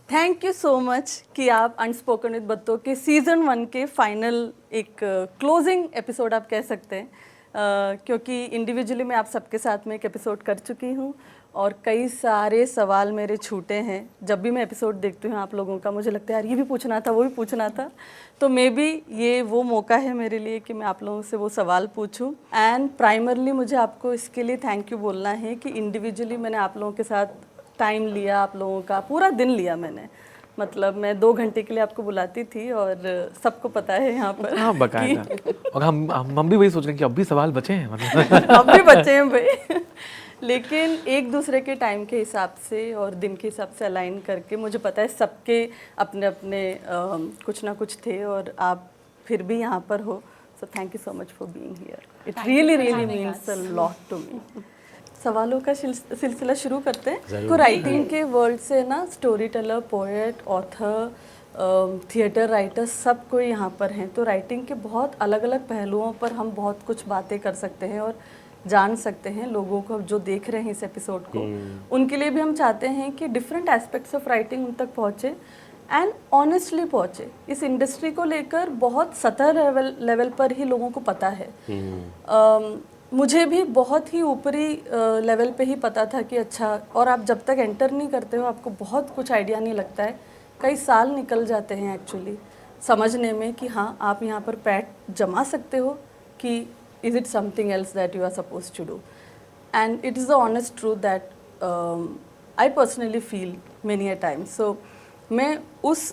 Thank you so much कि आप unspoken with बत्तों के सीज़न 1 के फाइनल एक क्लोजिंग एपिसोड आप कह सकते हैं, क्योंकि इंडिविजुअली मैं आप सबके साथ में एक एपिसोड कर चुकी हूँ और कई सारे सवाल मेरे छूटे हैं। जब भी मैं एपिसोड देखती हूँ आप लोगों का, मुझे लगता है यार ये भी पूछना था, वो भी पूछना था। तो मे बी ये वो मौका है मेरे लिए कि मैं आप लोगों से वो सवाल पूछूं। एंड प्राइमरली मुझे आपको इसके लिए थैंक यू बोलना है कि इंडिविजुअली मैंने आप लोगों के साथ टाइम लिया, आप लोगों का पूरा दिन लिया मैंने। मतलब मैं 2 घंटे के लिए आपको बुलाती थी और सबको पता है यहाँ पर। हाँ, बकायदा। और हम भी वही सोच रहे हैं कि अब भी सवाल बचे हैं मतलब। अब भी बचे हैं भाई। लेकिन एक दूसरे के टाइम के हिसाब से और दिन के हिसाब से अलाइन करके, मुझे पता है सबके अपने अपने कुछ ना कुछ थे और आप फिर भी यहाँ पर हो। So thank you so much for being here. It really really means a lot to me. सवालों का सिलसिला शुरू करते हैं। तो राइटिंग के वर्ल्ड से ना story teller, poet, author, theatre writer सब कोई यहाँ पर हैं। तो राइटिंग के बहुत अलग अलग पहलुओं पर हम बहुत कुछ बातें कर सकते हैं और जान सकते हैं। लोगों को जो देख रहे हैं इस एपिसोड को, उनके लिए भी हम चाहते हैं कि डिफरेंट एस्पेक्ट्स ऑफ राइटिंग उन तक पहुँचे एंड ऑनेस्टली पहुँचे। इस इंडस्ट्री को लेकर बहुत सतह लेवल पर ही लोगों को पता है। मुझे भी बहुत ही ऊपरी लेवल पे ही पता था कि अच्छा, और आप जब तक एंटर नहीं करते हो आपको बहुत कुछ आइडिया नहीं लगता है। कई साल निकल जाते हैं एक्चुअली समझने में कि हाँ आप यहाँ पर पैट जमा सकते हो कि is it something else that you are suppose to do. And it is the honest truth that I personally feel many a time. So मैं उस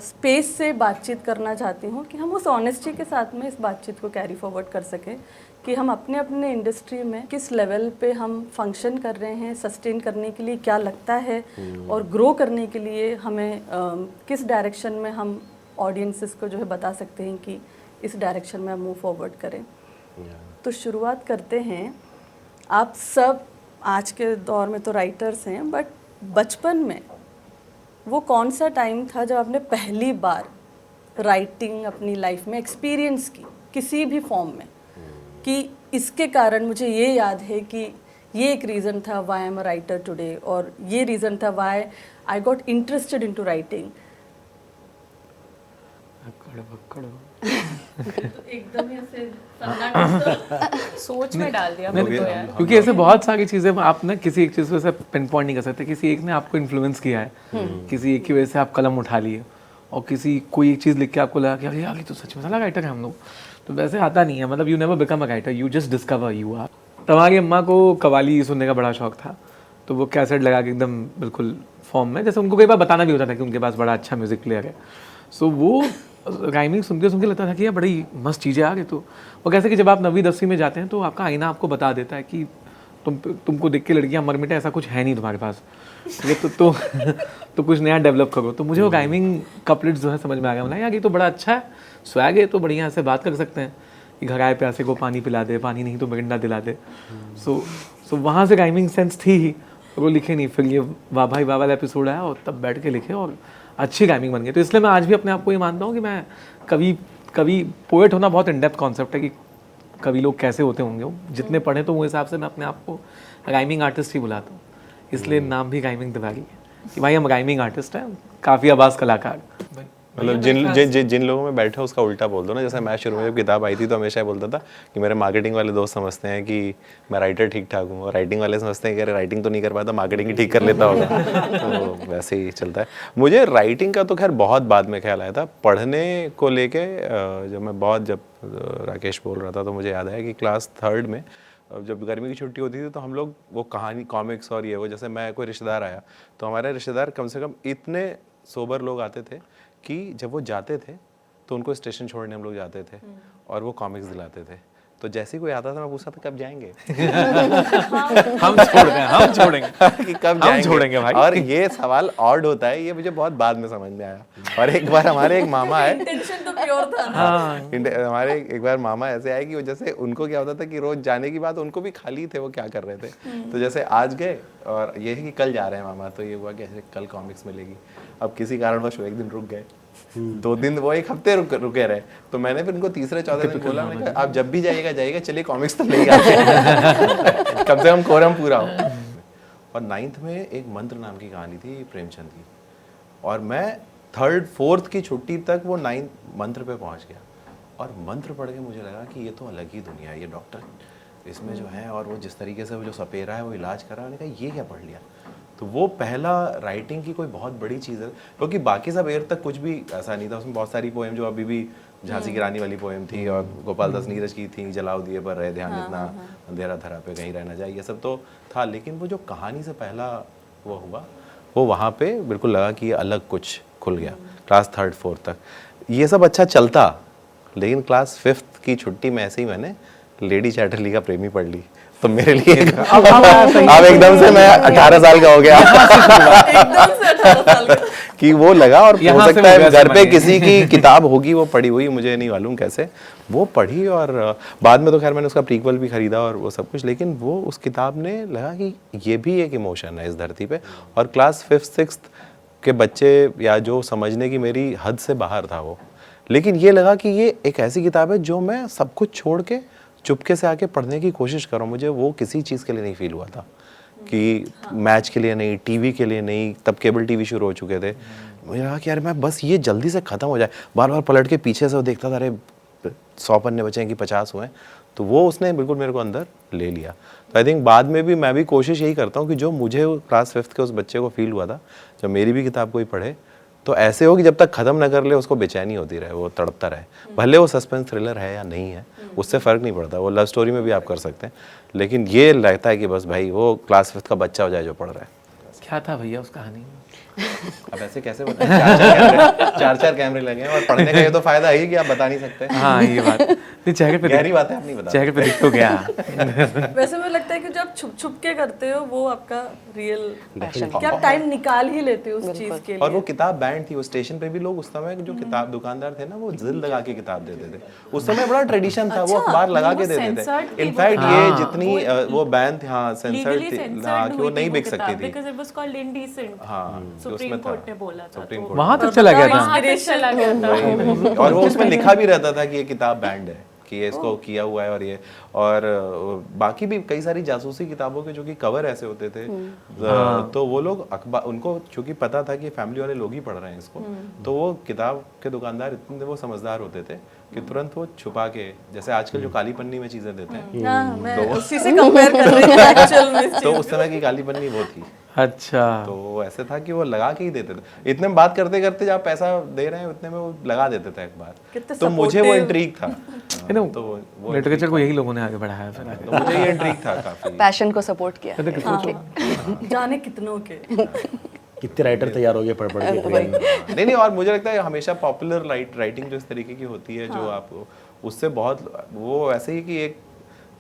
स्पेस से बातचीत करना चाहती हूँ कि हम उस ऑनेस्टी के साथ में इस बातचीत को कैरी फॉरवर्ड कर सकें कि हम अपने अपने इंडस्ट्री में किस लेवल पे हम फंक्शन कर रहे हैं, सस्टेन करने के लिए क्या लगता है और ग्रो करने के लिए हमें किस डायरेक्शन में हम ऑडियंसेस को जो है बता सकते हैं कि इस डायरेक्शन में हम मूव फॉरवर्ड करें। तो शुरुआत करते हैं। आप सब आज के दौर में तो राइटर्स हैं, बट बचपन में वो कौन सा टाइम था जब आपने पहली बार राइटिंग अपनी लाइफ में एक्सपीरियंस की किसी भी फॉर्म में, कि इसके कारण मुझे ये याद है कि ये एक रीज़न था why I am a writer today, और ये रीज़न था why I got interested into writing. एकदम ही ऐसे सोच में डाल दिया मुझे तो यार। क्योंकि ऐसे बहुत सारी चीज़ें आप ना किसी एक चीज़ को ऐसे पिन पॉइंट नहीं कर सकते। किसी एक ने आपको इन्फ्लुएंस किया है, किसी एक की वजह से आप कलम उठा लिए, और किसी कोई एक चीज़ लिख के आपको लगा कि अरे यार ये तो सच में साला राइटर है हम लोग। तो वैसे आता नहीं है, मतलब you never become a writer, you just discover you are. तुम्हारी अम्मा को कव्वाली सुनने का बड़ा शौक था, तो वो कैसेट लगा के एकदम बिल्कुल फॉर्म में, जैसे उनको कई बार बताना भी होता था कि उनके पास बड़ा अच्छा म्यूज़िक प्लेयर है। सो वो राइमिंग सुनते सुनते लगता था कि यार बड़ी मस्त चीज़ें आ गई। तो वो कैसे कि जब आप 9वीं 10वीं में जाते हैं तो आपका आईना आपको बता देता है कि तुमको देख के लड़कियाँ मर मिटे, ऐसा कुछ है नहीं तुम्हारे पास, ये तो कुछ नया डेवलप करो। तो मुझे वो राइमिंग कपलेट्स जो है समझ में आ गया। मतलब यार ये तो बड़ा अच्छा है, स्वैग है, तो बढ़िया से बात कर सकते हैं कि घर आए प्यासे को पानी पिला दे, पानी नहीं तो मिरिंडा दिला दे। सो वहाँ से राइमिंग सेंस थी ही, और वो लिखे नहीं। फिर ये वाह भाई वाह वाला एपिसोड आया और तब बैठ के लिखे और अच्छी राइमिंग बन गई। तो इसलिए मैं आज भी अपने आप को ये मानता हूँ कि मैं कभी पोएट होना बहुत इन डेप्थ कॉन्सेप्ट है कि कवि लोग कैसे होते होंगे, वो जितने पढ़े तो वो हिसाब से मैं अपने आप को राइमिंग आर्टिस्ट ही बुलाता हूँ। इसलिए नाम भी राइमिंग दिवाली है कि भाई हम राइमिंग आर्टिस्ट हैं, काफ़ी आवाज़ कलाकार। मतलब जिन लोगों में बैठे उसका उल्टा बोल दो ना। जैसे मैं शुरू में जब किताब आई थी तो हमेशा बोलता था कि मेरे मार्केटिंग वाले दोस्त समझते हैं कि मैं राइटर ठीक ठाक हूँ, और राइटिंग वाले समझते हैं कि अरे राइटिंग तो नहीं कर पाता, मार्केटिंग ही ठीक कर लेता होगा। तो वैसे ही चलता है। मुझे राइटिंग का तो खैर बहुत बाद में ख्याल आया था। पढ़ने को लेके जब राकेश बोल रहा था तो मुझे याद आया कि क्लास 3rd में जब गर्मी की छुट्टी होती थी तो हम लोग वो कहानी कॉमिक्स और ये वो, जैसे मैं कोई रिश्तेदार आया तो हमारे रिश्तेदार कम से कम इतने सोबर लोग आते थे कि जब वो जाते थे तो उनको स्टेशन छोड़ने हम लोग जाते थे और वो कॉमिक्स दिलाते थे। तो जैसे ही कोई आता था मैं पूछता था कब जाएंगे। हम छोड़ेंगे कि कब जाएंगे भाई। और ये सवाल ऑड होता है, ये मुझे बहुत बाद में समझ में आया। और एक बार हमारे एक मामा है, इंटेंशन तो प्योर था। हमारे एक बार मामा ऐसे आए कि वो जैसे उनको क्या होता था कि रोज जाने की बात उनको भी खाली थे वो क्या कर रहे थे। तो जैसे आज गए और ये है कि कल जा रहे हैं मामा, तो ये हुआ कि ऐसे कल कॉमिक्स मिलेगी। अब किसी कारणवश वो एक दिन रुक गए, 2 दिन, वो 1 हफ्ते रुके रहे। तो मैंने फिर उनको तीसरे चौथे दिन बोला, मैंने कहा आप जब भी जाइएगा चलिए कॉमिक्स तो ले आते हैं। कम से कम कोरम पूरा हो। और 9th में एक मंत्र नाम की कहानी थी प्रेमचंद की, और मैं 3rd 4th की छुट्टी तक वो 9th मंत्र पे पहुंच गया, और मंत्र पढ़ के मुझे लगा कि ये तो अलग ही दुनिया है, ये डॉक्टर इसमें जो है, और वो जिस तरीके से वो जो सपेरा है वो इलाज कर रहा है, मैंने कहा ये क्या पढ़ लिया। तो वो पहला राइटिंग की कोई बहुत बड़ी चीज़ है, क्योंकि बाकी सब एयर तक कुछ भी ऐसा नहीं था। उसमें बहुत सारी पोएम जो अभी भी, झांसी की रानी वाली पोएम थी, और गोपाल दास नीरज की थी, जलाओ दिए पर रहे ध्यान इतना अंधेरा धरा पे कहीं रहना जाए, ये सब तो था। लेकिन वो जो कहानी से पहला वो हुआ, वो वहाँ पे बिल्कुल लगा कि ये अलग कुछ खुल गया। क्लास 3rd 4th तक ये सब अच्छा चलता, लेकिन क्लास 5th की छुट्टी में ऐसे ही मैंने लेडी चैटरली का प्रेमी पढ़ ली। तो मेरे लिए अब एकदम से मैं 18 साल का हो गया एकदम से 18 साल का। कि वो लगा, और हो यहाँ से सकता हो है गया घर पे समझ किसी की किताब होगी वो पढ़ी हुई, मुझे नहीं मालूम कैसे वो पढ़ी, और बाद में तो खैर मैंने उसका प्रीक्वल भी खरीदा और वो सब कुछ। लेकिन वो उस किताब ने लगा कि ये भी एक इमोशन है इस धरती पे। और क्लास 5th 6th के बच्चे, या जो समझने की मेरी हद से बाहर था वो, लेकिन ये लगा कि ये एक ऐसी किताब है जो मैं सब कुछ छोड़ के चुपके से आके पढ़ने की कोशिश करूँ। मुझे वो किसी चीज़ के लिए नहीं फील हुआ था, कि मैच के लिए नहीं, टीवी के लिए नहीं, तब केबल टीवी शुरू हो चुके थे। मुझे लगा कि यार मैं बस ये जल्दी से ख़त्म हो जाए, बार बार पलट के पीछे से वो देखता था, अरे 100 पन्ने बचे हैं कि 50 हुए। तो वो उसने बिल्कुल मेरे को अंदर ले लिया। तो आई थिंक बाद में भी मैं भी कोशिश यही करता हूँ कि जो मुझे क्लास 5th के उस बच्चे को फील हुआ था, जब मेरी भी किताब कोई पढ़े तो ऐसे हो कि जब तक ख़त्म ना कर ले उसको बेचैनी होती रहे, वो तड़पता रहे। भले वो सस्पेंस थ्रिलर है या नहीं है, उससे फ़र्क नहीं पड़ता, वो लव स्टोरी में भी आप कर सकते हैं। लेकिन ये लगता है कि बस भाई वो क्लास 5th का बच्चा हो जाए जो पढ़ रहा है। क्या था भैया उस कहानी में? अब ऐसे कैसे बताएं? 4 कैमरे लगे हैं, और पढ़ने का ये तो फायदा है कि आप बता नहीं सकते। हाँ ये बात नहीं, चेहरे पे गहरी बात है, आप नहीं बता। चेहरे पे दिख तो गया। वैसे मुझे लगता है कि जो आप छुप छुप के करते हो वो आपका रियल पैशन, कि आप टाइम निकाल ही लेते हो उस चीज के लिए। और वो किताब बैंड थी, वो स्टेशन पे भी लोग उस समय जो किताब दुकानदार थे ना, वो जिल लगा के किताब देते थे। उस समय बड़ा ट्रेडिशन था, वो अखबार लगा के देते थे। इनफैक्ट ये जितनी वो बैन थी, हाँ सेंसर्ड थी, हाँ कि वो नहीं बिक सकती थी। Because it was called indecent. हाँ, सुप्रीम कोर्ट ने बोला था। सुप्रीम कोर्ट वहाँ तक चला गया था। वहाँ तक चला गया था। और वो उसमें लिखा भी रहता था कि ये किताब बैंड है, कि ये इसको किया हुआ है। और ये और बाकी भी कई सारी जासूसी किताबों के जो कि कवर ऐसे होते थे, तो वो लोग अखबार, उनको चूंकि पता था कि फैमिली वाले लोग ही पढ़ रहे हैं इसको, तो वो किताब के दुकानदार इतने वो समझदार होते थे कि तुरंत वो छुपा के, जैसे आजकल जो काली पन्नी में चीजें देते हैं, हाँ, मैं उसी से कंपेयर कर रही हूँ एक्चुअल में इस तो उस समय की काली पन्नी वो थी। अच्छा, तो वो ऐसे था कि वो लगा के ही देते थे। इतने में बात करते करते जब पैसा दे रहे हैं उतने में वो लगा देते थे अखबार। कितने तो मुझे वो supportive। इंट्रीग था। तो वो लिटरेचर को यही लोगों ने आगे बढ़ाया फिर आगे। तो मुझे ये इंट्रीग था काफी। पैशन को सपोर्ट किया। जाने कितनों के। कितने राइटर तैयार हो गए पढ़ पढ़ के। नहीं और मुझे लगता है हमेशा पॉपुलर राइटिंग जो इस तरीके की होती है, जो आप उससे बहुत वो ऐसे ही कि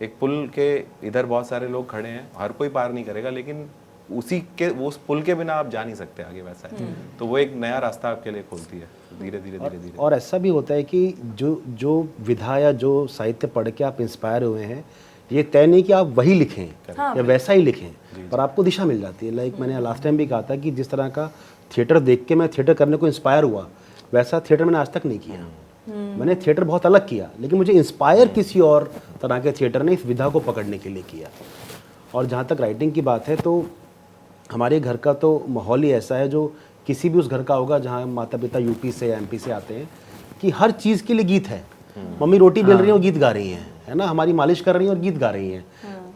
एक पुल के इधर बहुत सारे लोग खड़े हैं, हर कोई पार नहीं करेगा, लेकिन उसी के उस पुल के बिना आप जा नहीं सकते आगे, वैसा है। तो वो एक नया रास्ता आपके लिए खोलती है धीरे धीरे। और ऐसा भी होता है कि जो विधा या जो साहित्य पढ़ के आप इंस्पायर हुए हैं, ये तय नहीं कि आप वही लिखें या वैसा ही लिखें, पर आपको दिशा मिल जाती है। लाइक मैंने लास्ट टाइम भी कहा था कि जिस तरह का थिएटर देख के मैं थिएटर करने को इंस्पायर हुआ, वैसा थिएटर मैंने आज तक नहीं किया। मैंने थिएटर बहुत अलग किया, लेकिन मुझे इंस्पायर किसी और तरह के थिएटर ने इस विधा को पकड़ने के लिए किया। और जहाँ तक राइटिंग की बात है, तो हमारे घर का तो माहौल ही ऐसा है, जो किसी भी उस घर का होगा जहाँ माता पिता यूपी से या एमपी से आते हैं, कि हर चीज़ के लिए गीत है। मम्मी रोटी बेल रही है और गीत गा रही हैं, है ना, हमारी मालिश कर रही हैं और गीत गा रही हैं।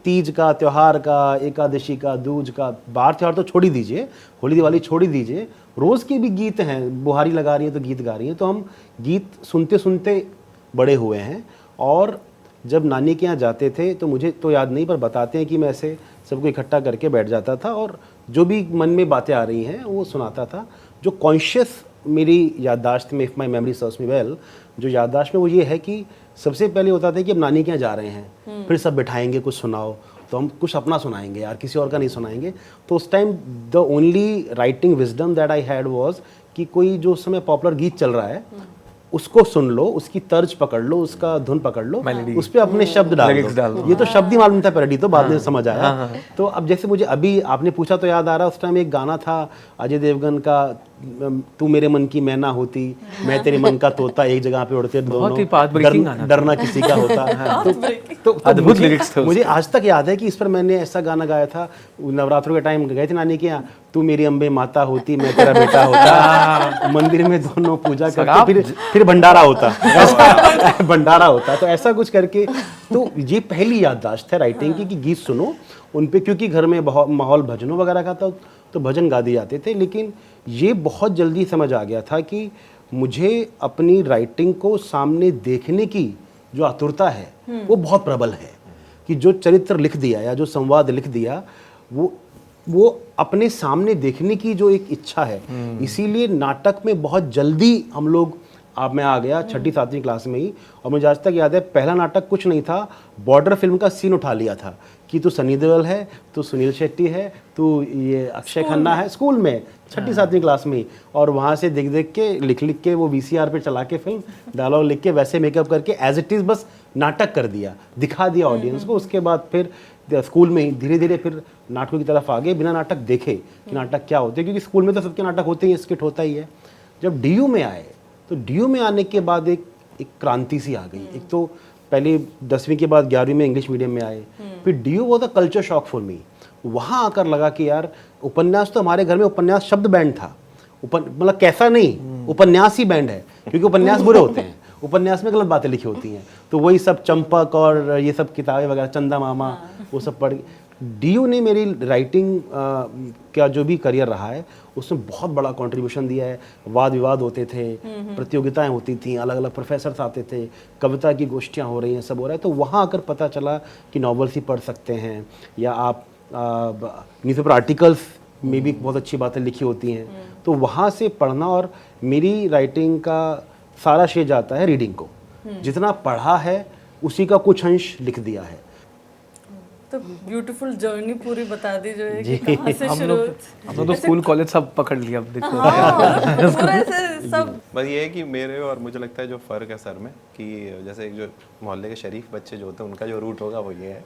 तीज का, त्योहार का, एकादशी का, दूज का, बाहर त्योहार तो छोड़ ही दीजिए, होली दिवाली छोड़ ही दीजिए, रोज़ के भी गीत हैं। बुहारी लगा रही हैं तो गीत गा रही हैं। तो हम गीत सुनते सुनते बड़े हुए हैं। और जब नानी के यहाँ जाते थे तो मुझे तो याद नहीं, पर बताते हैं कि मैं ऐसे सबको इकट्ठा करके बैठ जाता था और जो भी मन में बातें आ रही हैं वो सुनाता था। जो कॉन्शियस मेरी याददाश्त में, if my memory serves me well, जो याददाश्त में वो ये है कि सबसे पहले होता था कि अब नानी के यहाँ जा रहे हैं, फिर सब बिठाएंगे, कुछ सुनाओ, तो हम कुछ अपना सुनाएंगे यार, किसी और का नहीं सुनाएंगे। तो उस time the only writing wisdom that I had was कि कोई जो उस समय पॉपुलर गीत चल रहा है उसको सुन लो, उसकी तर्ज पकड़ लो, उसका धुन पकड़ लो, उस पर अपने शब्द डाल दो। ये तो शब्द ही मालूम था पैरोडी, तो बाद में समझ आया। तो अब जैसे मुझे अभी आपने पूछा तो याद आ रहा, उस टाइम एक गाना था अजय देवगन का, तू मेरे मन की मैना होती, मैं तेरे मन का तोता, एक जगह पे उड़ते बहुत ही दोनों, path-breaking गाना था। डरना किसी का होता। तो अद्भुत मुझे- lyrics थे उसके। मुझे आज तक याद है कि इस पर मैंने ऐसा गाना गाया था, नवरात्रों के टाइम गए थे नानी के यहाँ, तू मेरी अम्बे माता होती, मैं तेरा बेटा होता, मंदिर में दोनों पूजा करते, फिर भंडारा होता, ऐसा भंडारा होता। तो ऐसा कुछ करके, तो ये पहली याददाश्त है राइटिंग की कि गीत सुनो उन पे, क्योंकि घर में बहुत माहौल भजनों वगैरह का था तो भजन गा दिए जाते थे। लेकिन ये बहुत जल्दी समझ आ गया था कि मुझे अपनी राइटिंग को सामने देखने की जो आतुरता है वो बहुत प्रबल है, कि जो चरित्र लिख दिया या जो संवाद लिख दिया वो अपने सामने देखने की जो एक इच्छा है। इसीलिए नाटक में बहुत जल्दी हम लोग, अब मैं आ गया 6ठी 7वीं क्लास में ही, और मुझे आज तक याद है पहला नाटक कुछ नहीं था, बॉर्डर फिल्म का सीन उठा लिया था कि तू सनी देओल है, तू सुनील शेट्टी है, तू ये अक्षय खन्ना है, स्कूल में 6ठी 7वीं क्लास में ही। और वहाँ से देख देख के लिख के वो VCR पे चला के फिल्म डायलॉग लिख के वैसे मेकअप करके एज इट इज़ बस नाटक कर दिया, दिखा दिया ऑडियंस को। उसके बाद फिर स्कूल में ही धीरे धीरे फिर नाटकों की तरफ आ गए, बिना नाटक देखे कि नाटक क्या होते हैं, क्योंकि स्कूल में तो सबके नाटक होते ही, स्किट होता ही है। जब DU में आए तो DU में आने के बाद एक क्रांति सी आ गई। एक तो पहले 10वीं के बाद 11वीं में इंग्लिश मीडियम में आए, फिर DU was a culture shock for me. वहाँ आकर लगा कि यार उपन्यास, तो हमारे घर में उपन्यास शब्द बैंड था, मतलब कैसा नहीं, उपन्यास ही बैंड है, क्योंकि उपन्यास बुरे होते हैं, उपन्यास में गलत बातें लिखी होती हैं। तो वही सब चंपक और ये सब किताबें वगैरह, चंदा मामा, वो सब पढ़। DU ने मेरी राइटिंग का जो भी करियर रहा है उसमें बहुत बड़ा कंट्रीब्यूशन दिया है। वाद विवाद होते थे, प्रतियोगिताएं होती थी, अलग अलग प्रोफेसर्स आते थे, कविता की गोष्ठियाँ हो रही हैं, सब हो रहा है। तो वहाँ आकर पता चला कि नॉवेल्स ही पढ़ सकते हैं, या आप न्यूज़पेपर आर्टिकल्स में भी बहुत अच्छी बातें लिखी होती हैं। तो वहाँ से पढ़ना, और मेरी राइटिंग का सारा श्रेय जाता है रीडिंग को। जितना पढ़ा है उसी का कुछ अंश लिख दिया है। तो ब्यूटीफुल जर्नी पूरी बता दी जो है कि कहाँ से हम शुरू लोग तो स्कूल कॉलेज सब पकड़ लिया, अब देखो। पूरा ऐसे सब। बस ये है कि मेरे और मुझे लगता है जो फ़र्क है सर में, कि जैसे एक जो मोहल्ले के शरीफ बच्चे जो होते हैं उनका जो रूट होगा वो ये है,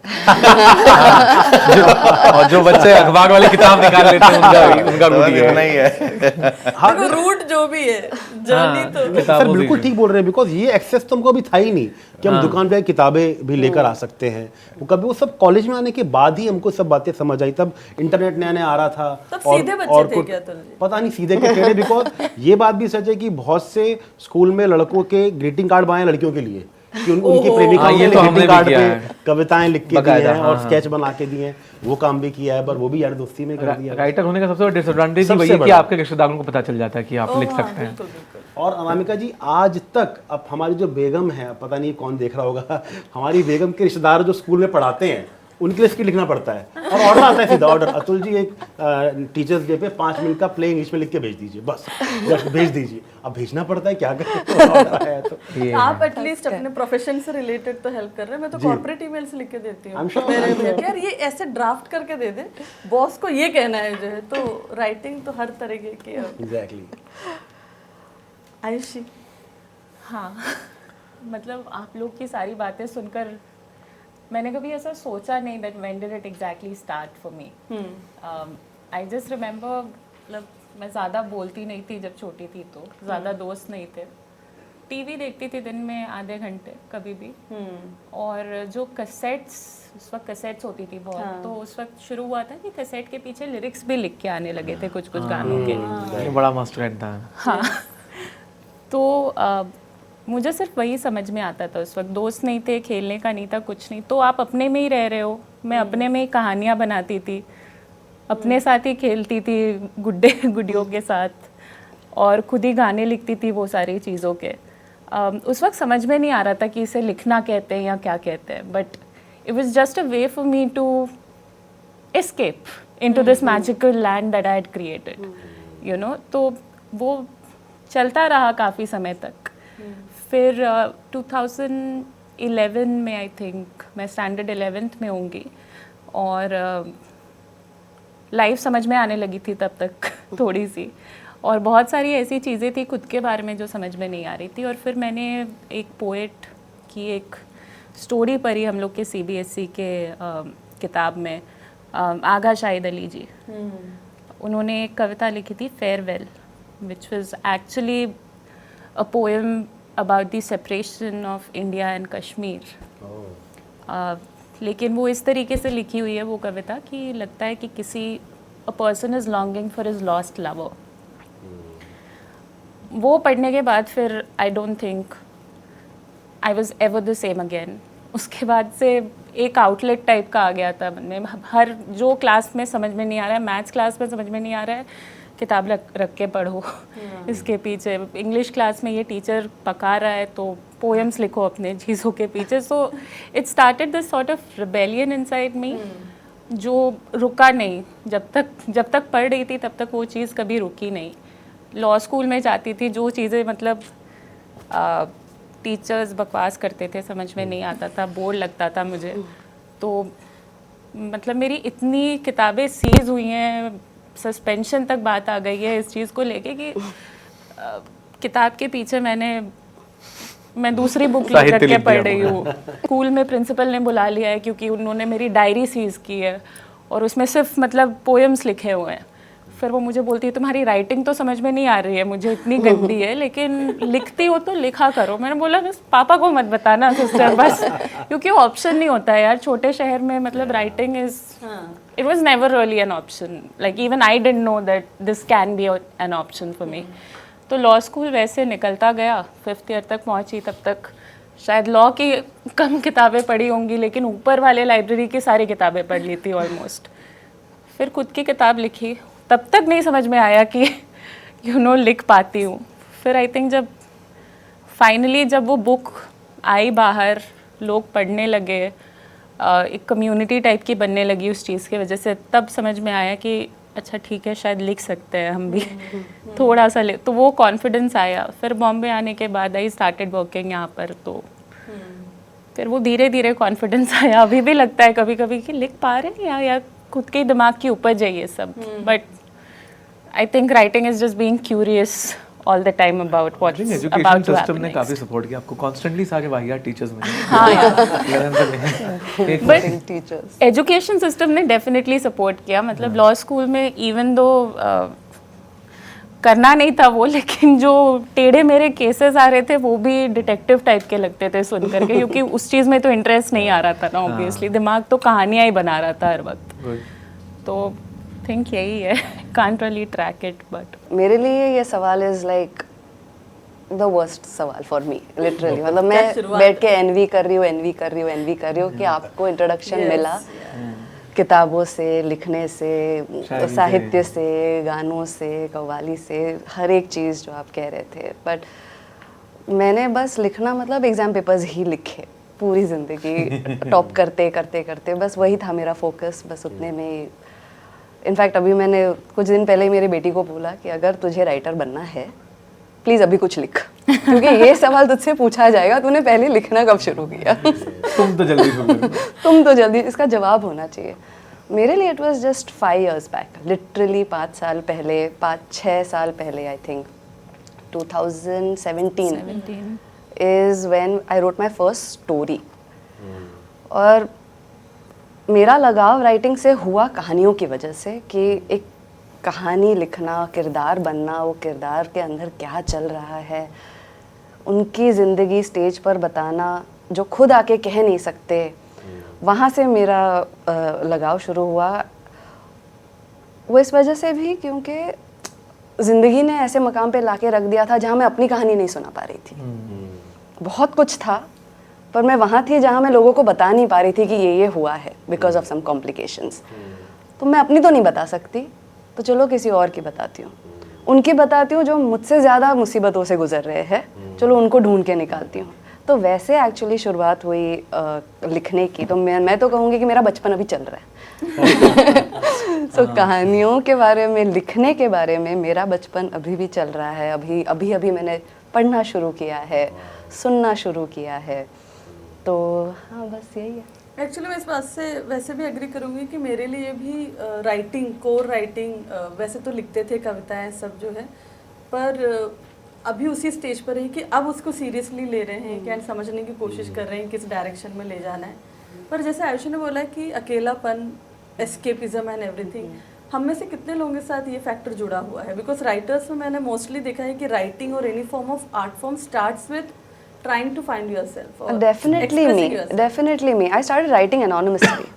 और जो बच्चे अखबार वाली किताब निकाल लेते हैं उनका तो रूट बस ये इतना है। ही है। देखो रूट जो भी है, जर्नी तो सर बिल्कुल ठीक बोल रहे हैं, बिकॉज ये एक्सेस तो हमको अभी था ही नहीं कि हम दुकान पे किताबें भी लेकर आ सकते हैं। वो कभी, वो सब कॉलेज में आने के बाद ही हमको सब बातें समझ आई। तब इंटरनेट नया नया आ रहा था, तब सीधे बच्चे थे क्या तुम? पता नहीं सीधे के थे, बिकॉज ये बात भी सच है कि बहुत से स्कूल में लड़कों के ग्रीटिंग कार्ड बनाए लड़कियों के लिए, कि उनकी प्रेमिका ये तो हमने ग्रीटिंग भी कार्ड किया पे है। कविताएं लिख के दी बकायदा, हैं और हाँ। स्केच बना के दिए हैं। वो काम भी किया है, पर वो भी यार दोस्ती में कर दिया। राइटर होने का सबसे बड़ा डिसएडवांटेज ही सबसे वही है कि बड़ा। आपके रिश्तेदारों को पता चल जाता है कि आप लिख सकते हैं। और अनामिका जी आज तक, अब हमारी जो बेगम है, पता नहीं कौन देख रहा होगा, हमारी बेगम के रिश्तेदार जो स्कूल में पढ़ाते हैं उनके लिए स्किट लिखना पड़ता है, और ऑर्डर आता है सीधा ऑर्डर, अतुल जी एक टीचर्स डे पे 5 मिनट का प्ले इंग्लिश में लिख के भेज दीजिए, बस भेज दीजिए। अब भेजना पड़ता है, क्या करें। तो आप एटलीस्ट अपने प्रोफेशन से रिलेटेड तो हेल्प कर रहे हैं। मैं तो कॉर्पोरेट ईमेल्स लिख के देती हूँ I'm sure, मेरे I'm sure. यार ये ऐसे ड्राफ्ट करके दे दे, बॉस को ये कहना है जो है। तो राइटिंग तो हर तरह की है। एग्जैक्टली। आयुषी, हाँ मतलब आप लोग की सारी बातें सुनकर मैंने कभी ऐसा सोचा नहीं that when did it exactly start for me. I just remember, मतलब मैं ज़्यादा बोलती नहीं थी जब छोटी थी, तो ज़्यादा दोस्त नहीं थे। टीवी देखती थी दिन में आधे घंटे कभी भी, और जो कैसेट्स, उस वक्त कैसेट्स होती थी बहुत, तो उस वक्त शुरू हुआ था कि कैसेट के पीछे लिरिक्स भी लिख के आने लगे थे कुछ कुछ गानों के। ये बड़ा मस्ट रहता है। हाँ तो मुझे सिर्फ वही समझ में आता था उस वक्त, दोस्त नहीं थे, खेलने का नहीं था, कुछ नहीं। तो आप अपने में ही रह रहे हो, मैं अपने में ही कहानियाँ बनाती थी, अपने साथ ही खेलती थी गुड्डियों के साथ, और खुद ही गाने लिखती थी वो सारी चीज़ों के। उस वक्त समझ में नहीं आ रहा था कि इसे लिखना कहते हैं या क्या कहते हैं, but it was just a way for me to escape into this magical land that I had created, you know. तो वो चलता रहा काफ़ी समय तक। फिर 2011 में आई थिंक मैं स्टैंडर्ड 11th में होंगी, और लाइफ समझ में आने लगी थी तब तक थोड़ी सी, और बहुत सारी ऐसी चीज़ें थी खुद के बारे में जो समझ में नहीं आ रही थी। और फिर मैंने एक पोएट की एक स्टोरी पढ़ी हम लोग के CBSE के किताब में, आगा शाहिद अली जी। उन्होंने एक कविता लिखी थी farewell, which was actually a poem about the separation of India and Kashmir. लेकिन वो इस तरीके से लिखी हुई है वो कविता कि लगता है कि किसी a person is longing for his lost lover. वो पढ़ने के बाद फिर I don't think I was ever the same again. उसके बाद से एक आउटलेट टाइप का आ गया था मन में. हर जो क्लास में समझ में नहीं आ रहा है, मैथ्स क्लास में समझ में नहीं आ रहा है, किताब रख के पढ़ो इसके पीछे. इंग्लिश क्लास में ये टीचर पका रहा है तो पोएम्स लिखो अपने चीज़ों के पीछे. So it started this sort of rebellion inside me जो रुका नहीं. जब तक पढ़ रही थी तब तक वो चीज़ कभी रुकी नहीं. लॉ स्कूल में जाती थी, जो चीज़ें मतलब टीचर्स बकवास करते थे, समझ में नहीं आता था, बोर लगता था मुझे. तो मतलब मेरी इतनी किताबें सीज हुई हैं, सस्पेंशन तक बात आ गई है इस चीज़ को लेके कि किताब के पीछे मैं दूसरी बुक लेकर के पढ़ रही हूँ. स्कूल में प्रिंसिपल ने बुला लिया है क्योंकि उन्होंने मेरी डायरी सीज की है और उसमें सिर्फ मतलब पोएम्स लिखे हुए हैं. फिर वो मुझे बोलती है तुम्हारी राइटिंग तो समझ में नहीं आ रही है, मुझे इतनी गंदी है, लेकिन लिखती हो तो लिखा करो. मैंने बोला बस पापा को मत बताना सिस्टर बस, क्योंकि ऑप्शन नहीं होता है यार छोटे शहर में. मतलब writing is it was never really an option. Like even I didn't know that this can be an option for me. तो लॉ स्कूल वैसे निकलता गया. 5th ईयर तक पहुंची, तब तक शायद लॉ की कम किताबें पढ़ी होंगी, लेकिन ऊपर वाले लाइब्रेरी की सारी किताबें पढ़ ली थी ऑलमोस्ट. फिर खुद की किताब लिखी. तब तक नहीं समझ में आया कि लिख पाती हूँ. फिर आई थिंक जब फाइनली जब वो बुक आई बाहर, लोग पढ़ने लगे, एक कम्युनिटी टाइप की बनने लगी उस चीज़ की वजह से, तब समझ में आया कि अच्छा ठीक है शायद लिख सकते हैं हम भी थोड़ा सा तो वो कॉन्फिडेंस आया. फिर बॉम्बे आने के बाद आई स्टार्टेड वर्किंग यहाँ पर, तो फिर वो धीरे धीरे कॉन्फिडेंस आया. अभी भी लगता है कभी कभी कि लिख पा रहे हैं या खुद के दिमाग की उपज है ये सब. But I think writing is just being curious all the time about what's education about to system ने हैपन. काफी सपोर्ट किया आपको. कॉन्स्टेंटली सारे वाहियात टीचर्स में. हाँ यार, बट एजुकेशन सिस्टम ने डेफिनेटली सपोर्ट किया. मतलब लॉ स्कूल में इवन दो करना नहीं था वो, लेकिन जो टेढ़े मेरे केसेस आ रहे थे वो भी डिटेक्टिव टाइप के लगते थे सुन करके, क्योंकि उस चीज़ में तो इंटरेस्ट नहीं आ रहा था ना ऑब्वियसली. दिमाग तो कहानियाँ ही बना रहा था हर वक्त. तो थिंक यही है. Can't really track it. But मेरे लिए ये सवाल इज लाइक द वर्स्ट सवाल फॉर मी लिटरली. मतलब मैं बैठ के एनवी कर रही हूँ कि आपको इंट्रोडक्शन मिला किताबों से, लिखने से, साहित्य से, गानों से, कव्वाली से, हर एक चीज़ जो आप कह रहे थे. बट मैंने बस लिखना मतलब एग्ज़ाम पेपर्स ही लिखे पूरी ज़िंदगी. टॉप करते बस वही था मेरा फोकस, बस उतने में. इनफैक्ट अभी मैंने कुछ दिन पहले ही मेरी बेटी को बोला कि अगर तुझे राइटर बनना है प्लीज़ अभी कुछ लिख, क्योंकि ये सवाल तुझसे पूछा जाएगा तूने पहले लिखना कब शुरू किया. तुम तो जल्दी इसका जवाब होना चाहिए. मेरे लिए it was just 5 years back, literally 5 साल पहले, 5-6 साल पहले. I think 2017 is when I wrote my first story. और मेरा लगाव राइटिंग से हुआ कहानियों की वजह से कि एक कहानी लिखना, किरदार बनना, वो किरदार के अंदर क्या चल रहा है, उनकी ज़िंदगी स्टेज पर बताना जो खुद आके कह नहीं सकते, वहाँ से मेरा लगाव शुरू हुआ. वो इस वजह से भी क्योंकि ज़िंदगी ने ऐसे मकाम पे लाके रख दिया था जहाँ मैं अपनी कहानी नहीं सुना पा रही थी. बहुत कुछ था पर मैं वहाँ थी जहाँ मैं लोगों को बता नहीं पा रही थी कि ये हुआ है बिकॉज ऑफ सम कॉम्प्लिकेशंस. तो मैं अपनी तो नहीं बता सकती, तो चलो किसी और की बताती हूँ. उनकी बताती हूँ जो मुझसे ज़्यादा मुसीबतों से गुजर रहे हैं, चलो उनको ढूंढ के निकालती हूँ. तो वैसे एक्चुअली शुरुआत हुई लिखने की. तो मैं तो कहूँगी कि मेरा बचपन अभी चल रहा है. सो कहानियों के बारे में, लिखने के बारे में मेरा बचपन अभी भी चल रहा है. अभी मैंने पढ़ना शुरू किया है, सुनना शुरू किया है. तो हाँ बस यही है. एक्चुअली मैं इस बात से वैसे भी एग्री करूँगी कि मेरे लिए भी राइटिंग, कोर राइटिंग, वैसे तो लिखते थे कविताएं सब जो है, पर अभी उसी स्टेज पर है कि अब उसको सीरियसली ले रहे हैं कि समझने की कोशिश कर रहे हैं किस डायरेक्शन में ले जाना है. पर जैसे आयुषी ने बोला कि अकेलापन, एस्केपिज्म एंड एवरीथिंग, हम में से कितने लोगों के साथ ये फैक्टर जुड़ा हुआ है? बिकॉज राइटर्स में मैंने मोस्टली देखा है कि राइटिंग और any form of art form starts with trying to find yourself or Definitely expressing me. yourself. Definitely me. I started writing anonymously.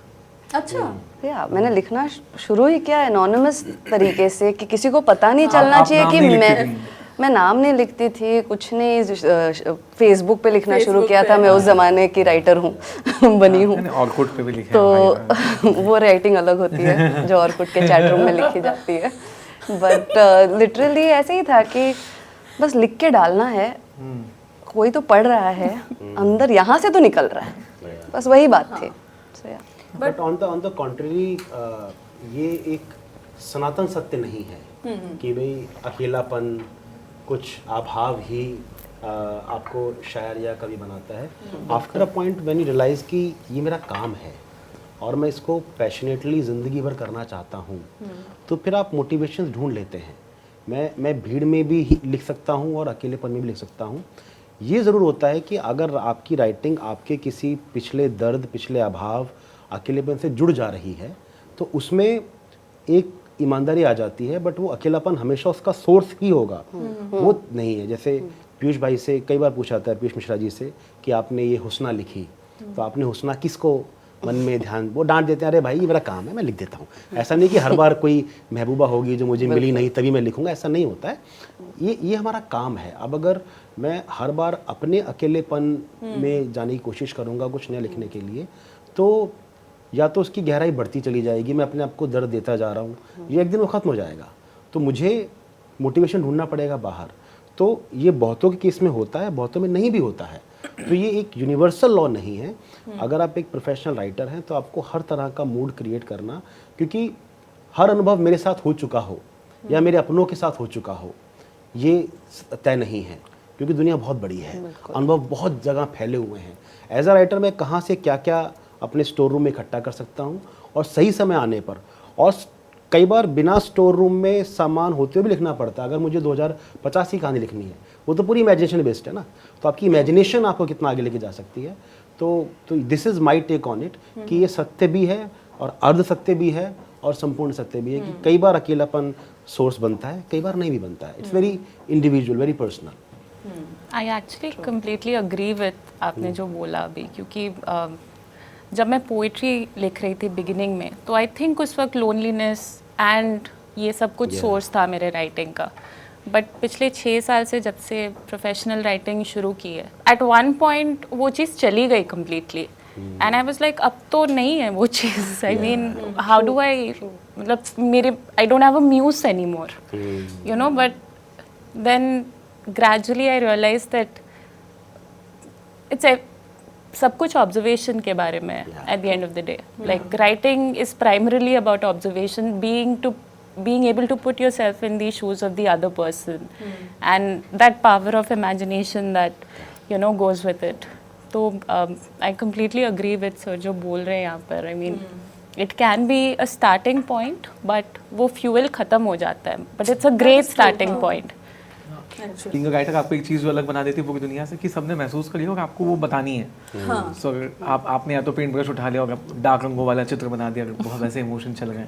अच्छा Yeah, मैंने लिखना शुरू ही किया एनोनिमस तरीके से कि किसी को पता नहीं चलना आप चाहिए नाम कि नहीं लिखती मैं नाम नहीं लिखती थी, कुछ नहीं। फेसबुक पे लिखना शुरू Facebook किया पे, था, मैं उस जमाने की राइटर हूँ बनी हूँ। मैंने ऑर्कुट पे भी लिखा तो वो राइटिंग अलग होती है जो ऑर्कुट के चैट रूम में लिखी जाती है। बट लिटरली ऐसे ही था कि बस लिख के डालना है, कोई तो पढ़ रहा है, अंदर यहाँ से तो निकल रहा है, बस वही बात थी। So, yeah. But on the contrary ये एक सनातन सत्य नहीं है कि भाई अकेलापन कुछ अभाव ही आपको शायर या कवि बनाता है। After a point when you realise कि ये मेरा काम है और मैं इसको पैशनेटली ज़िंदगी भर करना चाहता हूँ, तो फिर आप मोटिवेशन ढूंढ लेते हैं। मैं भीड़ में भी लिख सकता हूँ और अकेलेपन में भी लिख सकता हूँ। ये ज़रूर होता है कि अगर आपकी राइटिंग आपके किसी पिछले दर्द, पिछले अभाव, अकेलेपन से जुड़ जा रही है तो उसमें एक ईमानदारी आ जाती है, बट वो अकेलापन हमेशा उसका सोर्स ही होगा, वो नहीं है। जैसे पीयूष भाई से कई बार पूछा था, पीयूष मिश्रा जी से, कि आपने ये हुस्ना लिखी तो आपने हुस्ना किसको मन में ध्यान, वो डांट देते हैं, अरे भाई ये मेरा काम है, मैं लिख देता हूँ। ऐसा नहीं कि हर बार कोई महबूबा होगी जो मुझे मिली नहीं तभी मैं लिखूंगा, ऐसा नहीं होता है। ये हमारा काम है। अब अगर मैं हर बार अपने अकेलेपन में जाने की कोशिश करूँगा कुछ नया लिखने के लिए, तो या तो उसकी गहराई बढ़ती चली जाएगी, मैं अपने आप को दर्द देता जा रहा हूँ, ये एक दिन वो ख़त्म हो जाएगा, तो मुझे मोटिवेशन ढूंढना पड़ेगा बाहर। तो ये बहुतों के केस में होता है, बहुतों में नहीं भी होता है। तो ये एक यूनिवर्सल लॉ नहीं है। अगर आप एक प्रोफेशनल राइटर हैं तो आपको हर तरह का मूड क्रिएट करना, क्योंकि हर अनुभव मेरे साथ हो चुका हो या मेरे अपनों के साथ हो चुका हो, ये तय नहीं है, क्योंकि दुनिया बहुत बड़ी है, अनुभव बहुत जगह फैले हुए हैं। एज अ राइटर मैं कहाँ से क्या क्या अपने स्टोर रूम में इकट्ठा कर सकता हूँ, और सही समय आने पर, और कई बार बिना स्टोर रूम में सामान होते हुए भी लिखना पड़ता है। अगर मुझे 2050 की कहानी लिखनी है, वो तो पूरी इमेजिनेशन बेस्ड है ना, तो आपकी इमेजिनेशन आपको कितना आगे लेके जा सकती है। तो this is my take on it कि ये सत्य भी है और अर्ध सत्य भी है और संपूर्ण सत्य भी है कि कई बार अकेलापन सोर्स बनता है, कई बार नहीं भी बनता है। It's very individual, very personal. I actually completely agree with आपने जो बोला अभी, क्योंकि जब मैं पोइट्री लिख रही थी बिगिनिंग में, तो आई थिंक उस वक्त लोनलीनेस एंड ये सब कुछ सोर्स था मेरे राइटिंग का। बट पिछले 6 साल से जब से प्रोफेशनल राइटिंग शुरू की है, एट वन पॉइंट वो चीज़ चली गई completely, and I was like अब तो नहीं है वो चीज़। I mean how do I, मतलब मेरे I don't have a muse any more, you know. But then gradually I realise that it's सब कुछ ऑब्जर्वेशन के बारे में है at the end of the day. Like writing is primarily about observation, being able to put yourself in the shoes of the other person, and that power of imagination that goes with it. So I completely agree with sir जो बोल रहे हैं यहाँ पर। I mean it can be a starting point, but वो fuel खत्म हो जाता है, but it's a great starting point. Singer writer आपको एक चीज़ जो अलग बना देती है पूरी दुनिया से, कि सबने महसूस करी हो और आपको वो बतानी है। सो अगर आपने या तो पेंट ब्रश उठा लिया और डार्क रंगों वाला चित्र बना दिया, अगर बहुत वैसे इमोशन चल गए।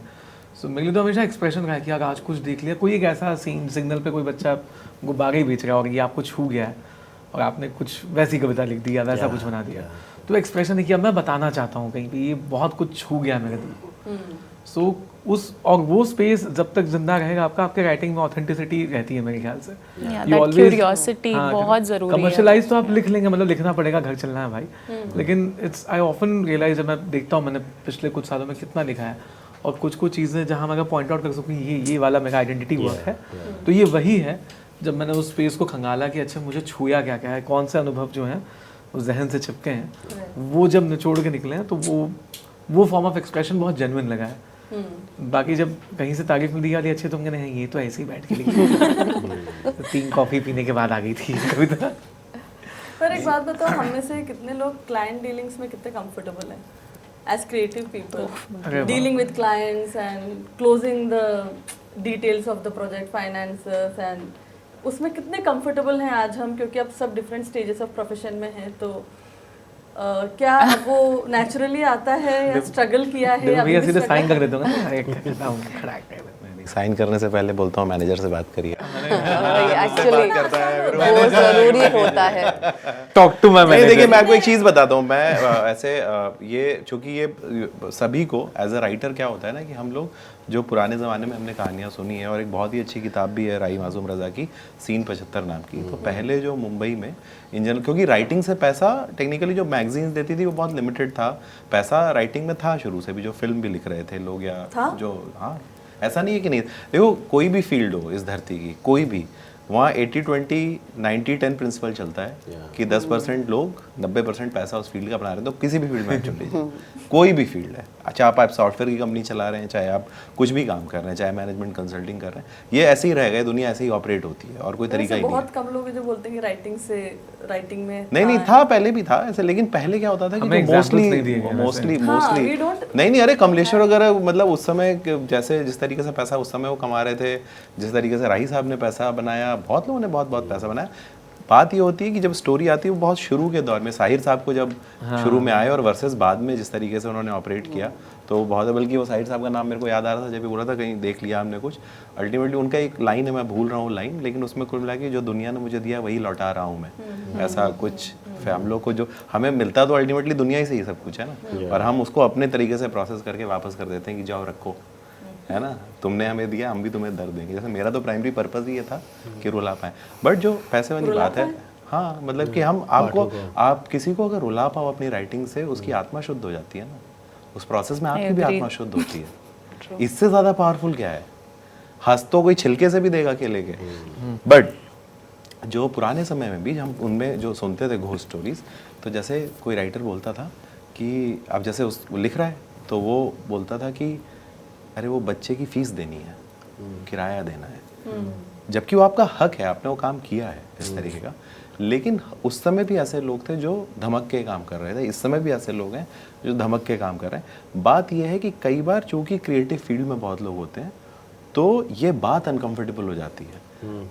सो मेरे लिए तो हमेशा एक्सप्रेशन रहा है कि अगर आज कुछ देख लिया, कोई एक ऐसा सीन, सिग्नल पे कोई बच्चा गुब्बारे ही बेच रहा है और ये आपको छू गया है और आपने कुछ वैसी कविता लिख दी या वैसा कुछ बना दिया, तो एक्सप्रेशन है कि अब मैं बताना चाहता हूँ कहीं पे ये बहुत कुछ छू गया मेरे दिल को। सो उस और वो स्पेस जब तक जिंदा रहेगा आपका, आपके राइटिंग में ऑथेंटिसिटी रहती है मेरे ख्याल से। that curiosity बहुत ज़रूरी है। कमर्शियलाइज तो आप लिख लेंगे, मतलब लिखना पड़ेगा, घर चलना है भाई, लेकिन इट्स आई ऑफन रियलाइज, जब मैं देखता हूँ मैंने पिछले कुछ सालों में कितना लिखा है, और कुछ चीज़ें जहाँ मैं अगर पॉइंट आउट कर सकूँ ये वाला मेरा आइडेंटिटी वर्क है, तो ये वही है जब मैंने उस स्पेस को खंगाला कि अच्छा मुझे छूया क्या क्या है, कौन से अनुभव जो हैं उस जहन से चिपके हैं, वो जब निचोड़ के निकले हैं, तो वो फॉर्म ऑफ एक्सप्रेशन बहुत जेन्युइन लगा है। बाकी जब कहीं से तारीफ मिली यार अच्छे, तुम कहने हैं ये तो ऐसे ही बैठ के लिखी तो 3 कॉफ़ी पीने के बाद आ गई थी कविता। पर एक बात बताओ, हम में से कितने लोग क्लाइंट डीलिंग्स में कितने कंफर्टेबल हैं as creative people, dealing with clients and closing the details of the project, finances, and उसमें कितने कंफर्टेबल हैं आज हम, क्योंकि अब सब डिफरेंट स्टेजेस ऑफ प्रोफेशन में हैं, तो क्या वो नेचुरली आता है या स्ट्रगल किया है? भैया अभी भी सीधे struggle- साइन कर देते हो ना साइन करने से पहले बोलता हूँ मैनेजर से बात करिए। एक्चुअली वो जरूरी होता है। टॉक टू माय नहीं, देखिए मैं आपको एक चीज़ बताता हूँ। मैं ऐसे ये चूँकि ये सभी को एज अ राइटर क्या होता है ना कि हम लोग जो पुराने ज़माने में हमने कहानियाँ सुनी है, और एक बहुत ही अच्छी किताब भी है राही मासूम रज़ा की, सीन 75 नाम की। तो पहले जो मुंबई में इन जनरल, क्योंकि राइटिंग से पैसा टेक्निकली जो मैगजीन्स देती थी वो बहुत लिमिटेड था, पैसा राइटिंग में था शुरू से भी, जो फिल्म भी लिख रहे थे लोग या जो, हाँ ऐसा नहीं है कि नहीं। देखो कोई भी फील्ड हो इस धरती की, कोई भी, वहाँ 80-20 90-10 प्रिंसिपल चलता है कि 10% लोग 90% पैसा उस फील्ड का बना रहे हैं। तो किसी भी फील्ड में आप चल लीजिए, कोई भी फील्ड है, अच्छा आप सॉफ्टवेयर की कंपनी चला रहे हैं, चाहे आप कुछ भी काम कर रहे हैं, चाहे मैनेजमेंट कंसल्टिंग कर रहे हैं, ये ऐसे ही रहेगा, दुनिया ऐसे ही ऑपरेट होती है और कोई तरीका ही नहीं है। बहुत कम लोग हैं जो बोलते हैं कि राइटिंग में नहीं था, पहले भी था ऐसे, लेकिन पहले क्या होता था कि मोस्टली नहीं अरे कमलेश्वर वगैरह, मतलब उस समय जैसे जिस तरीके से पैसा उस समय वो कमा रहे थे, जिस तरीके से राही साहब ने पैसा बनाया, बहुत लोगों ने बहुत पैसा बनाया। बात ये होती है कि जब स्टोरी आती है वो बहुत शुरू के दौर में, साहिर साहब को जब शुरू में आए और वर्सेस बाद में जिस तरीके से उन्होंने ऑपरेट किया, तो बहुत, बल्कि वो साहिर साहब का नाम मेरे को याद आ रहा था जब भी बोला था, कहीं देख लिया हमने कुछ। अल्टीमेटली उनका एक लाइन है, मैं भूल रहा हूँ लाइन, लेकिन उसमें कुल मिला के जो दुनिया ने मुझे दिया वही लौटा रहा हूँ मैं, ऐसा कुछ। हम लोग को जो हमें मिलता तो अल्टीमेटली दुनिया ही से ही सब कुछ है ना, और हम उसको अपने तरीके से प्रोसेस करके वापस कर देते हैं कि जाओ रखो, है ना, तुमने हमें दिया, हम भी तुम्हें दर्द देंगे। जैसे मेरा तो प्राइमरी पर्पस ही ये था कि रुला पाए, बट जो पैसे वाली बात है, हाँ मतलब कि हम आपको, आप किसी को अगर रुला पाओ अपनी राइटिंग से, उसकी आत्मा शुद्ध हो जाती है ना, उस प्रोसेस में आपकी भी आत्मा शुद्ध होती है। इससे ज़्यादा पावरफुल क्या है? हंस तो कोई छिलके से भी देगा केले के, बट जो पुराने समय में भी हम उनमें जो सुनते थे घोस्ट स्टोरीज, तो जैसे कोई राइटर बोलता था कि अब जैसे उस लिख रहा है तो वो बोलता था कि अरे वो बच्चे की फीस देनी है, किराया देना है, जबकि वो आपका हक है, आपने वो काम किया है इस तरीके का। लेकिन उस समय भी ऐसे लोग थे जो धमक के काम कर रहे थे, इस समय भी ऐसे लोग हैं जो धमक के काम कर रहे हैं। बात यह है कि कई बार चूंकि क्रिएटिव फील्ड में बहुत लोग होते हैं तो ये बात अनकंफर्टेबल हो जाती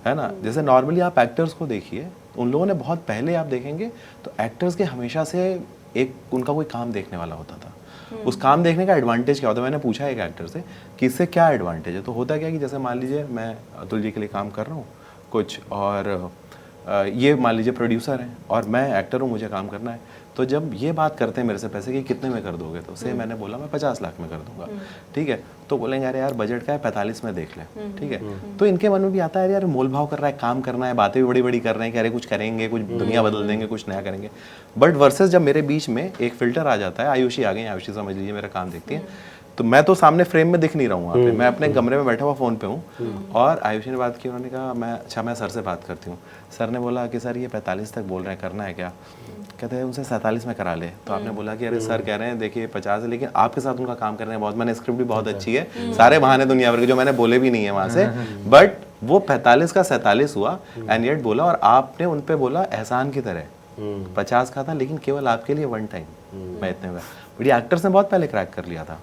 है ना। जैसे नॉर्मली आप एक्टर्स को देखिए, उन लोगों ने बहुत पहले आप देखेंगे तो एक्टर्स के हमेशा से एक उनका कोई काम देखने वाला होता था। उस काम देखने का एडवांटेज क्या होता है? मैंने पूछा एक एक्टर से कि इससे क्या एडवांटेज है, तो होता क्या कि जैसे मान लीजिए मैं अतुल जी के लिए काम कर रहा हूँ कुछ, और ये मान लीजिए प्रोड्यूसर हैं और मैं एक्टर हूँ, मुझे काम करना है, तो जब ये बात करते हैं मेरे से पैसे कि कितने में कर दोगे, तो से मैंने बोला मैं 50 लाख में कर दूंगा, ठीक है, तो बोलेंगे अरे यार बजट का है 45 में देख ले, ठीक है। तो इनके मन में भी आता है यार मोल भाव कर रहा है, काम करना है, बातें भी बड़ी बड़ी कर रहे हैं कि अरे कुछ करेंगे, कुछ दुनिया बदल देंगे, कुछ नया करेंगे। बट वर्सेस जब मेरे बीच में एक फिल्टर आ जाता है, आयुषी आ गई, आयुषी समझ लीजिए मेरा काम देखती है, तो मैं तो सामने फ्रेम में दिख नहीं रहा हूँ वहाँ पे, मैं अपने कमरे में बैठा हुआ फ़ोन पे हूँ, और आयुषी ने बात की, उन्होंने कहा मैं सर से बात करती हूँ। सर ने बोला कि सर ये 45 तक बोल रहे हैं, करना है क्या? कहते हैं उनसे 47 में करा ले। तो आपने बोला कि अरे सर कह रहे हैं देखिए 50 है, लेकिन आपके साथ उनका काम कर रहे हैं बहुत, मैंने स्क्रिप्ट भी बहुत अच्छी है, सारे बहाने दुनिया भर के जो मैंने बोले भी नहीं है वहाँ से, बट वो 45 का 47 हुआ एंड येट बोला, और आपने उन पर बोला एहसान की तरह 50 का था, लेकिन केवल आपके लिए वन टाइम मैं इतने में। बट ये एक्टर्स ने बहुत पहले क्रैक कर लिया था,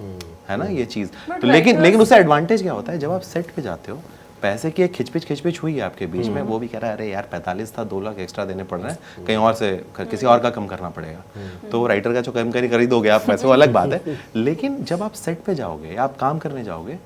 है ना ये चीज़। तो लेकिन उससे एडवांटेज क्या होता है, जब आप सेट पे जाते हो, पैसे की एक खिचपिच हुई है आपके बीच में, वो भी कह रहा है अरे यार 45 था, 2 लाख एक्स्ट्रा देने पड़ रहे हैं, कहीं और से किसी और का कम करना पड़ेगा, तो राइटर का जो कम कर दोगे आप पैसे, वो अलग बात है। लेकिन जब आप सेट पे जाओगे, आप काम करने जाओगे,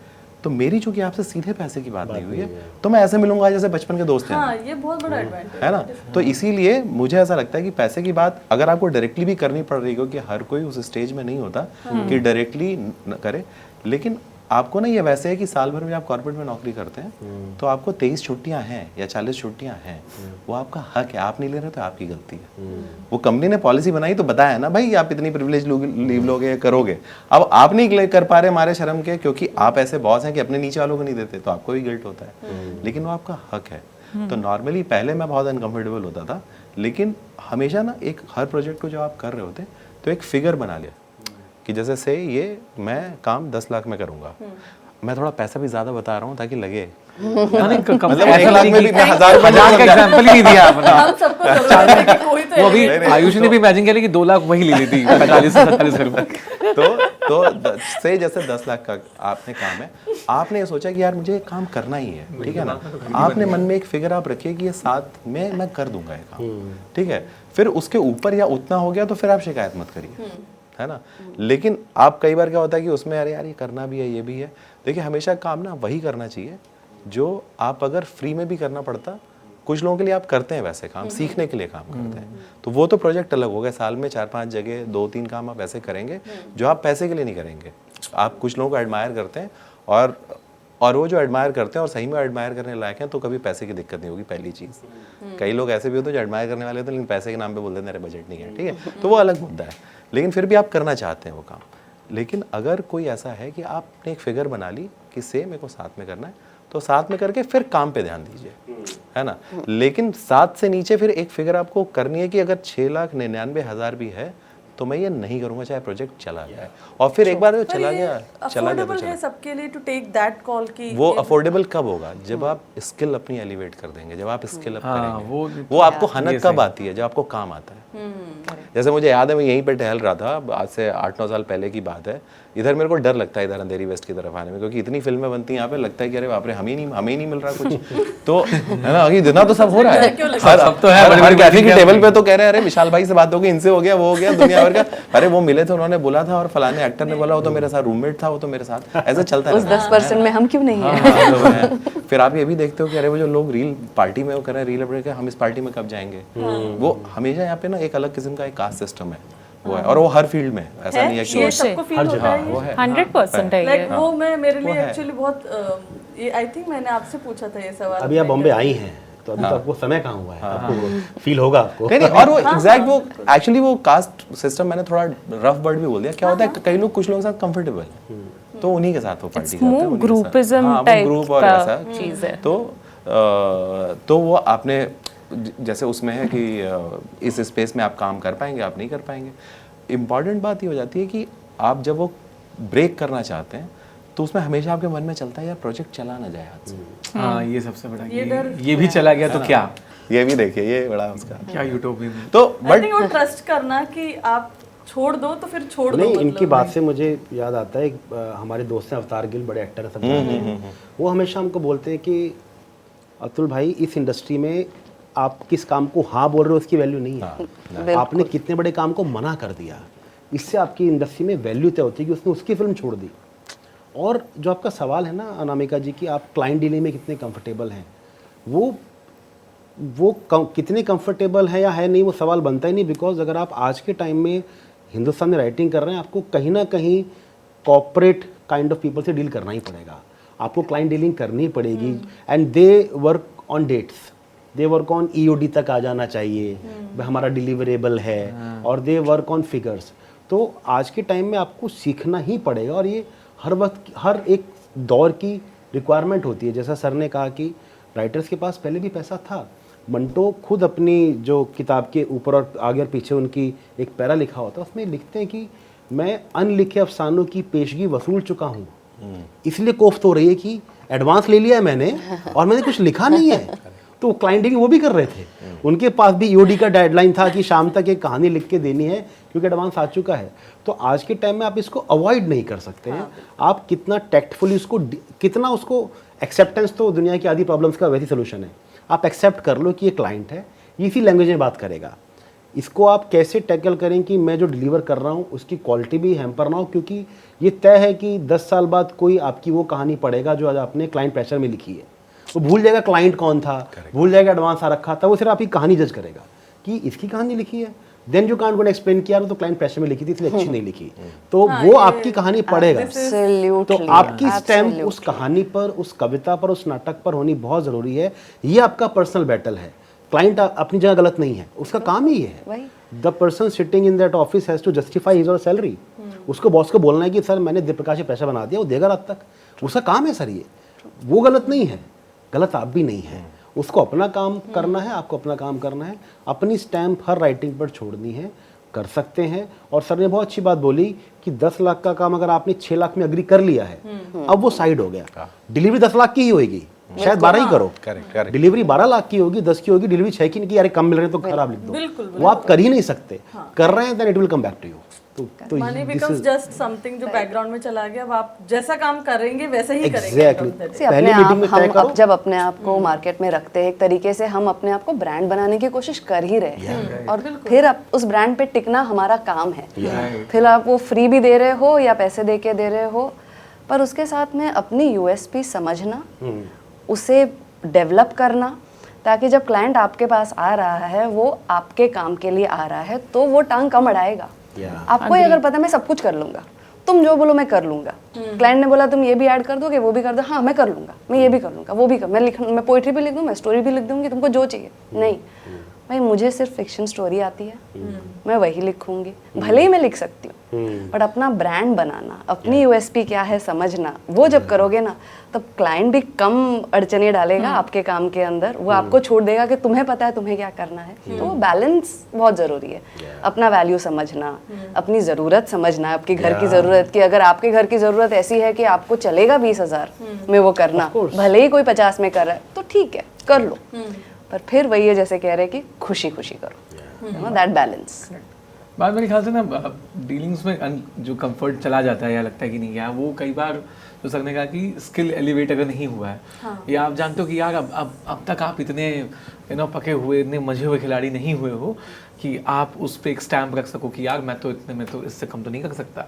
तो मेरी चूंकि आपसे सीधे पैसे की बात नहीं हुई है, तो मैं ऐसे मिलूंगा जैसे बचपन के दोस्त हैं। हाँ, ये बहुत बड़ा एडवांटेज है ना। तो इसीलिए मुझे ऐसा लगता है कि पैसे की बात अगर आपको डायरेक्टली भी करनी पड़ रही है, क्योंकि हर कोई उस स्टेज में नहीं होता कि डायरेक्टली करे, लेकिन आपको ना ये वैसे है कि साल भर में आप कॉर्पोरेट में नौकरी करते हैं तो आपको 23 छुट्टियां हैं या 40 छुट्टियां हैं, वो आपका हक है, आप नहीं ले रहे तो आपकी गलती है। वो कंपनी ने पॉलिसी बनाई तो बताया ना भाई आप इतनी प्रिविलेज लीव लोगे, करोगे, अब आप नहीं कर पा रहे हमारे शर्म के, क्योंकि आप ऐसे बॉस हैं कि अपने नीचे वालों को नहीं देते, तो आपको भी गिल्ट होता है, लेकिन वो आपका हक है। तो नॉर्मली पहले मैं बहुत अनकंफर्टेबल होता था, लेकिन हमेशा ना एक हर प्रोजेक्ट को जब आप कर रहे होते तो एक फिगर बना लिया कि जैसे से ये मैं काम 10 लाख में करूंगा, मैं थोड़ा पैसा भी ज्यादा बता रहा हूँ ताकि लगे मतलब 1 लाख में भी मैं 1000 का एग्जांपल ही नहीं दिया आपने। हम सबको जरूरत है कि कोई तो वो भी आयुष ने भी इमेजिन किया कि 2 लाख वही ले ली थी 45-47 रुपए। तो से जैसे 10 लाख का आपने काम है, आपने ये सोचा कि यार मुझे काम करना ही है, ठीक है ना, आपने मन में एक फिगर आप रखिए कि ये 7 में मैं कर दूंगा ये काम, ठीक है। फिर उसके ऊपर या उतना हो गया तो फिर आप शिकायत मत करिए, है ना। लेकिन आप कई बार क्या होता है कि उसमें अरे यार ये करना भी है, ये भी है। देखिए हमेशा काम ना वही करना चाहिए जो आप अगर फ्री में भी करना पड़ता, कुछ लोगों के लिए आप करते हैं वैसे काम, सीखने के लिए काम करते हैं, तो वो तो प्रोजेक्ट अलग हो गया। साल में 4-5 जगह 2-3 काम आप ऐसे करेंगे जो आप पैसे के लिए नहीं करेंगे। आप कुछ लोगों को एडमायर करते हैं और वो जो एडमायर करते हैं और सही में एडमायर करने लायक हैं तो कभी पैसे की दिक्कत नहीं होगी, पहली चीज़। कई लोग ऐसे भी होते हैं जो एडमायर करने वाले होते हैं लेकिन पैसे के नाम पे बोलते हैं मेरे बजट नहीं है, ठीक है, तो वो अलग मुद्दा है। लेकिन फिर भी आप करना चाहते हैं वो काम। लेकिन अगर कोई ऐसा है कि आपने एक फिगर बना ली कि से मेरे को साथ में करना है, तो साथ में करके फिर काम पे ध्यान दीजिए, है ना। लेकिन 7 से नीचे फिर एक फिगर आपको करनी है कि अगर 6,99,000 भी है तो मैं ये नहीं करूंगा चाहे प्रोजेक्ट चला जाए। और फिर एक बार जो चला गया तो अफोर्डेबल चला। है सबके लिए टू टेक दैट कॉल की वो अफोर्डेबल कब होगा? जब आप स्किल अपनी एलिवेट कर देंगे, जब आप स्किल अप करेंगे। वो आपको हनक कब आती है? जब आपको काम आता है। जैसे मुझे याद है मैं यहीं पे टहल रहा था, आज से 8-9 साल पहले की बात है। इधर मेरे को डर लगता है इधर अंधेरी वेस्ट की तरफ आने में, क्योंकि इतनी फिल्में बनती हैं यहाँ पे, लगता है कि अरे बाप रे हमें ही नहीं मिल रहा कुछ। तो है ना, इतना तो सब हो रहा है, सब तो है। हर कैफे की टेबल पे तो कह रहे हैं अरे विशाल भाई से बात हो गई, इनसे हो गया, वो हो गया, दुनिया भर का। अरे वो मिले थे, उन्होंने बोला था और फलाने एक्टर ने बोला, वो तो मेरे साथ रूममेट था, वो तो मेरे साथ, ऐसा चलता है। उस 10% में हम क्यों नहीं है? फिर आप ये भी देखते हो कि अरे वो जो लोग रील पार्टी में वो कर रहे हैं, रील अपडेट, हम इस पार्टी में कब जाएंगे। वो हमेशा यहाँ पे ना एक अलग किस्म का एक कास्ट सिस्टम है, वो है। और वो हर फील्ड में, ऐसा नहीं है कि ये सबको फील होता है वो है 100% है ये। लाइक वो मैं मेरे लिए एक्चुअली बहुत ये आई थिंक मैंने आपसे पूछा था ये सवाल। अभी आप बॉम्बे आई हैं तो अभी तो आपको समय कहाँ हुआ है, आपको फील होगा आपको। नहीं और वो एग्जैक्ट वो एक्चुअली वो कास्ट सिस्टम मैंने थोड़ा रफ वर्ड भी बोल दिया। क्या होता है कई लोग कुछ लोगों के साथ कंफर्टेबल तो उन्हीं के साथ वो पार्टी करते हैं, ग्रुपिज्म टाइप ग्रुप और ऐसा चीज है। तो वो आपने जैसे उसमें है कि इस स्पेस में आप काम कर पाएंगे, आप नहीं कर पाएंगे। इम्पॉर्टेंट बात ये हो जाती है कि आप जब वो ब्रेक करना चाहते हैं तो उसमें हमेशा आपके मन में चलता है यार प्रोजेक्ट चला ना जाए हाथ से। हाँ ये सबसे बड़ा, ये भी चला गया तो क्या, ये भी देखिए, ये बड़ा उसका क्या यूटोपियन। तो आई थिंक वो ट्रस्ट करना कि आप छोड़ दो तो फिर छोड़ दो। नहीं, इनकी बात से मुझे याद आता है हमारे दोस्त हैं अवतार गिल, बड़े एक्टर हैं, सब जानते हैं। वो हमेशा हमको बोलते हैं कि अतुल भाई इस इंडस्ट्री में आप किस काम को हाँ बोल रहे हो उसकी वैल्यू नहीं है, आपने कितने बड़े काम को मना कर दिया, इससे आपकी इंडस्ट्री में वैल्यू तय होती है कि उसने उसकी फिल्म छोड़ दी। और जो आपका सवाल है ना अनामिका जी कि आप क्लाइंट डीलिंग में कितने कंफर्टेबल हैं, वो कितने कंफर्टेबल है या है नहीं, वो सवाल बनता ही नहीं। बिकॉज अगर आप आज के टाइम में हिंदुस्तान में राइटिंग कर रहे हैं, आपको कहीं ना कहीं कॉर्पोरेट काइंड ऑफ पीपल से डील करना ही पड़ेगा, आपको क्लाइंट डीलिंग करनी पड़ेगी। And they work on dates, they work on EOD तक आ जाना चाहिए, हमारा डिलीवरेबल है, और दे वर्क ऑन फिगर्स। तो आज के टाइम में आपको सीखना ही पड़ेगा और ये हर वक्त हर एक दौर की रिक्वायरमेंट होती है। जैसा सर ने कहा कि राइटर्स के पास पहले भी पैसा था। मंटो खुद अपनी जो किताब के ऊपर और आगे और पीछे उनकी एक पैरा लिखा होता है, उसमें लिखते हैं कि मैं अनलिखे अफसानों की पेशगी वसूल चुका हूँ, इसलिए कोफ्त हो रही है कि एडवांस ले लिया है मैंने और मैंने कुछ लिखा नहीं है। तो क्लाइंट डीलिंग वो भी कर रहे थे, उनके पास भी EOD का डेडलाइन था कि शाम तक एक कहानी लिख के देनी है क्योंकि एडवांस आ चुका है। तो आज के टाइम में आप इसको अवॉइड नहीं कर सकते हैं। आप कितना टैक्टफुली उसको, कितना उसको एक्सेप्टेंस, तो दुनिया की आधी प्रॉब्लम्स का वैसी सोल्यूशन है। आप एक्सेप्ट कर लो कि ये क्लाइंट है, इसी लैंग्वेज में बात करेगा। इसको आप कैसे टैकल करें कि मैं जो डिलीवर कर रहा हूँ उसकी क्वालिटी भी हैम्पर ना हो, क्योंकि ये तय है कि 10 साल बाद कोई आपकी वो कहानी पढ़ेगा जो आज आपने क्लाइंट प्रेशर में लिखी है। वो भूल जाएगा क्लाइंट कौन था, भूल जाएगा एडवांस आ रखा था, वो सिर्फ आपकी कहानी जज करेगा कि इसकी कहानी लिखी है। देन जो कांट गोना एक्सप्लेन किया तो क्लाइंट प्रेशर में लिखी थी इसलिए अच्छी नहीं लिखी, तो वो आपकी कहानी पढ़ेगा। तो आपकी स्टैम्प उस कहानी पर, उस कविता पर, उस नाटक पर होनी बहुत ज़रूरी है। ये आपका पर्सनल बैटल है। क्लाइंट अपनी जगह गलत नहीं है, उसका काम ही है। The person sitting in that office has to justify his और सैलरी। उसको बॉस को बोलना है कि सर मैंने दीपप्रकाश से प्रेशर बना दिया, वो देगा रात तक, उसका काम है सर। ये वो गलत नहीं है, गलत आप भी नहीं है। उसको अपना काम करना है, आपको अपना काम करना है, अपनी स्टैम्प हर राइटिंग पर छोड़नी है, कर सकते हैं। और सर ने बहुत अच्छी बात बोली कि 10 लाख का काम अगर आपने 6 लाख में अग्री कर लिया है, अब वो साइड हो गया। डिलीवरी 10 लाख की ही होगी, शायद 12 ही करो। डिलीवरी 12 लाख की होगी, 10 की होगी, डिलीवरी 6 की नहीं की, अरे कम मिल रहे तो खराब लिख दो, वो आप कर ही नहीं सकते। कर रहे हैं then it will come back to you. तो money this becomes is- just something जो बैकग्राउंड में चला गया, अब आप जैसा काम करेंगे वैसे ही करेंगे Exactly. end of the day। See, पहली अपने meeting में आप तय हम करो। जब अपने आप को मार्केट में रखते हैं एक तरीके से, हम अपने आप को ब्रांड बनाने की कोशिश कर ही रहे हैं, और फिर आप उस ब्रांड पे टिकना हमारा काम है। फिर आप वो फ्री भी दे रहे हो या पैसे दे के दे रहे हो, पर उसके साथ में अपनी यूएसपी समझना, उसे डेवलप करना, ताकि जब क्लाइंट आपके पास आ रहा है, वो आपके काम के लिए आ रहा है, तो वो टांग कम अड़ाएगा। आपको ये अगर पता मैं सब कुछ कर लूंगा, तुम जो बोलो मैं कर लूंगा, क्लाइंट ने बोला तुम ये भी ऐड कर दोगे, वो भी कर दो, हाँ मैं कर लूंगा, मैं ये भी कर लूंगा, वो भी कर, मैं पोइट्री भी लिख दूँ, मैं स्टोरी भी लिख दूंगी, तुमको जो चाहिए। नहीं भाई, मुझे सिर्फ फिक्शन स्टोरी आती है, मैं वही लिखूंगी, भले ही मैं लिख सकती हूँ, बट अपना ब्रांड बनाना, अपनी यूएसपी क्या है समझना, वो जब करोगे ना, तब क्लाइंट भी कम अड़चने डालेगा आपके काम के अंदर, वो आपको छोड़ देगा कि तुम्हें पता है तुम्हें क्या करना है। तो वो बैलेंस बहुत ज़रूरी है। अपना वैल्यू समझना, अपनी ज़रूरत समझना, आपके घर की ज़रूरत की, अगर आपके घर की ज़रूरत ऐसी है कि आपको चलेगा 20,000 में वो करना, भले ही कोई 50 में कर रहा है, तो ठीक है कर लो, पर फिर वही है जैसे कह रहे हैं कि खुशी खुशी करो, दैट बैलेंस। बात मेरे ख्याल से ना डीलिंग्स में जो कंफर्ट चला जाता है, या लगता है कि नहीं यार, वो कई बार जो सर ने कहा कि स्किल एलिवेट अगर नहीं हुआ है, या आप जानते हो कि यार अब तक आप इतने पके हुए, इतने मजे हुए खिलाड़ी नहीं हुए हो कि आप उस पर एक स्टैम्प रख सको कि यार मैं तो इतने में तो इससे कम तो नहीं कर सकता।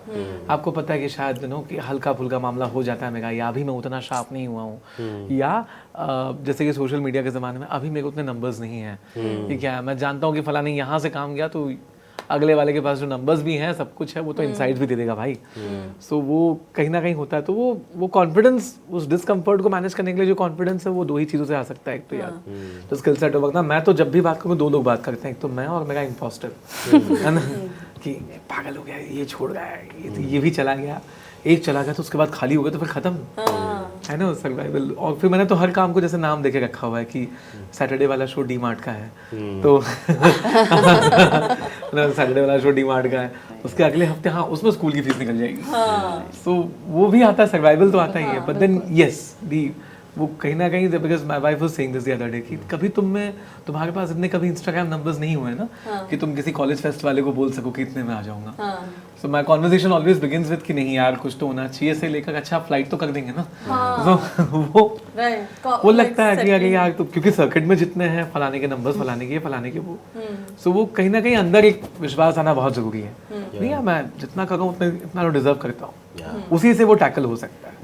आपको पता है कि शायद कि हल्का फुल्का मामला हो जाता है मेरा, या अभी मैं उतना शार्प नहीं हुआ हूँ, या जैसे कि सोशल मीडिया के ज़माने में अभी मेरे को उतने नंबर्स नहीं हैं कि क्या है, मैं जानता हूँ कि फलाने यहाँ से काम गया तो अगले वाले के पास जो नंबर्स भी हैं, सब कुछ है, वो तो इनसाइट्स भी दे देगा भाई। सो वो कहीं ना कहीं होता है, तो वो कॉन्फिडेंस, उस डिस्कम्फर्ट को मैनेज करने के लिए जो कॉन्फिडेंस है, वो दो ही चीज़ों से आ सकता है। एक तो यार तो स्किल सेट होगा ना, मैं तो जब भी बात करूँ 2 लोग बात करते हैं, एक तो मैं और मेरा इम्पोस्टर, है ना, कि पागल हो गया, ये छोड़ गया, ये भी चला गया, एक चला गया तो उसके बाद खाली हो गया तो फिर खत्म, है ना सर्वाइवल। और फिर मैंने तो हर काम को जैसे नाम देके रखा हुआ है कि सैटरडे वाला शो डी मार्ट का है, तो सैटरडे वाला शो डी मार्ट का है, उसके अगले हफ्ते हाँ उसमें स्कूल की फीस निकल जाएगी। सो वो भी आता है, सर्वाइवल तो आता ही है, बट देन यस दी वो कहीं ना कहीं, because my wife was saying this the other day कि कभी तुम्हारे पास इतने कभी इंस्टाग्राम नंबर्स नहीं हुए ना कि तुम किसी कॉलेज फेस्ट वाले को बोल सको कि इतने में आ जाऊंगा। So my conversation always begins with कि नहीं यार कुछ तो होना चाहिए, से लेकर अच्छा फ्लाइट तो कर देंगे ना। वो लगता है कि अरे यार, तो क्योंकि सर्किट में जितने हैं फलाने के नंबर्स, फलाने के फलाने के वो, सो वो कहीं ना कहीं अंदर एक विश्वास आना बहुत जरूरी है। नहीं यार मैं जितना करूँ इतना तो डिजर्व करता हूँ, उसी से वो टैकल हो सकता है।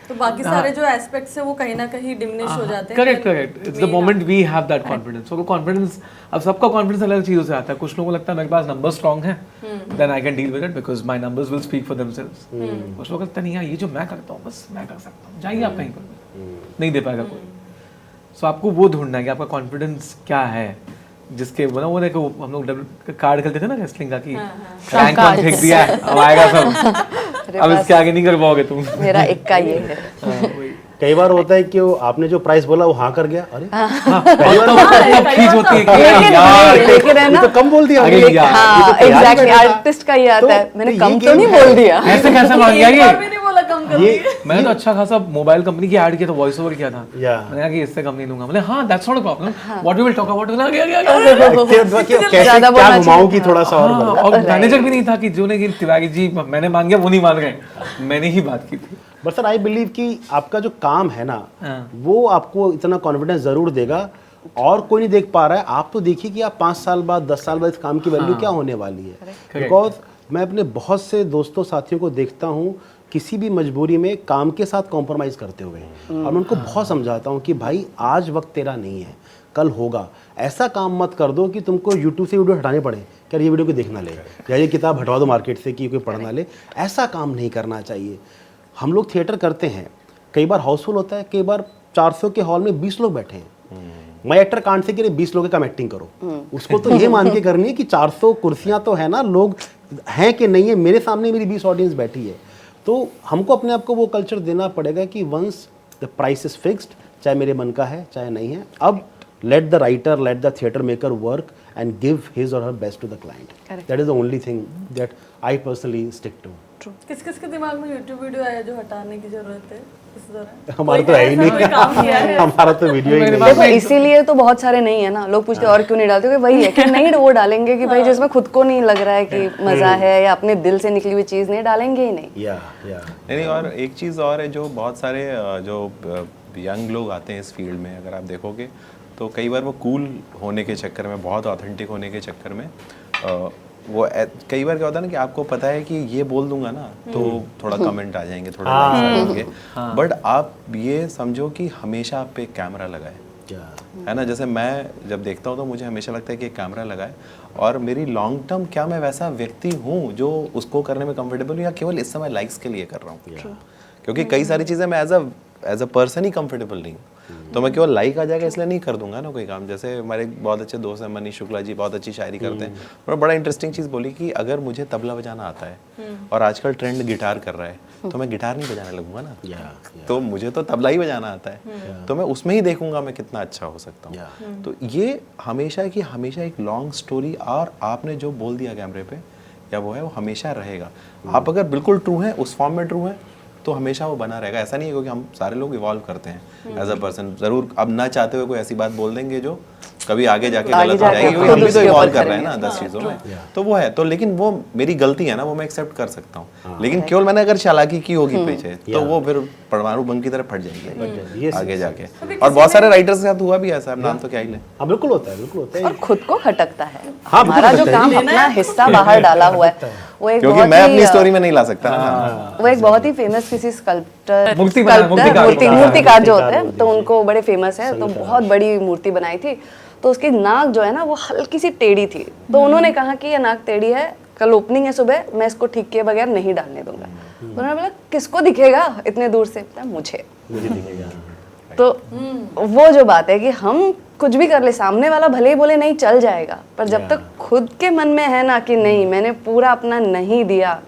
तो बाकी सारे जो एस्पेक्ट्स है वो कहीं ना कहीं डिमिनिश हो जाते हैं। Correct, it's the moment we have that confidence. वो कॉन्फिडेंस, अब सबका कॉन्फिडेंस अलग चीज़ों से आता है। कुछ लोगों को लगता है मेरे पास नंबर स्ट्रॉन्ग है, then I can deal with it because my numbers will speak for themselves. कुछ लोग लगता नहीं यार ये जो मैं करता हूँ बस मैं कर सकता हूँ, जाइए आप कहीं पर, नहीं दे पाएगा कोई। सो आपको वो ढूंढना है कि आपका कॉन्फिडेंस क्या है, जिसके वो देखो हम लोग कार्ड खेलते थे ना रेसलिंग का कि रैंक वन फेंक दिया है अब आएगा सब, अब इसके आगे नहीं कर पाओगे तुम। मेरा इक्का ये है। कई बार होता है कि वो आपने जो प्राइस बोला वो हाँ कर गया, अरे खींच होती है कि यार लेकिन है ये ना, तो कम बोल दिया। अरे ये यार, हाँ एग्जैक्टली, आर्टिस्ट का ये आता है, मैंने कम तो नहीं बोल दिया। ऐसे कैसे मान गया एक ये? बार भी नहीं बोला कम कर दिया। मैंने तो अच्छा खासा मोबाइल कंपनी की ऐड किया था, वॉइस ओवर किया था, Yeah. मैंने कहा कि इससे कम नहीं लूंगा। मैंने हाँ that's not a problem, what we will talk about. कैसे ज्यादा क्या बोलना घुमाऊं की थोड़ा सा और हाँ, बोलो। और मैनेजर भी नहीं था कि जो ने कि तिवारी जी मैंने मान गया, वो नहीं मान रहे, मैंने ही बात की थी। बट सर आई बिलीव कि आपका जो काम है ना, हाँ। वो आपको इतना कॉन्फिडेंस जरूर देगा, और कोई नहीं देख पा रहा है। आप तो देखिए कि आप 5 साल बाद 10 साल बाद इस काम की वैल्यू क्या होने वाली है। बिकॉज मैं अपने बहुत से दोस्तों साथियों को देखता हूँ किसी भी मजबूरी में काम के साथ कॉम्प्रोमाइज करते हुए, और मैं उनको बहुत समझाता हूँ कि भाई आज वक्त तेरा नहीं है, कल होगा। ऐसा काम मत कर दो कि तुमको यूट्यूब से वीडियो हटाने पड़े, क्या ये वीडियो को देखना ले, या ये किताब हटवा दो मार्केट से कि कोई पढ़ना ले। ऐसा काम नहीं करना चाहिए। हम लोग थिएटर करते हैं, कई बार हाउसफुल होता है, कई बार 400 के हॉल में 20 लोग बैठे हैं। मैं एक्टर कांड से कि 20 लोगों का एक्टिंग करो, उसको तो ये मान के करनी है कि 400 कुर्सियां तो है ना, लोग हैं कि नहीं है, मेरे सामने मेरी 20 ऑडियंस बैठी है। तो हमको अपने आप को वो कल्चर देना पड़ेगा कि once the price is fixed, चाहे मेरे मन का है चाहे नहीं है, अब let the writer, let the theatre maker work and give his or her best to the client. Correct. That is the only thing that I personally stick to. किस किस के दिमाग में यूट्यूब वीडियो आया जो हटाने की जरूरत है, इस दौरान? हमारा तो कोई है ही ऐसा कोई काम किया है? नहीं, हमारा तो वीडियो ही मेरे नहीं देखो इसीलिए तो बहुत सारे नहीं है ना, लोग पूछते हैं और क्यों नहीं डालते, क्योंकि वही है कि नहीं वो डालेंगे कि भाई जिसमें खुद को नहीं लग रहा है कि मजा है या अपने दिल से निकली हुई चीज नहीं डालेंगे ही नहीं। या नहीं और एक चीज़ और है जो बहुत सारे जो यंग लोग आते हैं इस फील्ड में, अगर आप देखोगे तो कई बार वो कूल होने के चक्कर में, बहुत ऑथेंटिक होने के चक्कर में कई बार क्या होता है ना कि आपको पता है कि ये बोल दूंगा ना तो थोड़ा कमेंट आ जाएंगे, थोड़े likes आ जाएंगे, बट आप ये समझो कि हमेशा आप पे एक कैमरा लगा है ना। जैसे मैं जब देखता हूँ तो मुझे हमेशा लगता है कि एक कैमरा लगा है और मेरी लॉन्ग टर्म क्या मैं वैसा व्यक्ति हूँ जो उसको करने में कंफर्टेबल हूँ या केवल इस समय लाइक्स के लिए कर रहा हूँ, क्योंकि कई सारी चीज़ें मैं एज अ पर्सन ही कंफर्टेबल नहीं हूँ, तो मैं केवल लाइक आ जाएगा इसलिए नहीं कर दूंगा ना कोई काम। जैसे हमारे बहुत अच्छे दोस्त हैं मनीष शुक्ला जी, बहुत अच्छी शायरी करते हैं, उन्होंने बड़ा इंटरेस्टिंग चीज़ बोली कि अगर मुझे तबला बजाना आता है और आजकल ट्रेंड गिटार कर रहा है तो मैं गिटार नहीं बजाने लगूंगा ना, तो मुझे तो तबला ही बजाना आता है, तो मैं उसमें ही देखूंगा मैं कितना अच्छा हो सकता हूँ। तो ये हमेशा की हमेशा एक लॉन्ग स्टोरी, और आपने जो बोल दिया कैमरे पे या वो है वो हमेशा रहेगा। आप अगर बिल्कुल ट्रू हैं, उस फॉर्म में ट्रू हैं, तो हमेशा वो बना रहेगा। ऐसा नहीं है क्योंकि हम सारे लोग इवॉल्व करते हैं एज अ पर्सन, जरूर अब ना चाहते हुए कोई ऐसी बात बोल देंगे जो कभी आगे जाके गलत हो जाएगी, क्योंकि हम भी तो इवॉल्व कर रहे हैं ना 10 चीज़ों में, तो वो है। तो लेकिन वो मेरी गलती है ना, वो मैं एक्सेप्ट कर सकता हूँ, लेकिन केवल मैंने अगर चालाकी की होगी पीछे तो वो फिर परमाणु बम की तरह फट जाएगी आगे जाके। और बहुत सारे राइटर्स के साथ हुआ भी ऐसा, नाम तो क्या ही ले। हाँ बिल्कुल होता है, बिल्कुल होता है। और खुद को खटकता है, हाँ, बिल्कुल हमारा जो खटकता है। काम अपना हिस्सा बाहर डाला हुआ है वो एक क्योंकि बहुत मैं ही अपनी स्टोरी में नहीं ला सकता ना। वो एक बहुत ही फेमस किसी स्कल्प्टर मूर्तिकार मूर्तिकार जो होते हैं तो उनको बड़े फेमस है, तो बहुत बड़ी मूर्ति बनाई थी, तो उसकी नाक जो है ना वो हल्की सी टेढ़ी थी, तो उन्होंने कहा कि ये नाक टेढ़ी है, कल ओपनिंग है सुबह, मैं इसको ठीक किए बगैर नहीं डालने दूंगा। तो उन्होंने बोला किसको दिखेगा इतने दूर से, मुझे दिखेगा। तो वो जो बात है कि हम कुछ भी कर ले, सामने वाला भले ही बोले नहीं चल जाएगा, पर जब तक खुद के मन में है ना कि नहीं मैंने पूरा अपना नहीं दिया,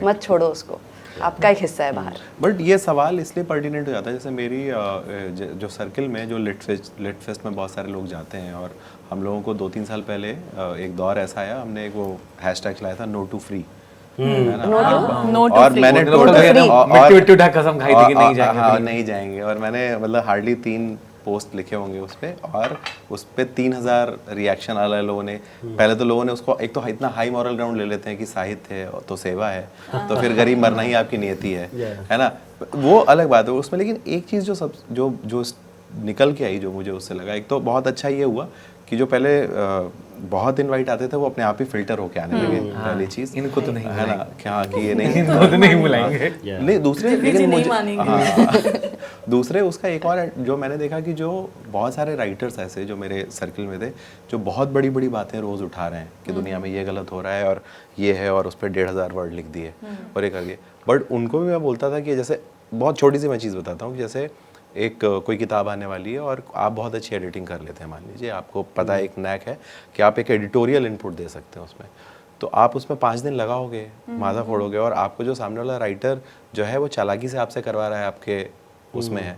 मत छोड़ो उसको, आपका एक हिस्सा है बाहर। बट ये सवाल इसलिए पर्टिनेंट हो जाता है, जैसे मेरी जो सर्किल में जो लिट फेस्ट में बहुत सारे लोग जाते हैं, और हम लोगों को 2-3 साल पहले एक दौर ऐसा आया, हमने एक वो हैशटैग चलाया था नो टू फ्री, और मैंने मिट्टी ढक कसम खाई थी कि नहीं जाएंगे, हाँ नहीं जाएंगे, और मैंने मतलब हार्डली 3 पोस्ट लिखे होंगे उस पर, और उस पर 3000 रिएक्शन आए लोगों ने। पहले तो लोगों ने उसको एक तो इतना हाई मॉरल ग्राउंड ले लेते हैं कि साहित्य है तो सेवा है, तो फिर गरीब मरना ही आपकी नियति है ना, वो अलग बात है उसमें। लेकिन एक चीज़ जो निकल के आई, जो मुझे उससे लगा, एक तो बहुत अच्छा ये हुआ कि जो पहले बहुत इनवाइट आते थे वो अपने आप ही फिल्टर होके आने लगे, पहली चीज़ इनको तो नहीं है ना, क्या कि ये नहीं इनको तो नहीं बुलाएंगे, नहीं दूसरे, लेकिन नहीं मुझे मानेंगे। दूसरे उसका एक और जो मैंने देखा कि जो बहुत सारे राइटर्स ऐसे जो मेरे सर्किल में थे, जो बहुत बड़ी बड़ी बातें रोज़ उठा रहे हैं कि दुनिया में ये गलत हो रहा है और ये है, और उस पर 1500 वर्ड लिख दिए और ये करके, बट उनको भी मैं बोलता था कि जैसे बहुत छोटी सी मैं चीज़ बताता हूँ, जैसे एक कोई किताब आने वाली है और आप बहुत अच्छी एडिटिंग कर लेते हैं, मान लीजिए आपको पता है, एक नैक है कि आप एक एडिटोरियल इनपुट दे सकते हैं उसमें, तो आप उसमें 5 दिन लगाओगे, माथा फोड़ोगे, और आपको जो सामने वाला राइटर जो है वो चालाकी से आपसे करवा रहा है, आपके उसमें है,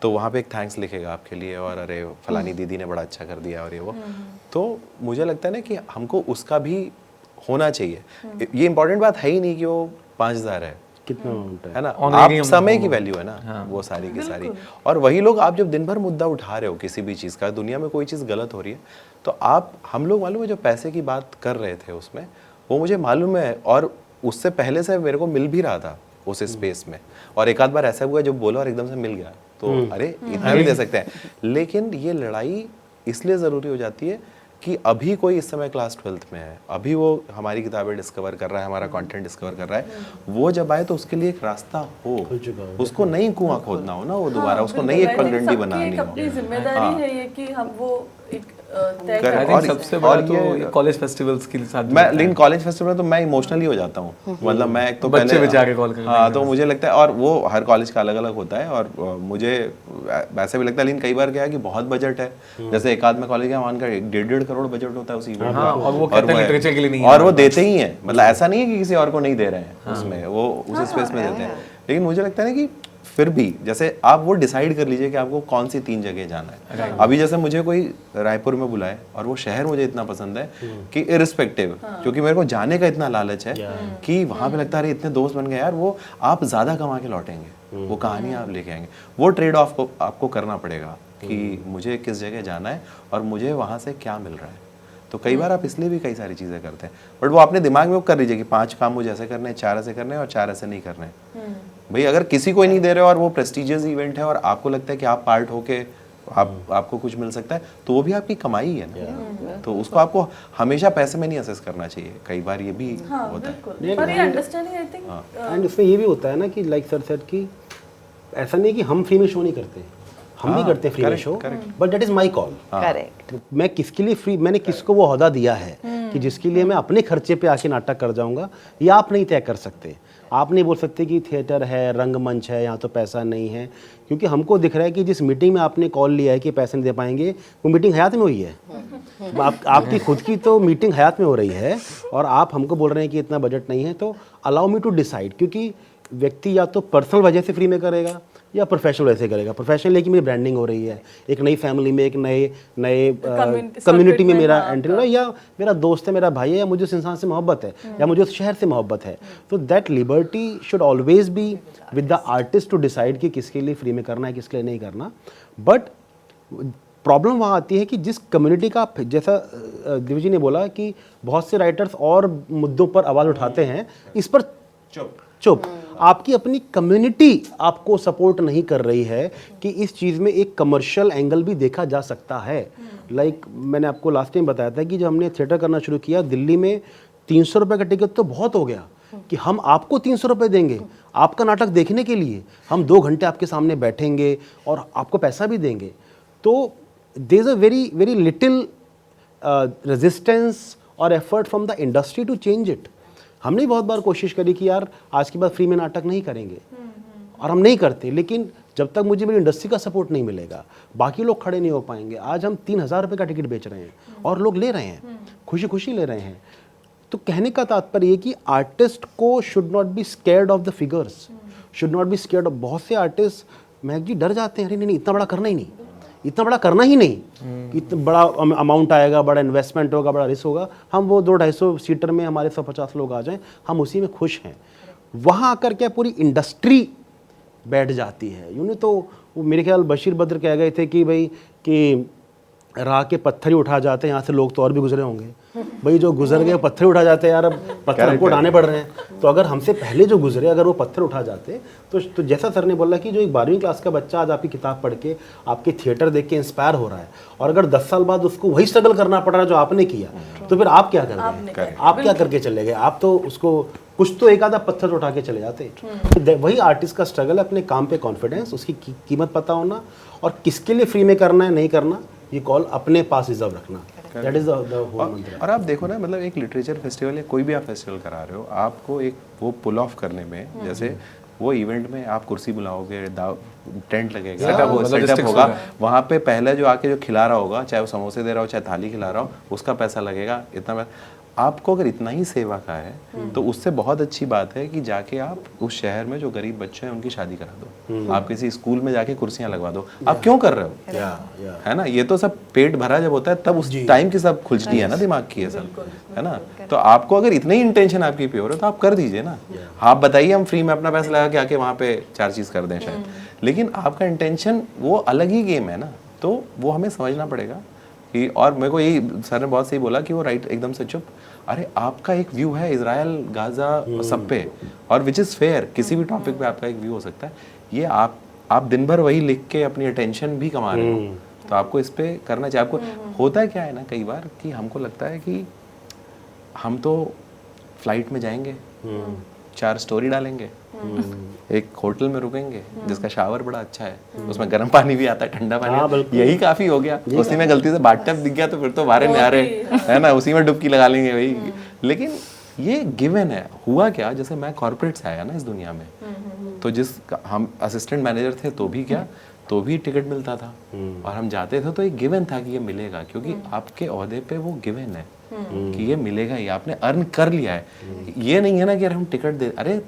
तो वहाँ पे एक थैंक्स लिखेगा आपके लिए, और अरे फलानी दीदी ने बड़ा अच्छा कर दिया और ये वो, तो मुझे लगता है ना कि हमको उसका भी होना चाहिए। ये इंपॉर्टेंट बात है ही नहीं कि वो 5000 है, कितना अमाउंट है ना, आप समय की वैल्यू है ना, वो सारी की सारी। और वही लोग, आप जब दिन भर मुद्दा उठा रहे हो किसी भी चीज़ का, दुनिया में कोई चीज़ गलत हो रही है, तो हम लोग मालूम है जो पैसे की बात कर रहे थे उसमें, वो मुझे मालूम है, और उससे पहले से मेरे को मिल भी रहा था उस स्पेस में, और एक आध बार ऐसा हुआ जब बोला और एकदम से मिल गया, तो अरे इतना भी दे सकते हैं। लेकिन ये लड़ाई इसलिए ज़रूरी हो जाती है कि अभी कोई इस समय क्लास 12th में है, अभी वो हमारी किताबें डिस्कवर कर रहा है, हमारा कंटेंट डिस्कवर कर रहा है, वो जब आए तो उसके लिए एक रास्ता हो, उसको नई कुआं खोदना हो ना, वो दोबारा उसको नई एक पगडंडी बनानी हो। अपनी जिम्मेदारी है ये कि हम वो एक तय कर- आई करें। थिंक सबसे बड़ा तो कॉलेज फेस्टिवल्स के साथ मैं लेकिन कॉलेज फेस्टिवल में तो मैं इमोशनली हो जाता हूँ, मतलब मैं एक तो बच्चे पहले बेचारे कॉल करने हाँ, तो मुझे लगता है, और वो हर कॉलेज का अलग अलग होता है, और मुझे वैसे भी लगता है, लेकिन कई बार क्या है कि बहुत बजट है, जैसे एक आध में कॉलेज का मान कर 1.5 करोड़ बजट होता है उस इवेंट का, और वो कहते हैं लिटरेचर के लिए नहीं है, और वो देते ही हैं, मतलब ऐसा नहीं है कि किसी और को नहीं दे रहे हैं उसमें, वो उस स्पेस में देते हैं। लेकिन मुझे लगता है ना कि फिर भी जैसे आप वो डिसाइड कर लीजिए कि आपको कौन सी 3 जगह जाना है। अभी जैसे मुझे कोई रायपुर में बुलाए और वो शहर मुझे इतना पसंद है कि इरिस्पेक्टिव, क्योंकि मेरे को जाने का इतना लालच है कि वहां पे लगता है इतने दोस्त बन गए यार, वो आप ज्यादा कमा के लौटेंगे, वो कहानियां आप लेके आएंगे। वो ट्रेड ऑफ को आपको करना पड़ेगा कि मुझे किस जगह जाना है और मुझे वहां से क्या मिल रहा है। तो कई बार आप इसलिए भी कई सारी चीज़ें करते हैं, बट वो अपने दिमाग में वो कर लीजिए कि 5 काम मुझे ऐसे करने हैं, 4 ऐसे करने हैं और 4 ऐसे नहीं करने हैं। भाई अगर किसी को ही नहीं दे रहे हो और वो प्रेस्टिजियस इवेंट है और आपको लगता है कि आप पार्ट होके आपको कुछ मिल सकता है, तो वो भी आपकी कमाई है ना। तो उसको आपको हमेशा पैसे में नहीं असेस करना चाहिए, कई बार ये भी होता है। पर ये अंडरस्टैंडिंग आई थिंक एंड इसमें ये भी होता है ना कि लाइक सर सेड कि ऐसा नहीं कि हम फ्री में शो नहीं करते, हम भी करते हैं फ्री में show, but that is my call. Correct. मैं किसके लिए फ्री, मैंने किसको वो ओहदा दिया है कि जिसके लिए मैं अपने खर्चे पे आके नाटक कर जाऊंगा, ये आप नहीं तय कर सकते। आप नहीं बोल सकते कि थिएटर है, रंगमंच है, यहाँ तो पैसा नहीं है, क्योंकि हमको दिख रहा है कि जिस मीटिंग में आपने कॉल लिया है कि पैसे नहीं दे पाएंगे, वो मीटिंग हयात में हुई है। आपकी खुद की तो मीटिंग हयात में हो रही है और आप हमको बोल रहे हैं कि इतना बजट नहीं है। तो अलाउ मी टू डिसाइड, क्योंकि व्यक्ति या तो पर्सनल वजह से फ्री में करेगा या प्रोफेशनल वैसे करेगा। प्रोफेशनल लेकिन मेरी ब्रांडिंग हो रही है, एक नई फैमिली में, एक नए कम्युनिटी में मेरा एंट्री हो रहा है, या मेरा दोस्त है, मेरा भाई है, या मुझे उस इंसान से मोहब्बत है, या मुझे उस शहर से मोहब्बत है। तो that liberty should always be with the artist to decide कि किसके लिए फ्री में करना है, किसके लिए नहीं करना। बट प्रॉब्लम वहाँ आती है कि जिस कम्युनिटी का, जैसा दिव्य जी ने बोला कि बहुत से राइटर्स और मुद्दों पर आवाज़ उठाते हैं, इस पर चुप। आपकी अपनी कम्युनिटी आपको सपोर्ट नहीं कर रही है कि इस चीज़ में एक कमर्शियल एंगल भी देखा जा सकता है। लाइक मैंने आपको लास्ट टाइम बताया था कि जब हमने थिएटर करना शुरू किया, दिल्ली में 300 रुपये का टिकट तो बहुत हो गया कि हम आपको 300 रुपये देंगे आपका नाटक देखने के लिए, हम 2 घंटे आपके सामने बैठेंगे और आपको पैसा भी देंगे। तो there is a very very little resistance और effort from the industry to change इट। हमने बहुत बार कोशिश करी कि यार आज के बाद फ्री में नाटक नहीं करेंगे, और हम नहीं करते, लेकिन जब तक मुझे मेरी इंडस्ट्री का सपोर्ट नहीं मिलेगा, बाकी लोग खड़े नहीं हो पाएंगे। आज हम 3000 रुपये का टिकट बेच रहे हैं और लोग ले रहे हैं, खुशी खुशी ले रहे हैं। तो कहने का तात्पर्य ये कि आर्टिस्ट को should not be scared of the figures, should not be scared of. बहुत से आर्टिस्ट महक जी डर जाते हैं, अरे नहीं इतना बड़ा करना ही नहीं, इतना बड़ा करना ही नहीं, इतना बड़ा अमाउंट आएगा, बड़ा इन्वेस्टमेंट होगा, बड़ा रिस्क होगा। हम वो 200-250 सीटर में हमारे 150 लोग आ जाएं, हम उसी में खुश हैं। वहाँ आकर क्या पूरी इंडस्ट्री बैठ जाती है। यूँ नहीं तो वो मेरे ख्याल बशीर बद्र कह गए थे कि भाई कि राह के पत्थर ही उठा जाते हैं, यहाँ से लोग तो और भी गुजरे होंगे। भाई जो गुजर गए पत्थर उठा जाते हैं यार, अब पत्थर हमको उठाने पड़ रहे हैं। तो अगर हमसे पहले जो गुजरे अगर वो पत्थर उठा जाते तो जैसा सर ने बोला कि जो एक 12वीं क्लास का बच्चा आज आपकी किताब पढ़ के, आपके थिएटर देख के इंस्पायर हो रहा है, और अगर 10 साल बाद उसको वही स्ट्रगल करना पड़ रहा है जो आपने किया, तो फिर आप क्या करेंगे? आप क्या करके चले गए? आप तो उसको कुछ तो एक आधा पत्थर उठा के चले जाते। तो वही आर्टिस्ट का स्ट्रगल है, अपने काम पे कॉन्फिडेंस, उसकी कीमत पता होना, और किसके लिए फ्री में करना है नहीं करना, ये कॉल अपने पास रिजर्व रखना। दैट इज द होल मंत्र। और आप देखो ना, मतलब एक लिटरेचर फेस्टिवल या कोई भी आप फेस्टिवल करा रहे हो, आपको एक वो पुल ऑफ करने में, जैसे वो इवेंट में आप कुर्सी बुलाओगे, टेंट लगेगा, सेटअप होगा, वहाँ पे पहले जो आके जो खिला रहा होगा, चाहे वो समोसे दे रहा हो चाहे थाली खिला रहा हो, उसका पैसा लगेगा, इतना। आपको अगर इतना ही सेवा का है तो उससे बहुत अच्छी बात है कि जाके आप उस शहर में जो गरीब बच्चे हैं उनकी शादी करा दो, आप किसी स्कूल में जाके कुर्सियां लगवा दो। आप क्यों कर रहे हो? है ना, ये तो सब पेट भरा जब होता है तब उस टाइम की सब खुलती है ना दिमाग की, ये सब है ना। तो आपको अगर इतनी इंटेंशन आपकी प्योर है तो आप कर दीजिए ना। आप बताइए हम फ्री में अपना पैसा लगा के आके वहाँ पे 4 चीज कर दें शायद, लेकिन आपका इंटेंशन वो अलग ही गेम है ना, तो वो हमें समझना पड़ेगा कि। और मेरे को यही सर ने बहुत सही बोला कि वो राइट एकदम से चुप, अरे आपका एक व्यू है इजराइल गाजा सब पे, और विच इज़ फेयर, किसी भी टॉपिक पे आपका एक व्यू हो सकता है। ये आप दिन भर वही लिख के अपनी अटेंशन भी कमा रहे हो, तो आपको इस पे करना चाहिए। आपको होता क्या है ना, कई बार कि हमको लगता है कि हम तो फ्लाइट में जाएंगे, 4 स्टोरी डालेंगे, एक होटल में रुकेंगे जिसका शावर बड़ा अच्छा है, उसमें गर्म पानी भी आता है, ठंडा पानी, यही काफी हो गया। उसी में गलती से बाथटब दिख गया तो फिर तो बाहर नहीं आ रहे, है ना, उसी में डुबकी लगा लेंगे भाई। लेकिन ये गिवन है। हुआ क्या, जैसे मैं कॉर्पोरेट से आया ना इस दुनिया में, तो हम असिस्टेंट मैनेजर थे तो भी क्या, तो भी टिकट मिलता था, और हम जाते थे तो एक गिवन था कि ये मिलेगा, क्योंकि आपके ओहदे पे वो गिवन है कि ये मिलेगा ही, आपने अर्न कर लिया है। ये नहीं है ना कि अरे हम टिकट दे, अरे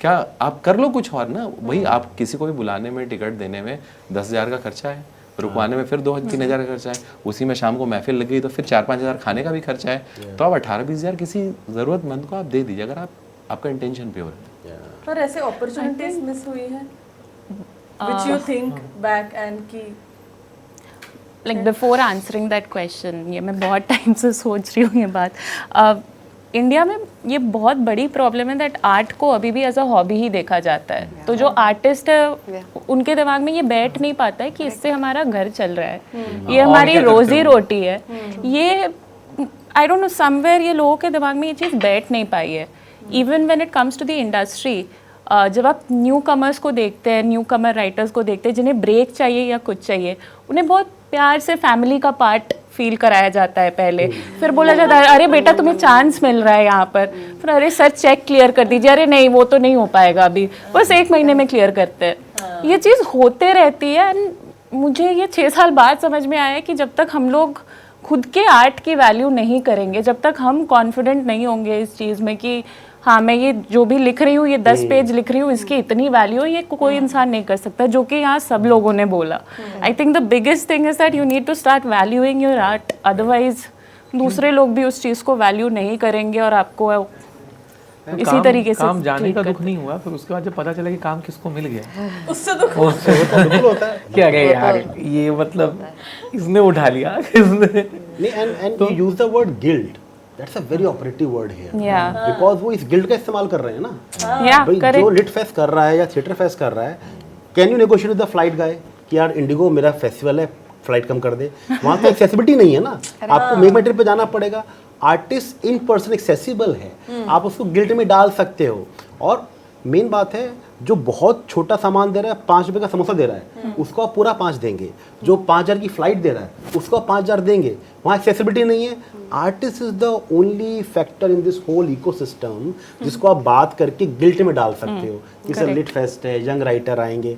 क्या आप कर लो कुछ और ना, वही आप किसी को भी बुलाने में, टिकट देने में 10,000 का खर्चा है, रुकवाने में फिर 2-3 हज़ार का खर्चा है, उसी में शाम को महफिल लग गई तो फिर 4-5 हज़ार खाने का भी खर्चा है, तो आप 18-20 हज़ार किसी ज़रूरतमंद को आप दे दीजिए अगर आपका इंटेंशन प्योर है। पर ऐसे अपॉर्चुनिटीज मिस हुई हैं which you think back and की like before answering that question, ये मैं बहुत टाइम से सोच रही हूँ ये बात। इंडिया में ये बहुत बड़ी प्रॉब्लम है दैट आर्ट को अभी भी एज अ हॉबी ही देखा जाता है। तो जो आर्टिस्ट है उनके दिमाग में ये बैठ नहीं पाता है कि इससे हमारा घर चल रहा है, ये हमारी रोजी रोटी है। ये आई डोंट नो, समवेयर ये लोगों के दिमाग में ये चीज़ बैठ नहीं पाई है। Even when it comes to the industry, जब आप न्यू कमर्स को देखते हैं, न्यू कमर राइटर्स को देखते हैं जिन्हें ब्रेक चाहिए या कुछ चाहिए, उन्हें बहुत प्यार से फैमिली का पार्ट फील कराया जाता है पहले, फिर बोला जाता है अरे बेटा तुम्हें चांस मिल रहा है यहाँ पर, फिर अरे सर चेक क्लियर कर दीजिए, अरे नहीं वो तो नहीं हो पाएगा अभी, बस 1 महीने में क्लियर करते हैं। ये चीज़ होते रहती है। एंड मुझे ये 6 साल बाद समझ में आया कि जब तक हम लोग खुद के आर्ट की वैल्यू नहीं करेंगे, जब तक हम कॉन्फिडेंट नहीं होंगे इस चीज़ में कि हाँ मैं ये जो भी लिख रही हूँ, ये 10 पेज लिख रही हूँ, इसकी इतनी वैल्यू है, ये कोई इंसान नहीं कर सकता, जो कि यहाँ सब लोगों ने बोला। I think the biggest thing is that you need to start valuing your art, otherwise दूसरे लोग भी उस चीज़ को वैल्यू नहीं करेंगे और आपको इसी तरीके से काम जाने का दुख नहीं हुआ, फिर उसके बाद जब पता चला कि काम किसको मिल गया उससे तो बिल्कुल होता है। क्या गए यार, ये मतलब इसने उठा लिया इसने। नहीं, and you use the word guilt. That's a very operative word here. Yeah. Because वो इस guilt का इस्तेमाल कर रहे हैं ना। या भाई जो लिट फेस्ट कर रहा है या थिएटर फेस्ट कर रहा है, can you negotiate with the flight guy कि यार इंडिगो मेरा फेस्टिवल है, फ्लाइट कम कर दे। वहाँ तो एक्सेसिबिलिटी नहीं है ना, आपको मेक माई ट्रिप पे जाना पड़ेगा। आर्टिस्ट इन पर्सन एक्सेसिबल है, आप उसको गिल्ट में डाल सकते हो। और मेन बात है, जो बहुत छोटा सामान दे रहा है, 5 रुपए का समोसा दे रहा है, उसको आप पूरा 5 देंगे। जो 5,000 की फ्लाइट दे रहा है, उसको आप 5,000 देंगे। वहाँ एक्सेसिबिलिटी नहीं है। Artist is the only factor in this whole ecosystem जिसको आप बात करके गिल्ट में डाल सकते हो। जैसे लिट फेस्ट है, यंग राइटर आएंगे,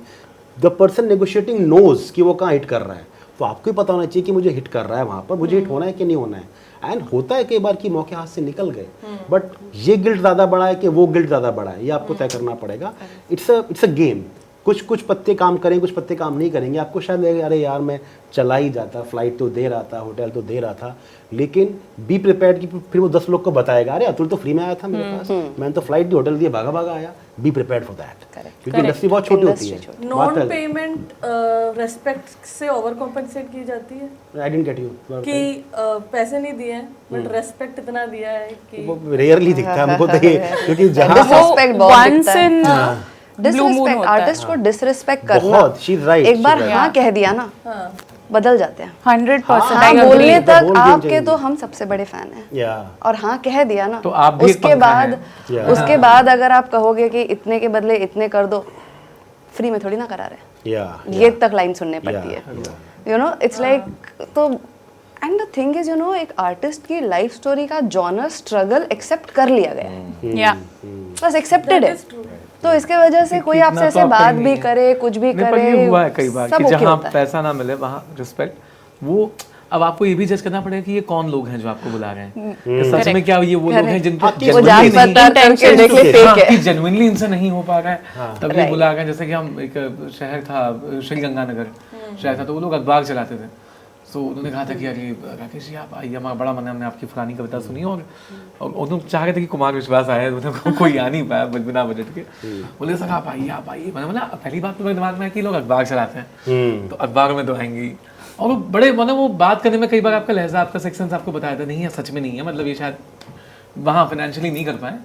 द पर्सन नेगोशिएटिंग नोज कि वो कहाँ हिट कर रहा है, तो आपको ही पता होना चाहिए कि मुझे हिट कर रहा है वहाँ पर, मुझे हिट होना है कि नहीं होना है। एंड होता है कई बार कि मौके हाथ से निकल गए, बट ये गिल्ट ज़्यादा बड़ा है कि वो गिल्ट ज़्यादा बड़ा है, ये आपको तय करना पड़ेगा। It's a game. कुछ पत्ते काम करें, कुछ पत्ते काम नहीं करेंगे। आपको शायद लगेगा अरे यार मैं चला ही जाता, फ्लाइट तो दे रहा था, होटल तो दे रहा था, लेकिन बी प्रिपेयर्ड कि फिर वो 10 लोग को बताएगा अरे अतुल तो फ्री में आया था मेरे पास, मैंने तो फ्लाइट दी, होटल दिया, भागा भागा आया। बी प्रिपेयर्ड फॉर दैट, क्योंकि इंडस्ट्री बहुत छोटी होती है। नॉन पेमेंट रेस्पेक्ट से ओवर कॉम्पेंसेट की जाती है आई डिडंट गेट यू कि पैसे नहीं दिए हैं बट रेस्पेक्ट इतना दिया है कि वो रेयरली दिखता है हमको तो ये, क्योंकि जहाँ डिसरिस्पेक्ट बहुत once दिखता है। in blue moon डिसरिस्पेक्ट, होता है। आर्टिस्ट को डिसरिस्पेक्ट करना, बहुत, she is right, एक बार she is हाँ कह दिया ना, बदल जाते हैं। 100% हाँ I बोलने agree. तक whole game आपके changes. तो हम सबसे बड़े फैन हैं, या और हाँ कह दिया ना, तो आप भी एक उसके पंखा बाद हैं। Yeah. उसके बाद अगर आप कहोगे कि इतने के बदले इतने कर दो, फ्री में थोड़ी ना करा रहे, या ये तक लाइन सुनने पड़ती है। यू नो इट्स लाइक, तो and the thing is, you know, एक आर्टिस्ट की लाइफ स्टोरी का जॉनर स्ट्रगल एक्सेप्ट कर लिया गया है, या बस एक्सेप्टेड है। तो इसके वजह से कोई आपसे ऐसे बात भी करे, कुछ भी नहीं, पर करे, ये हुआ है कई बार सब कि ओके जहाँ होता है। पैसा ना मिले वहाँ रिस्पेक्ट। वो अब आपको ये भी जज करना पड़ेगा कि ये कौन लोग हैं जो आपको बुला रहे हैं, कि सच में क्या ये वो लोग हैं जिनको वो जान पता करके देखे फेक है। जेन्युइनली इनसे नहीं हो पा रहा है, तब ये बुला रहे हैं। जैसे कि हम एक शहर था, श्री गंगानगर शहर था, तो वो लोग अखबार चलाते थे, तो उन्होंने कहा था कि अरे राकेश जी आप आइए, हमारा बड़ा मन है, हमने आपकी फलानी कविता सुनी, और उन्होंने चाह रहे थे कि कुमार विश्वास आए, उन्होंने कोई आ नहीं पाया बिना बजट के। बोले सर आप आइए। मैंने बोला पहली बात तो मेरे दिमाग में है कि लोग अखबार चलाते हैं, तो अखबार में तो आएंगे ही। और वो बड़े मतलब वो बात करने में कई बार आपका लहजा, आपका सेक्शन आपको बताया था नहीं है, सच में नहीं है, मतलब ये शायद वहाँ फाइनेंशियली नहीं कर पाए,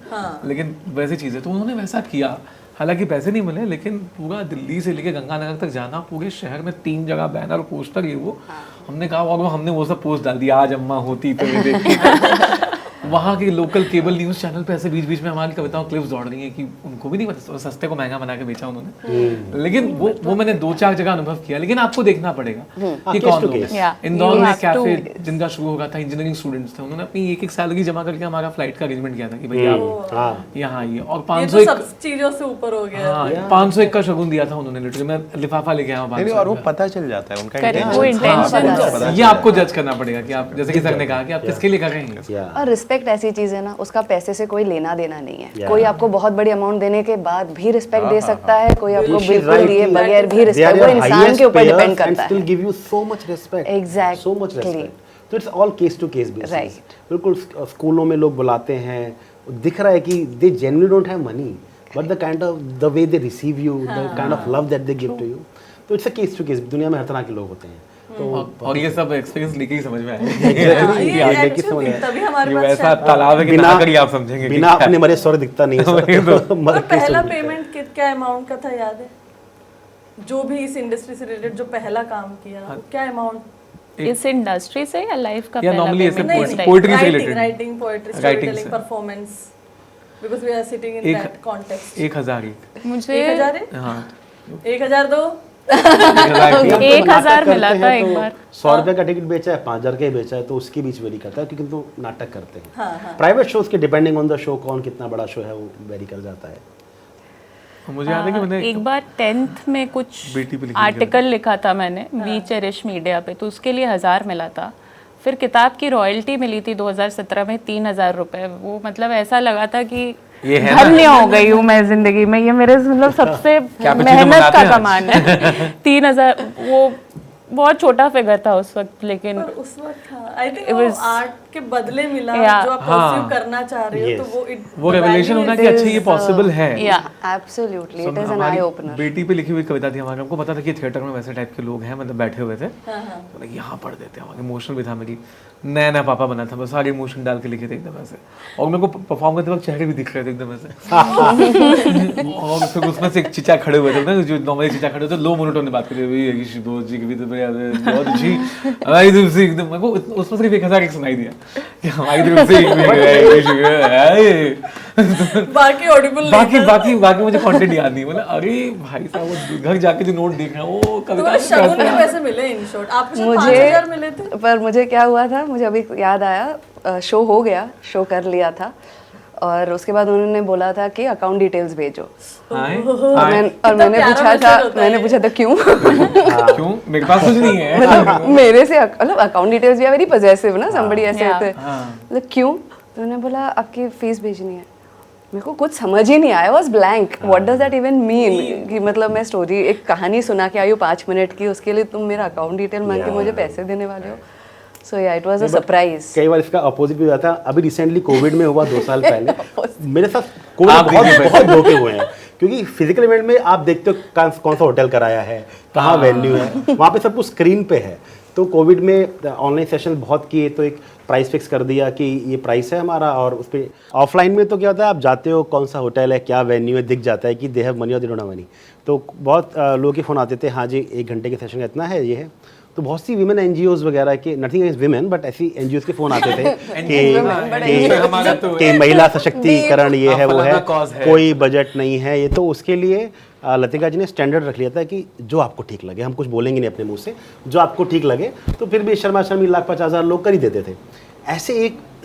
लेकिन वैसी चीज़ें तो उन्होंने वैसा किया। हालांकि पैसे नहीं मिले, लेकिन पूरा दिल्ली से लेके गंगानगर तक जाना, पूरे शहर में 3 जगह बैनर पोस्टर ये वो, हमने कहा और हमने वो सब पोस्ट डाल दिया, आज अम्मा होती तो ये देख के। वहाँ के लोकल केबल न्यूज़ चैनल पे ऐसे बीच बीच में हमारी कविताओं क्लिप्स दौड़ रही हैं कि उनको भी नहीं पता, सस्ते को महंगा बना के बेचा उन्होंने। लेकिन वो मैंने 2-4 जगह अनुभव किया, लेकिन आपको देखना पड़ेगा कि कौन लोग हैं। इंदौर में कैफे जिनका शुरू होगा था, इंजीनियरिंग स्टूडेंट्स थे, उन्होंने अपनी एक सैलरी जमा करके हमारा फ्लाइट का अरेंजमेंट किया था कि भैया आप यहाँ आइए, और ये 500 तो सब चीजों से ऊपर हो गया। हाँ 501 का शगुन दिया था उन्होंने, लिटरली मैं लिफाफा लेके आया हूँ 500 और वो पता चल जाता है उनका Correct, वो intention। intention ये आपको जज करना पड़ेगा कि आप, जैसे कि सर ने कहा कि आप किसके लिए कर रहे हैं। और रिस्पेक्ट रिस्पेक्ट ऐसी चीज़ है ना, उसका पैसे से कोई लेना देना नहीं है। Yeah. कोई आपको बहुत बड़ी अमाउंट देने के बाद भी रिस्पेक्ट दे सकता है, कोई आपको She's बिल्कुल right दिए कि बगैर भी they are रिस्पेक्ट, वो your इंसान highest के ऊपर payers डिपेंड and करता still है। give you so much respect. Exactly. So much respect. So it's all case to case basis. Right. बिल्कुल स्कूलों में लोग बुलाते हैं, दिख रहा है कि they genuinely don't have money, but the way they receive you, the kind of love that they give to you. तो it's a case to case. दुनिया में हर तरह के लोग होते हैं। तो और ये सब एक्सपीरियंस लेके ही समझ में आया Exactly, ये आगे की actually समझ आया। तभी हमारे ये पास वैसा शायद- तालाब है कि बिना- नहा कर ही आप समझेंगे बिना कि क्या अपने मरे स्वर दिखता नहीं है सर। तो मर और के पहला सुन- पेमेंट क्या अमाउंट का था, याद है? जो भी इस इंडस्ट्री से रिलेटेड जो पहला काम किया, वो क्या अमाउंट? इस इंडस्ट्री से या लाइफ का या पहला normally ऐसे payment poetry- इस type? poetry से related? Writing, poetry, Writing storytelling, से। Performance, because we are sitting in एक- दैट कॉन्टेक्स्ट। 1000 मुझे 1000 है? हाँ 1000 दो। 1000 हम तो 1000 नाटक मिला करते था हैं एक तो बार। 100 रुपए का टिकट बेचा है, 5000 का ही बेचा है, तो उसके बीच वेरी करता है क्योंकि तो नाटक करते हैं। हाँ। प्राइवेट शोज के डिपेंडिंग ऑन द शो, कौन कितना बड़ा शो है वो वेरी कर जाता है। मुझे याद है कि मैंने एक बार 10th में कुछ बेटी पे लिखी आर्टिकल लिखा था मैंने वी चेरिश मीडिया पे, तो उसके लिए 1000 मिला था। फिर किताब की रॉयल्टी मिली थी 2017 में 3000 रुपए। वो मतलब ऐसा लगा था कि ये है ना? धन्य हो गई हूँ मैं जिंदगी में, ये मेरे मतलब सबसे Cappuccino मेहनत बनाते का हैं आज? कमान है। 3000 वो बहुत छोटा फिगर था उस वक्त, लेकिन पर उस वक्त आई थिंक It वो was- आर्ट के बदले मिला, Yeah. जो आप परस्यू करना चाह रहे हो, तो वो रेवलेशन होना कि अच्छा ये पॉसिबल है। या absolutely So, it is an हमारी आई ओपनर। बेटी पे लिखी हुई कविता थी हमारे, हमको पता था कि थिएटर में वैसे टाइप के लोग हैं, मतलब बैठे हुए थे, तो यहाँ पढ़ देते हैं। इमोशनल भी था, मेरी नया पापा बना था, मैं सारे इमोशन डाल के लिखे थे एकदम ऐसे, और मेरे को परफॉर्म करते वक्त चेहरे भी दिख रहे थे एकदम ऐसे। और फिर उसमें से एक चीचा खड़े हुए थे ना, जो नॉर्मली चीचा खड़े होते, लो मोनोटोन में बात करते थे, दोस्त जी की भी तो बहुत अच्छी हमारी तरफ से एकदम। मेरे को उसमें सिर्फ 1000 एक सुनाई दिया कि हमारी तरफ से बाकी ऑडिबल बाकी मुझे कंटेंट याद नहीं। मतलब अरे भाई साहब, वो घर जाके जो नोट देख रहे हैं वो कविता तो शगुन के पैसे मिले इन शॉर्ट, आपको शायद मुझे 5000 मिले थे। पर मुझे क्या हुआ था, मुझे अभी याद आया, शो हो गया, शो कर लिया था, और उसके बाद उन्होंने बोला था कि अकाउंट डिटेल्स भेजो। और मैंने प्यारा पूछा मैसेज था, होता है। मैंने पूछा था क्यों? क्यों, मेरे पास कुछ नहीं है। मतलब मेरे से मतलब अकाउंट डिटेल्स भी वेरी पॉजेसिव ना, somebody ऐसे Yeah. होते हैं। मतलब क्यों? तो उन्होंने बोला आपकी फीस भेजनी है। मेरे को कुछ समझ ही नहीं आया, was blank, what does that even mean? कि मतलब मैं स्टोरी, एक कहानी सुना के आई हूँ 5 मिनट की, उसके लिए तुम मेरा अकाउंट डिटेल मांग के मुझे पैसे देने वाले हो। सो या इट वाज अ सरप्राइज। कई बार इसका अपोजिट भी हो जाता है। अभी रिसेंटली कोविड में हुआ 2 साल पहले मेरे साथ आप कोविड देखिए बहुत धोखे हुए हैं, क्योंकि फिजिकल इवेंट में आप देखते हो कौन सा होटल कराया है, कहाँ वेन्यू है, वहाँ पे सब कुछ स्क्रीन पे है। तो कोविड में ऑनलाइन सेशन बहुत किए, तो एक प्राइस फिक्स कर दिया कि ये प्राइस है हमारा, और उस पर ऑफलाइन में तो क्या होता है, आप जाते हो कौन सा होटल है, क्या वेन्यू है, दिख जाता है कि दे हैव मनी और दे डोंट हैव मनी। तो बहुत लोगों के फ़ोन आते थे, हाँ जी 1 घंटे के सेशन का इतना है, ये है। तो बहुत सी विमेन एनजीओज वगैरह के, नथिंग अगेंस्ट विमेन, बट ऐसी एनजीओज के फ़ोन आते थे कि महिला सशक्तिकरण ये है वो है, कोई बजट नहीं है ये। तो उसके लिए लतिका जी ने स्टैंडर्ड रख लिया था कि जो आपको ठीक लगे, हम कुछ बोलेंगे नहीं अपने मुंह से, जो आपको ठीक लगे। तो फिर भी शर्मा 1,50,000 लोग कर ही देते थे। ऐसे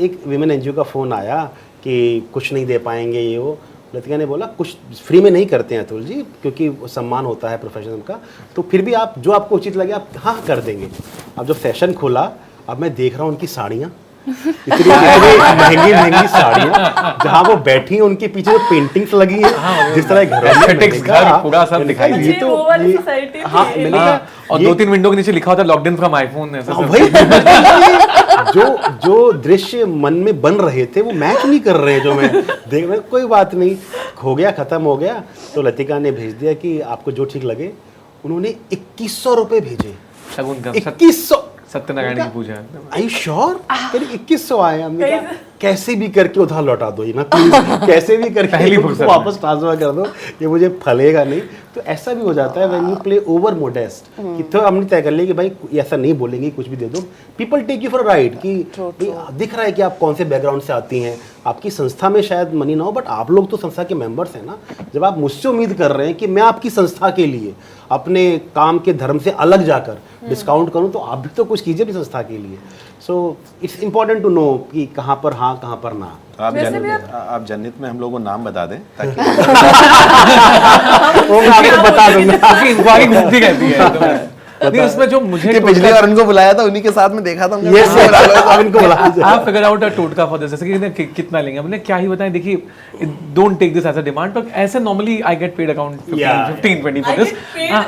एक विमेन एनजीओ का फ़ोन आया कि कुछ नहीं दे पाएंगे ये वो। लतिका ने बोला कुछ फ्री में नहीं करते हैं अतुल जी, क्योंकि वो सम्मान होता है प्रोफेशनल का, तो फिर भी आप जो आपको उचित लगे आप हाँ कर देंगे। अब जब सेशन खुला, अब मैं देख रहा हूँ उनकी साड़ियाँ, इतनी महंगी साड़ियाँ, जहाँ वो बैठी हैं उनके पीछे जो पेंटिंग्स लगी हैं, जिस तरह Aesthetics, घर पूरा सब दिखाई ये अच्छी तो वो वाली ये- society हाँ, थी। मैंने कहा, और ये- 2-3 विंडो के नीचे लिखा होता है लॉकडाउन फ्रॉम आईफोन ऐसा हाँ, सब। वही जो दृश्य मन में बन रहे थे वो मैच नहीं कर रहे हैं जो मैं देख रहा। कोई बात नहीं, हो गया, खत्म हो गया। तो लतिका ने भेज दिया कि आपको जो ठीक लगे। उन्होंने 2100 रुपए भेजे। शगुन का 2100। सत्यनारायण की पूजा है। I sure? 2100 आए। हमने कहा कैसे भी करके उधार लौटा दो ये ना प्लीज, कैसे भी करके पहली उसको फुर्सत वापस ट्रांसफर कर दो, ये मुझे फलेगा नहीं। तो ऐसा भी हो जाता है when you play over modest, कि तो हमने तय कर लिया कि भाई ऐसा नहीं बोलेंगे, कुछ भी दे दो। People take you for right कि भाई दिख रहा है कि आप कौन से बैकग्राउंड से आती हैं, आपकी संस्था में शायद मनी ना हो, बट आप लोग तो संस्था के मेंबर्स हैं ना। जब आप मुझसे उम्मीद कर रहे हैं कि मैं आपकी संस्था के लिए अपने काम के धर्म से अलग जाकर डिस्काउंट करूं, तो आप भी तो कुछ कीजिए अपनी संस्था के लिए। So it's important to know कि कहाँ पर हाँ, कहाँ पर ना। तो आप जन्नत में हम लोगों को नाम बता दें ताकि वो मैं आपको बता दूंगा। आपकी इंक्वायरी घूमती रहती है तो नहीं, उसमें जो मुझे कि पिछली बार उनको बुलाया था उन्हीं के साथ में देखा था उनको। ये अब इनको बुला दीजिए। आप फिगर आउट अ टोटका फॉर दिस, जैसे कि कितना लेंगे, हमने क्या ही बताएं, देखिए don't take this as a demand, पर ऐसे normally I get paid account 15-20 for this,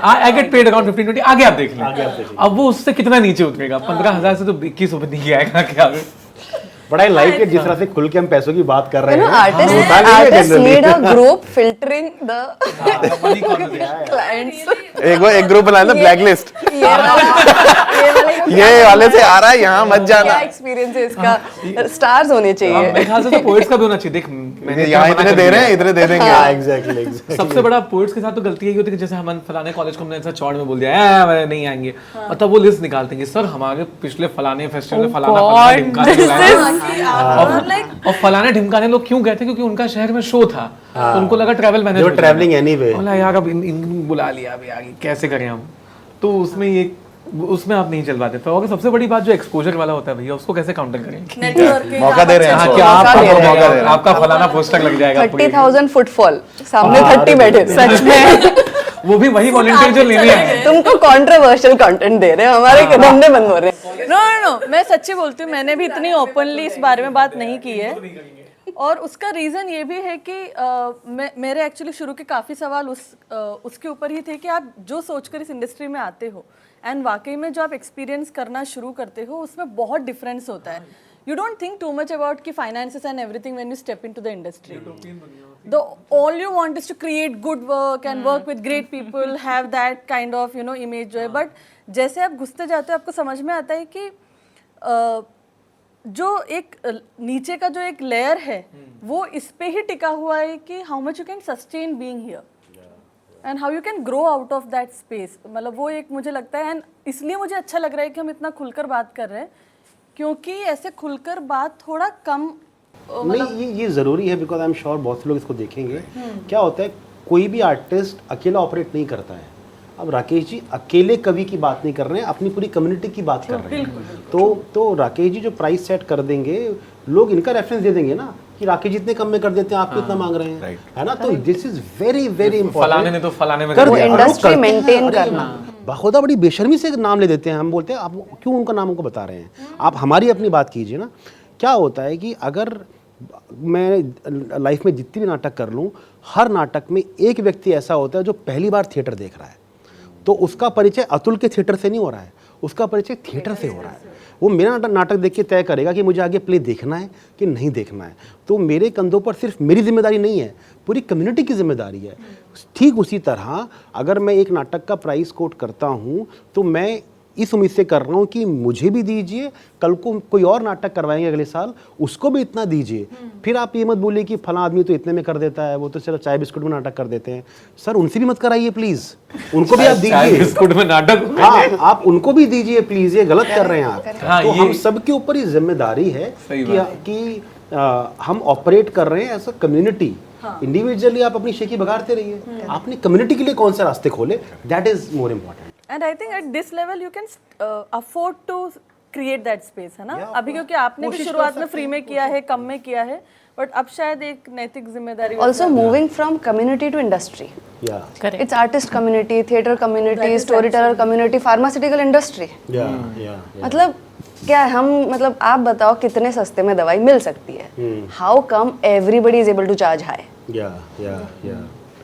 I get paid account 15-20, आगे आप देख लें। अब वो उससे कितना नीचे उतरेगा, 15,000 से तो 21 रुपए नहीं आएगा क्या। बड़ा ही लाइक है जिस तरह से खुल के हम पैसों की बात कर रहे You know, हैं। artists need a group filtering the clients. एक ग्रुप बनाया ना, ब्लैक लिस्ट, ये वाले को ये वाले से आ रहा है, यहाँ मत जाना। क्या एक्सपीरियंस है इसका, स्टार्स होने चाहिए। मेरे ख्याल से तो पोएट्स का भी होना चाहिए। देख मैंने यहाँ इतने दे रहे हैं, इतने दे देंगे। एग्जैक्टली सबसे बड़ा पोएट्स के साथ तो गलती यही होती है कि जैसे हम फलाने कॉलेज को हमने ऐसा चौड़ में बोल दिया नहीं आएंगे, और तब वो लिस्ट निकालते हैं कि सर हमारे पिछले फलाने फेस्टिवल में फलाना ढिमकाने बुलाया, और फलाने ढिमकाने लोग क्यों गए थे, क्योंकि उनका शहर में शो था, तो उनको लगा ट्रैवल मैनेज, ट्रैवलिंग एनीवे, बोला यार अब इन बुला लिया, अभी आगे कैसे करें हम, तो उसमें आप नहीं चल पाते। तो और सबसे बड़ी बात जो एक्सपोजर वाला होता है भैया, उसको कैसे काउंटर करें, मौका दे रहे हैं हाँ, इसको। कि मौका दे रहे हैं। आपका फलाना पोस्टर लग जाएगा, 30,000 फुटफॉल सामने 30 बैठे, सच में वो भी वही वॉलंटियर जो लेने आए। तुमको कंट्रोवर्शियल कंटेंट दे रहे हैं, हमारे धंधे बंद हो रहे हैं। नो, मैं सच्ची बोलती हूँ, मैंने भी इतनी ओपनली इस बारे में बात नहीं की है, और उसका रीज़न ये भी है कि मेरे एक्चुअली शुरू के काफ़ी सवाल उसके ऊपर ही थे कि आप जो सोचकर इस इंडस्ट्री में आते हो एंड वाकई में जो आप एक्सपीरियंस करना शुरू करते हो उसमें बहुत डिफरेंस होता है। You don't think too much about ki finances and everything when you step into the industry. All you want is to create good work and work with great people, have that kind of image जो है, but जैसे आप घुसते जाते हो आपको समझ में आता है कि जो एक नीचे का जो एक लेयर है वो इस पे ही टिका हुआ है कि how much you can sustain being here and how you can grow out of that space. मतलब वो एक मुझे लगता है, एंड इसलिए मुझे अच्छा लग रहा है कि हम इतना खुलकर बात कर रहे हैं, क्योंकि ऐसे खुलकर बात थोड़ा कम नहीं, ये ज़रूरी है, बिकॉज आई एम श्योर बहुत से लोग इसको देखेंगे। क्या होता है, कोई भी आर्टिस्ट अकेला ऑपरेट नहीं करता है। अब राकेश जी अकेले कवि की बात नहीं कर रहे हैं, अपनी पूरी कम्युनिटी की बात कर रहे हैं। तो राकेश जी जो प्राइस सेट कर देंगे, लोग इनका रेफरेंस दे देंगे ना कि राकेश जी इतने कम में कर देते हैं, आप कितना मांग रहे हैं, है ना। तो this is very very important. फलाने ने तो फलाने में कर कर दिया, दिया। इंडस्ट्री मेंटेन करना बाखुदा बड़ी बेशर्मी से नाम ले देते हैं। हम बोलते हैं आप क्यों उनका नाम हमको बता रहे हैं, आप हमारी अपनी बात कीजिए ना। क्या होता है कि अगर मैं लाइफ में जितनी भी नाटक कर लूँ, हर नाटक में एक व्यक्ति ऐसा होता है जो पहली बार थिएटर देख रहा है, तो उसका परिचय अतुल के थिएटर से नहीं हो रहा है, उसका परिचय थिएटर से हो रहा है। वो मेरा नाटक देख के तय करेगा कि मुझे आगे प्ले देखना है कि नहीं देखना है। तो मेरे कंधों पर सिर्फ मेरी जिम्मेदारी नहीं है, पूरी कम्युनिटी की जिम्मेदारी है। ठीक उसी तरह अगर मैं एक नाटक का प्राइस कोट करता हूँ तो मैं इस उम्मीद से कर रहा हूँ कि मुझे भी दीजिए, कल को कोई और नाटक करवाएंगे अगले साल, उसको भी इतना दीजिए। फिर आप ये मत बोलिए कि फला आदमी तो इतने में कर देता है, वो तो चलो चाय बिस्कुट में नाटक कर देते हैं। सर उनसे भी मत कराइए प्लीज़, उनको भी आप दीजिए। बिस्कुट में नाटक, हाँ, आप उनको भी दीजिए प्लीज, ये गलत कर रहे हैं आप। हाँ, तो ये हम सबके ऊपर ये जिम्मेदारी है कि हम ऑपरेट कर रहे हैं एज अ कम्युनिटी। इंडिविजुअली आप अपनी शेखी बघाड़ते रहिए, आपने कम्युनिटी के लिए कौन से रास्ते खोले, that is more important. And I think at this level you can afford to create that space, है ना। अभी क्योंकि आपने भी शुरुआत में फ्री में किया है, कम में किया है, बट अब शायद एक नैतिक जिम्मेदारी also moving from community to industry. It's artist community, theatre community, storyteller community, pharmaceutical industry. मतलब क्या है, हम मतलब आप बताओ कितने सस्ते में दवाई मिल सकती है, how come everybody is able to charge high,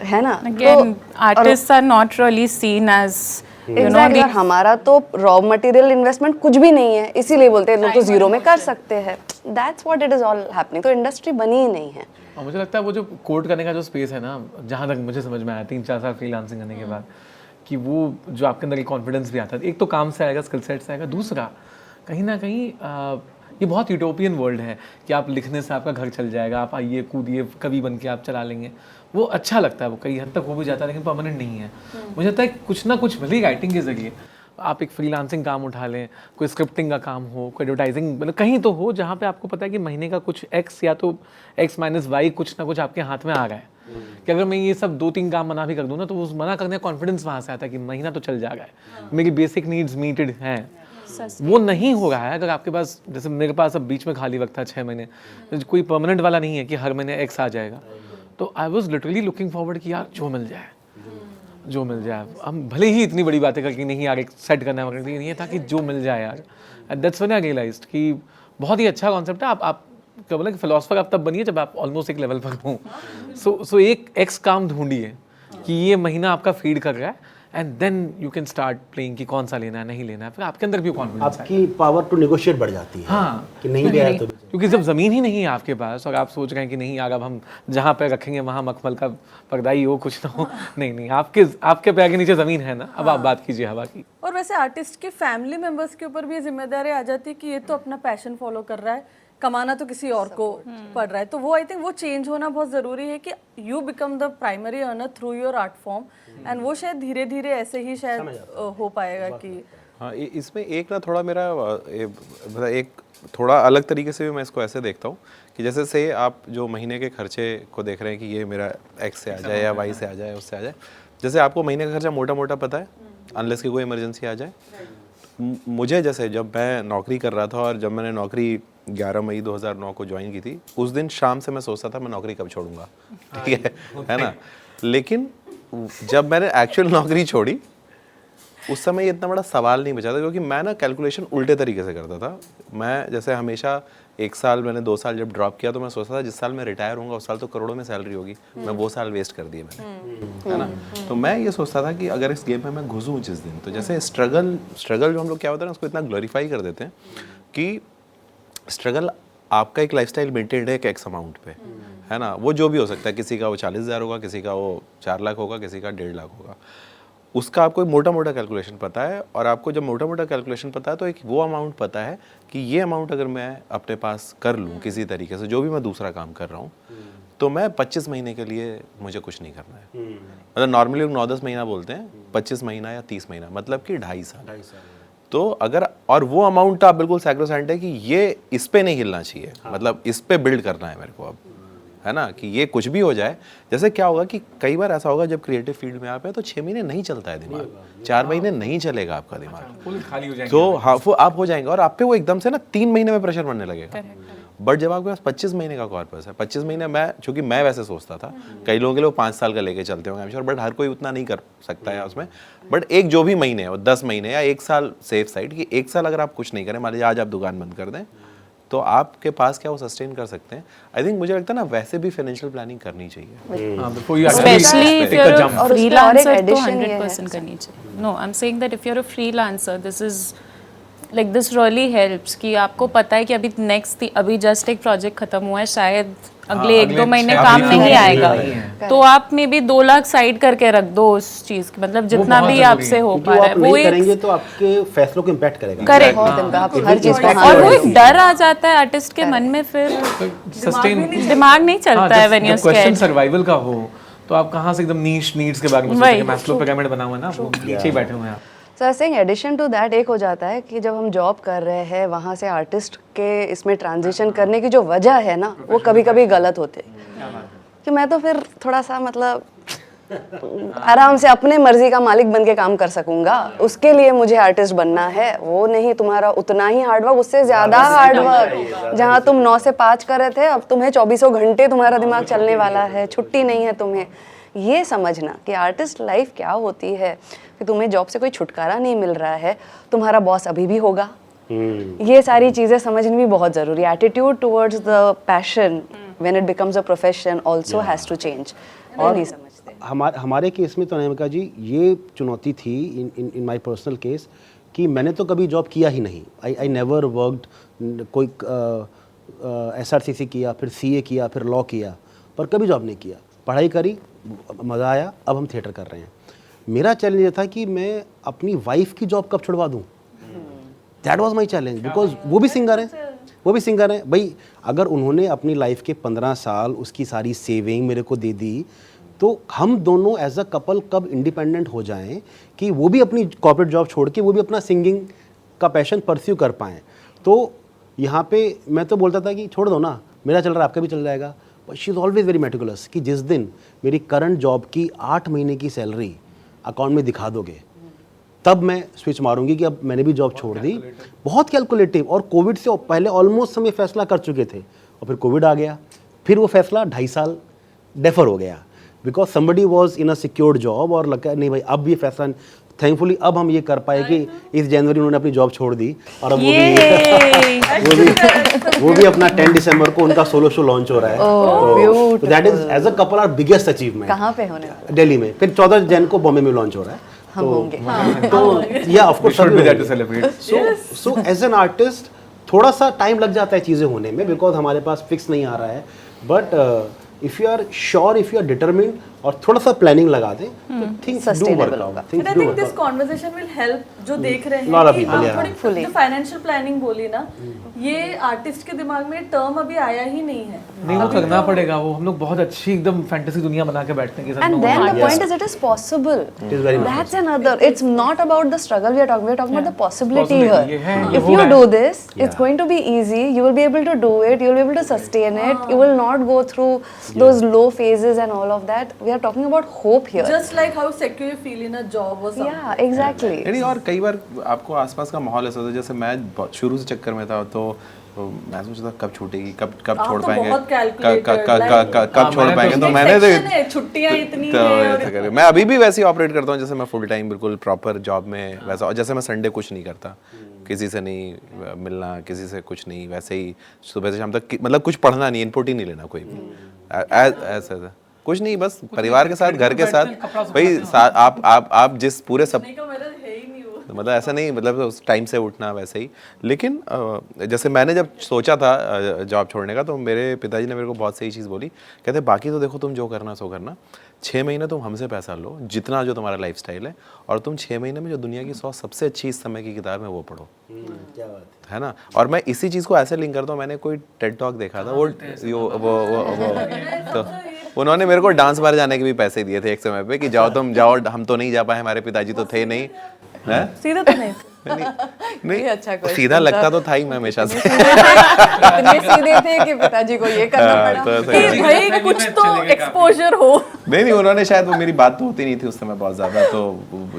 है ना। Again, artists are not really seen as exactly, हमारा तो रॉ मटेरियल इन्वेस्टमेंट कुछ भी नहीं है, इसीलिए बोलते हैं लोग तो जीरो में कर सकते हैं। That's what it is all happening. तो इंडस्ट्री बनी ही नहीं है। और मुझे लगता है वो जो कोड करने का जो स्पेस है ना, जहाँ तक मुझे समझ में आया 3-4 साल फ्रीलांसिंग करने के बाद, कि वो जो आपके अंदर एक कॉन्फिडेंस भी आता है, एक तो काम से आएगा, स्किल सेट से आएगा, दूसरा कहीं ना कहीं ये बहुत यूटोपियन वर्ल्ड है कि आप लिखने से आपका घर चल जाएगा, आप आइए कूदिए कवि बन के आप चला लेंगे। वो अच्छा लगता है, वो कई हद तक हो भी जाता है, लेकिन परमानेंट नहीं है। मुझे लगता है कुछ ना कुछ भले राइटिंग के जरिए आप एक फ्रीलांसिंग काम उठा लें, कोई स्क्रिप्टिंग का काम हो, कोई एडवर्टाइजिंग, मतलब कहीं तो हो जहाँ पे आपको पता है कि महीने का कुछ एक्स या तो एक्स माइनस वाई कुछ ना कुछ आपके हाथ में आ रहा है। कि अगर मैं ये सब 2-3 काम मना भी कर दूँ ना, तो उस मना करने का कॉन्फिडेंस वहाँ से आता है कि महीना तो चल जाएगा, मेरी बेसिक नीड्स मीटेड हैं। वो नहीं हो रहा है अगर आपके पास, जैसे मेरे पास अब बीच में खाली वक्त था 6 महीने, कोई परमानेंट वाला नहीं है कि हर महीने एक्स आ जाएगा। तो I was literally looking forward कि यार जो मिल जाए, जो मिल जाए। हम भले ही इतनी बड़ी बातें करके नहीं यार, एक सेट करना है, लेकिन ये था कि जो मिल जाए यार। And that's when I realised कि बहुत ही अच्छा कॉन्सेप्ट है। आप क्या बोला कि फिलोसफर आप तब बनिए जब आप ऑलमोस्ट एक लेवल पर हो। सो एक एक्स काम ढूंढिए कि ये महीना आपका फीड कर रहा है, and then you can start playing कि कौन सा लेना है, नहीं लेना है, फिर आपके अंदर भी कॉन्फिडेंस है। आपकी पावर टू नेगोशिएट बढ़ जाती है। हाँ, कि नहीं गया तो क्योंकि जब ज़मीन ही नहीं है आपके पास और आप सोच रहे हैं कि नहीं यार अब हम जहाँ पे रखेंगे वहाँ मखमल का पर्दा ही हो, कुछ ना हो। नहीं, आपके पैर के नीचे ज़मीन है ना, अब आप बात कीजिए हवा की। और वैसे आर्टिस्ट के फैमिली मेंबर्स के ऊपर भी ये जिम्मेदारी आ जाती है कि ये तो अपना पैशन फॉलो कर रहा है, कमाना तो किसी और को पड़ रहा है। तो वो आई थिंक वो चेंज होना बहुत ज़रूरी है कि you become the primary earner through your art form, and वो शायद धीरे धीरे ऐसे ही शायद हो पाएगा कि हाँ, इसमें एक ना थोड़ा मेरा मतलब एक थोड़ा अलग तरीके से भी मैं इसको ऐसे देखता हूँ कि जैसे से आप जो महीने के खर्चे को देख रहे हैं कि ये मेरा एक्स से आ जाए या वाई से आ जाए, उससे आ जाए, जैसे आपको महीने का खर्चा मोटा मोटा पता है, अनलेस की कोई इमरजेंसी आ जाए। मुझे जैसे जब मैं नौकरी कर रहा था और जब मैंने नौकरी 11 मई 2009 को ज्वाइन की थी, उस दिन शाम से मैं सोचता था मैं नौकरी कब छोड़ूंगा, ठीक है ना। लेकिन जब मैंने एक्चुअल नौकरी छोड़ी उस समय ये इतना बड़ा सवाल नहीं बचा था, क्योंकि मैं ना कैलकुलेशन उल्टे तरीके से करता था। मैं जैसे हमेशा 1 साल, मैंने 2 साल जब ड्रॉप किया तो मैं सोचता था जिस साल मैं रिटायर होऊंगा उस साल तो करोड़ों में सैलरी होगी, मैं वो साल वेस्ट कर दिए मैंने, है ना। तो मैं ये सोचता था कि अगर इस गेम में मैं घुसूँ जिस दिन, तो जैसे स्ट्रगल जो हम लोग क्या होता है ना उसको इतना ग्लोरीफाई कर देते हैं कि स्ट्रगल आपका एक लाइफस्टाइल मेंटेन्ड है एक एक्स अमाउंट पे, है ना। वो जो भी हो सकता है, किसी का वो 40,000 होगा, किसी का वो 4 लाख होगा, किसी का 1.5 लाख होगा। उसका आपको मोटा मोटा कैलकुलेशन पता है, और आपको जब मोटा मोटा कैलकुलेशन पता है तो एक वो अमाउंट पता है कि ये अमाउंट अगर मैं अपने पास कर लूँ किसी तरीके से, जो भी मैं दूसरा काम कर रहा हूँ, तो मैं 25 महीने के लिए मुझे कुछ नहीं करना है। मतलब नॉर्मली लोग 9-10 महीना बोलते हैं, 25 महीना या 30 महीना, मतलब कि 2.5 साल। तो अगर, और वो अमाउंट आप बिल्कुल सैक्रोसेंट है कि ये इस पे नहीं हिलना चाहिए, मतलब इस पे बिल्ड करना है मेरे को अब, है ना, कि ये कुछ भी हो जाए। जैसे क्या होगा कि कई बार ऐसा होगा जब क्रिएटिव फील्ड में आप हैं तो 6 महीने नहीं चलता है दिमाग, 4 महीने नहीं चलेगा आपका दिमाग, खाली हो जाएंगे। तो हाँ वो आप हो जाएंगे और आप पे वो एकदम से ना 3 महीने में प्रेशर बनने लगेगा। बट जब आपके पास 25 महीने का कॉर्पस है, 25 महीने, मैं चूंकि मैं वैसे सोचता था, कई लोगों के लिए 5 साल का लेके चलते होंगे श्योर, बट हर कोई उतना नहीं कर सकता है उसमें। बट एक जो भी महीने है वो 10 महीने या 1 साल सेफ साइड, कि 1 साल अगर आप कुछ नहीं करें, मान लीजिए आज आप दुकान बंद कर दें, तो आपके पास क्या वो सस्टेन कर सकते हैं। आई थिंक मुझे लगता है ना वैसे भी फाइनेंशियल प्लानिंग करनी चाहिए, specially if you are a और उसमें और एक फ्रीलांसर तो addition ये है। 100% करनी चाहिए। No, I am saying that if you are a freelancer, this is like this really helps कि आपको पता है कि अभी जस्ट एक प्रोजेक्ट खत्म हुआ है, शायद अगले 1-2 महीने काम नहीं आएगा, तो आप में भी 2 लाख साइड करके रख दो उस चीज की, मतलब जितना भी आपसे हो पा वो रहा आप है वो नहीं करेंगे एक तो आपके फैसलों को इम्पैक्ट करेगा। करेक्ट। बहुत इम्पैक्ट, हर चीज को और वो एक डर आ जाता है आर्टिस्ट के मन में, फिर सस्टेन दिमाग नहीं चलता है when you are question scared. Survival का हो तो आप कहाँ से एकदम नीड्स के बारे में सोचेंगे। मैस्लो पिरामिड बना हुआ है ना, वो नीचे ही बैठे हुए हैं आप। So I saying addition to that एक हो जाता है कि जब हम जॉब कर रहे हैं वहाँ से आर्टिस्ट के इसमें ट्रांजिशन करने की जो वजह है ना, वो कभी कभी गलत होते कि मैं तो फिर थोड़ा सा मतलब आराम से अपने मर्जी का मालिक बन के काम कर सकूंगा, उसके लिए मुझे आर्टिस्ट बनना है, वो नहीं तुम्हारा उतना ही हार्डवर्क, उससे ज़्यादा हार्डवर्क। जहाँ तुम 9 से 5 कर रहे थे, अब तुम्हें 24 घंटे तुम्हारा दिमाग चलने वाला है, छुट्टी नहीं है तुम्हें। ये समझना कि आर्टिस्ट लाइफ क्या होती है, कि तुम्हें जॉब से कोई छुटकारा नहीं मिल रहा है, तुम्हारा बॉस अभी भी होगा, ये सारी चीज़ें समझनी भी बहुत ज़रूरी है। Attitude towards the passion when it becomes a profession also has to change. और नहीं समझते हमारे केस में तो अनामिका जी ये चुनौती थी इन माय पर्सनल केस कि मैंने तो कभी जॉब किया ही नहीं। आई नेवर वर्कड, कोई SRCC किया, फिर CA किया, फिर लॉ किया, पर कभी जॉब नहीं किया। पढ़ाई करी, मज़ा आया, अब हम थिएटर कर रहे हैं। मेरा चैलेंज ये था कि मैं अपनी वाइफ की जॉब कब छुड़वा दूँ। That was my challenge, because वो भी सिंगर हैं भाई। अगर उन्होंने अपनी लाइफ के 15 साल उसकी सारी सेविंग मेरे को दे दी, तो हम दोनों एज अ कपल कब इंडिपेंडेंट हो जाएं कि वो भी अपनी कॉर्पोरेट जॉब छोड़ के वो भी अपना सिंगिंग का पैशन परस्यू कर पाएँ। तो यहाँ पे मैं तो बोलता था कि छोड़ दो ना, मेरा चल रहा है आपका भी चल जाएगा। But she is always very meticulous कि जिस दिन मेरी करंट जॉब की 8 महीने की सैलरी अकाउंट में दिखा दोगे, तब मैं स्विच मारूंगी कि अब मैंने भी जॉब छोड़ दी। बहुत कैलकुलेटिव, और कोविड से पहले ऑलमोस्ट हम ये फैसला कर चुके थे, और फिर कोविड आ गया, फिर वो फैसला 2.5 साल डेफर हो गया। Because somebody was in a secured job और लगा नहीं भाई अब ये फैसला, थैंकफुली अब हम ये कर पाए कि इस जनवरी उन्होंने अपनी जॉब छोड़ दी और अब वो भी अपना 10 दिसंबर को उनका सोलो शो लॉन्च हो रहा है। तो that is as a couple our biggest achievement. कहाँ पे होने वाला? दिल्ली में, फिर 14 जन को बॉम्बे में लॉन्च हो रहा है। हम होंगे। तो yeah of course should be there to celebrate. So as an artist थोड़ा सा टाइम लग जाता है चीज़ें होने में, बिकॉज हमारे पास फिक्स नहीं आ रहा है। But if you are sure, if you are determined और थोड़ा सा प्लानिंग लगा दें तो थिंग्स डू Sustainable वर्क होगा। Out. But I think this conversation will help जो देख रहे हैं Lot of कि people, yeah. थोड़ी Fully. जो फाइनेंशियल प्लानिंग बोली ना, ये आर्टिस्ट के दिमाग में टर्म अभी आया ही नहीं है। नहीं वो करना पड़ेगा, वो हम लोग बहुत अच्छी एकदम फैंटेसी दुनिया बना के बैठते हैं कि सब And लोग then the हाँ, point is, it is possible. It is very much That's another. It's not about the struggle we are talking. We are talking about the possibility Possibility, here. ये है, ये If हो you रहा do है। this, it's going to be easy. You will be able to do it. You will be able to sustain it. You will not go through those low phases and all of that. We are talking about hope here. Just like how secure you feel in a job or something. Yeah, exactly. नहीं, और कई बार आपको आसपास का माहौल ऐसा होता है, जैसे मैं शुरू से चक्कर में था तो मैं सोचता था कब छूटेगी, कब छोड़ तो पाएंगे, बहुत calculated, कब छोड़ पाएंगे। तो मैंने तो छुट्टियां इतनी तो हैं और ऐसा करे। मैं अभी भी वैसे ही ऑपरेट करता हूँ जैसे मैं फुल टाइम बिल्कुल प्रॉपर जॉब में वैसा, और जैसे मैं संडे कुछ नहीं करता, किसी से नहीं मिलना, किसी से कुछ नहीं, वैसे ही सुबह से शाम तक मतलब कुछ पढ़ना नहीं, इनपुट ही नहीं लेना कोई भी, ऐसा कुछ नहीं, बस परिवार के साथ, घर के साथ भाई आप जिस पूरे सब का मेरा है ही नहीं वो। मतलब ऐसा नहीं, मतलब उस टाइम से उठना वैसे ही। लेकिन जैसे मैंने जब सोचा था जॉब छोड़ने का, तो मेरे पिताजी ने मेरे को बहुत सही चीज़ बोली, कहते बाकी तो देखो तुम जो करना सो करना, 6 महीने तुम हमसे पैसा लो जितना जो तुम्हारा लाइफस्टाइल है, और तुम 6 महीने में जो दुनिया की 100 सबसे अच्छी इस समय की किताब है वो पढ़ो। क्या बात है ना। और मैं इसी चीज़ को ऐसे लिंक करता हूँ, मैंने कोई टेड टॉक देखा था, वो तो उन्होंने मेरे को डांस बार जाने के भी पैसे दिए थे एक समय पे कि जाओ तुम जाओ, हम तो नहीं जा पाए, हमारे पिताजी तो थे नहीं, है सीधा तो नहीं नहीं अच्छा question सीधा लगता तो था ही मैं हमेशा से। इतने सीधे थे कि पिताजी को ये करना पड़ा। तो ऐसा कि भाई कुछ तो एक्सपोजर हो। नहीं उन्होंने शायद, वो मेरी बात तो होती नहीं थी उस समय बहुत ज्यादा, तो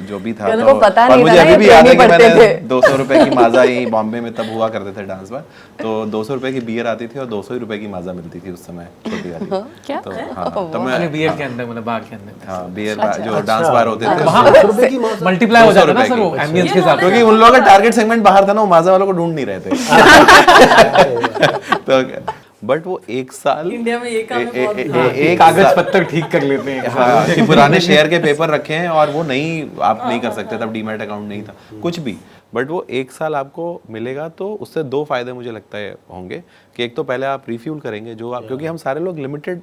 जो भी था उनको तो, पता और नहीं मुझे था अभी ना, भी ये याद है कि प्रेमी मैंने पढ़ते थे। 200 रुपए की माजा ही बॉम्बे में तब हुआ करते थे डांस बार, तो 200 रुपए की बियर आती थी और 200 रुपए की माजा मिलती थी उस समय, छोटी वाली। क्या? तो हाँ, तो मैं अरे बियर के अंदर मतलब बार के अंदर हाँ बियर जो डांस बार होते थे रुपए की मौत। मल्टीप्लाई हो 200 जाता है ना रुपए सर वो की। एम्बियंस के साथ। क्योंकि उन लोगों का टारगेट सेगमेंट बाहर था ना, वो माजा वालों को ढूंढ नहीं रहे थे। तो बट वो एक साल इंडिया में ये काम है बहुत एक कागज पत्तर ठीक कर लेते हैं। हाँ, कि पुराने शेयर के पेपर रखे हैं और वो नहीं, आप नहीं कर सकते, तब डीमैट अकाउंट नहीं था कुछ भी, बट वो एक साल आपको मिलेगा। तो उससे 2 फायदे मुझे लगता है होंगे कि एक तो पहले आप रिफ्यूल करेंगे जो आप, क्योंकि हम सारे लोग लिमिटेड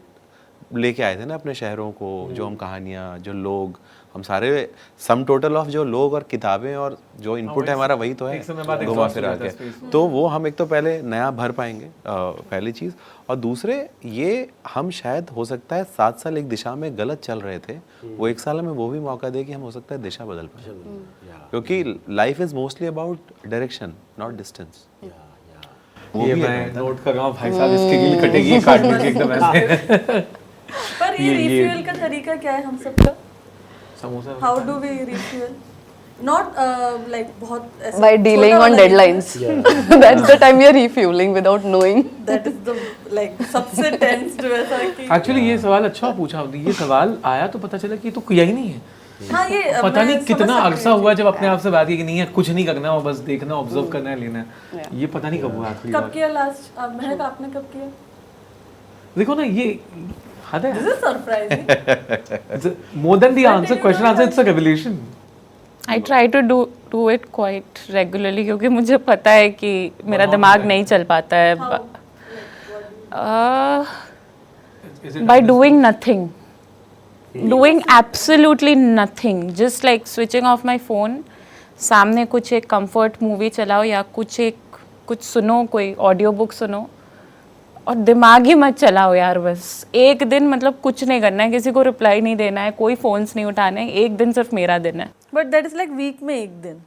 लेके आए थे ना अपने शहरों को, जो हम कहानियाँ, जो लोग, हम सारे सम टोटल ऑफ जो लोग और किताबें और जो इनपुट है हमारा वही तो है, घुमा फिरा के। तो वो हम एक तो पहले नया भर पाएंगे, पहली चीज़। और दूसरे ये हम शायद हो सकता है 7 साल एक दिशा में गलत चल रहे थे, वो 1 साल में वो भी मौका दे कि हम हो सकता है दिशा बदल पाए, क्योंकि life is mostly about direction not distance. ये मैं नोट कर रहा हूँ भाई साहब, इसकी गिल कटेगी काटने की एकदम ऐसे। पर ये रिफ्यूल का तरीका क्या है हम सबका? Samosa how do we refuel? Not like बहुत ऐसे By delaying छोटा on वाला deadlines. That's the time you're refueling without knowing. That is the like सबसे टेंस्ड वैसा कि एक्चुअली ये सवाल अच्छा पूछा आपने। ये सवाल आया तो पता चला कि ये तो किया ही नहीं है। हाँ ये पता मैं नहीं समझ कितना सकती अरसा हूँ। हुआ जब अपने आप से बात की कि नहीं है, कुछ नहीं करना, और बस देखना, ऑब्जर्व करना है, लेना है। ये पता नहीं कब हुआ आखिरी कब बार। किया लास्ट? महक आपने कब किया? देखो ना, ये हद है। This is surprising. More than the answer, question answer, it's a revelation. I try to do it quite regularly, क्योंकि मुझे पता है कि मेरा दिमाग नहीं चल पाता है by doing nothing, doing absolutely nothing, just like switching of my phone, सामने कुछ एक कंफर्ट मूवी चलाओ या कुछ सुनो, कोई ऑडियो बुक सुनो, और दिमाग ही मत चलाओ यार। बस एक दिन मतलब कुछ नहीं करना है, किसी को रिप्लाई नहीं देना है, कोई फोन्स नहीं उठाने हैं, एक दिन सिर्फ मेरा दिन है। But that is like week में एक दिन,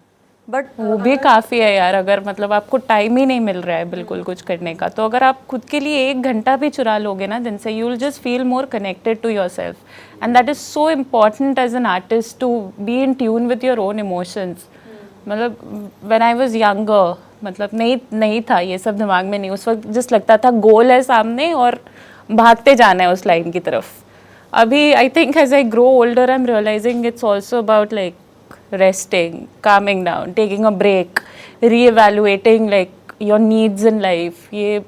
बट वो भी काफ़ी है यार। अगर मतलब आपको टाइम ही नहीं मिल रहा है बिल्कुल कुछ करने का, तो अगर आप खुद के लिए 1 घंटा भी चुरा लोगे ना दिन से, you will just feel more connected to your self, and that is so important as an artist to be in tune with your own emotions. मतलब व्हेन आई वाज यंगर, मतलब नहीं था ये सब दिमाग में, नहीं उस वक्त जस्ट लगता था गोल है सामने और भागते जाना है उस लाइन की तरफ। अभी I think as I grow older I am realising it's also about like resting, calming down, taking a break, re-evaluating like your needs in life. ये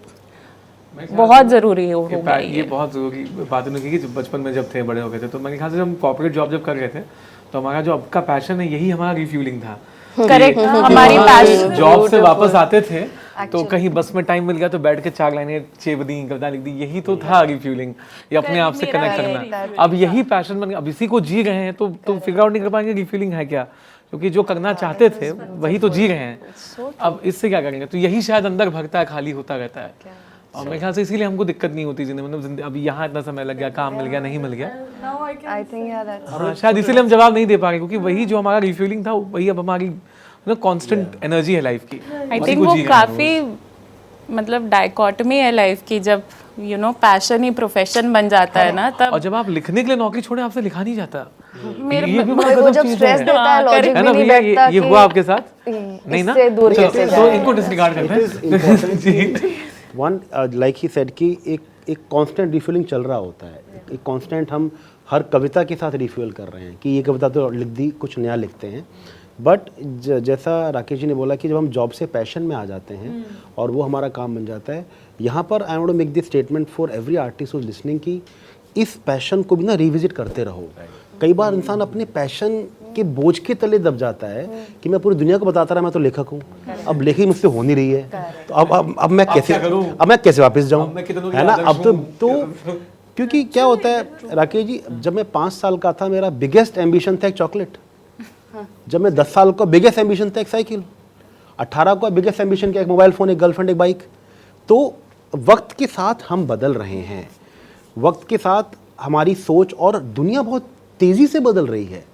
बहुत ज़रूरी हो गया ये बहुत ज़रूरी बात उन्होंने की कि बचपन में जब थे बड़े हो गए थे तो मेरे ख्याल से हम कॉर्पोरेट जॉब जब कर रहे थे तो हमारा जो अब का पैशन है यही हमारा रिफ्यूलिंग था। करेक्ट, हमारी पैशन जॉब से वापस आते थे तो कहीं बस में टाइम मिल गया तो बैठ के 4 लाइनें चेप दी, कविता लिख दी, यही तो था रिफ्यूलिंग, ये अपने आप से कनेक्ट करना। अब यही पैशन बन, अब इसी को जी रहे हैं तो फिगर आउट नहीं कर पाएंगे रिफ्यूलिंग है क्या, क्योंकि जो करना चाहते थे वही तो जी रहे हैं, अब इससे क्या करेंगे। तो यही शायद अंदर भरता है, खाली होता रहता है, और मेरे ख्याल से इसीलिए हमको दिक्कत नहीं होती जिंदगी, मतलब अभी यहाँ इतना समय लग गया, काम मिल गया, नहीं मिल गया, I think yeah, that's हाँ, शायद इसीलिए हम जवाब नहीं दे पा रहे, क्योंकि वही जो हमारा रिफ्यूलिंग था वही अब हमारी कांस्टेंट एनर्जी है लाइफ की। आई थिंक वो काफ़ी मतलब डाइकोटमी है लाइफ की, जब you know passion he profession बन जाता है ना तब। और जब आप लिखने के लिए नौकरी छोड़े आपसे लिखा नहीं जाता, मेरे ये भी बड़ा वो गजब जब चीज़ स्ट्रेस देता है लॉजिक है भी ना नहीं भैया, बैठता ये हुआ आपके साथ नहीं ना, इससे दूर कैसे तो इनको डिसरिगार्ड करते हैं जी। वन लाइक ही सेड कि एक कांस्टेंट रिफ्यूलिंग चल रहा होता है, एक कांस्टेंट हम हर कविता के साथ रिफ्यूल कर रहे हैं कि ये कविता तो लिख दी, कुछ नया लिखते हैं। बट जैसा राकेश जी ने बोला कि जब हम जॉब से पैशन में आ जाते हैं और वो हमारा काम बन जाता है, यहाँ पर I want to make this statement for every artist who is listening कि इस पैशन को भी ना रिविजिट करते रहो। कई बार इंसान अपने पैशन के बोझ के तले दब जाता है कि मैं पूरी दुनिया को बताता रहा मैं तो लेखक हूँ, अब लेखी मुझसे हो नहीं रही है, तो अब मैं कैसे वापस जाऊँ, है ना। अब तो क्योंकि क्या होता है राकेश जी, जब मैं 5 साल का था मेरा बिगेस्ट एम्बिशन था एक चॉकलेट, जब मैं 10 साल का बिगेस्ट एम्बिशन था एक साइकिल, 18 का बिगेस्ट एम्बिशन क्या एक मोबाइल फ़ोन, एक गर्लफ्रेंड, एक बाइक। तो वक्त के साथ हम बदल रहे हैं, वक्त के साथ हमारी सोच और दुनिया बहुत तेज़ी से बदल रही है।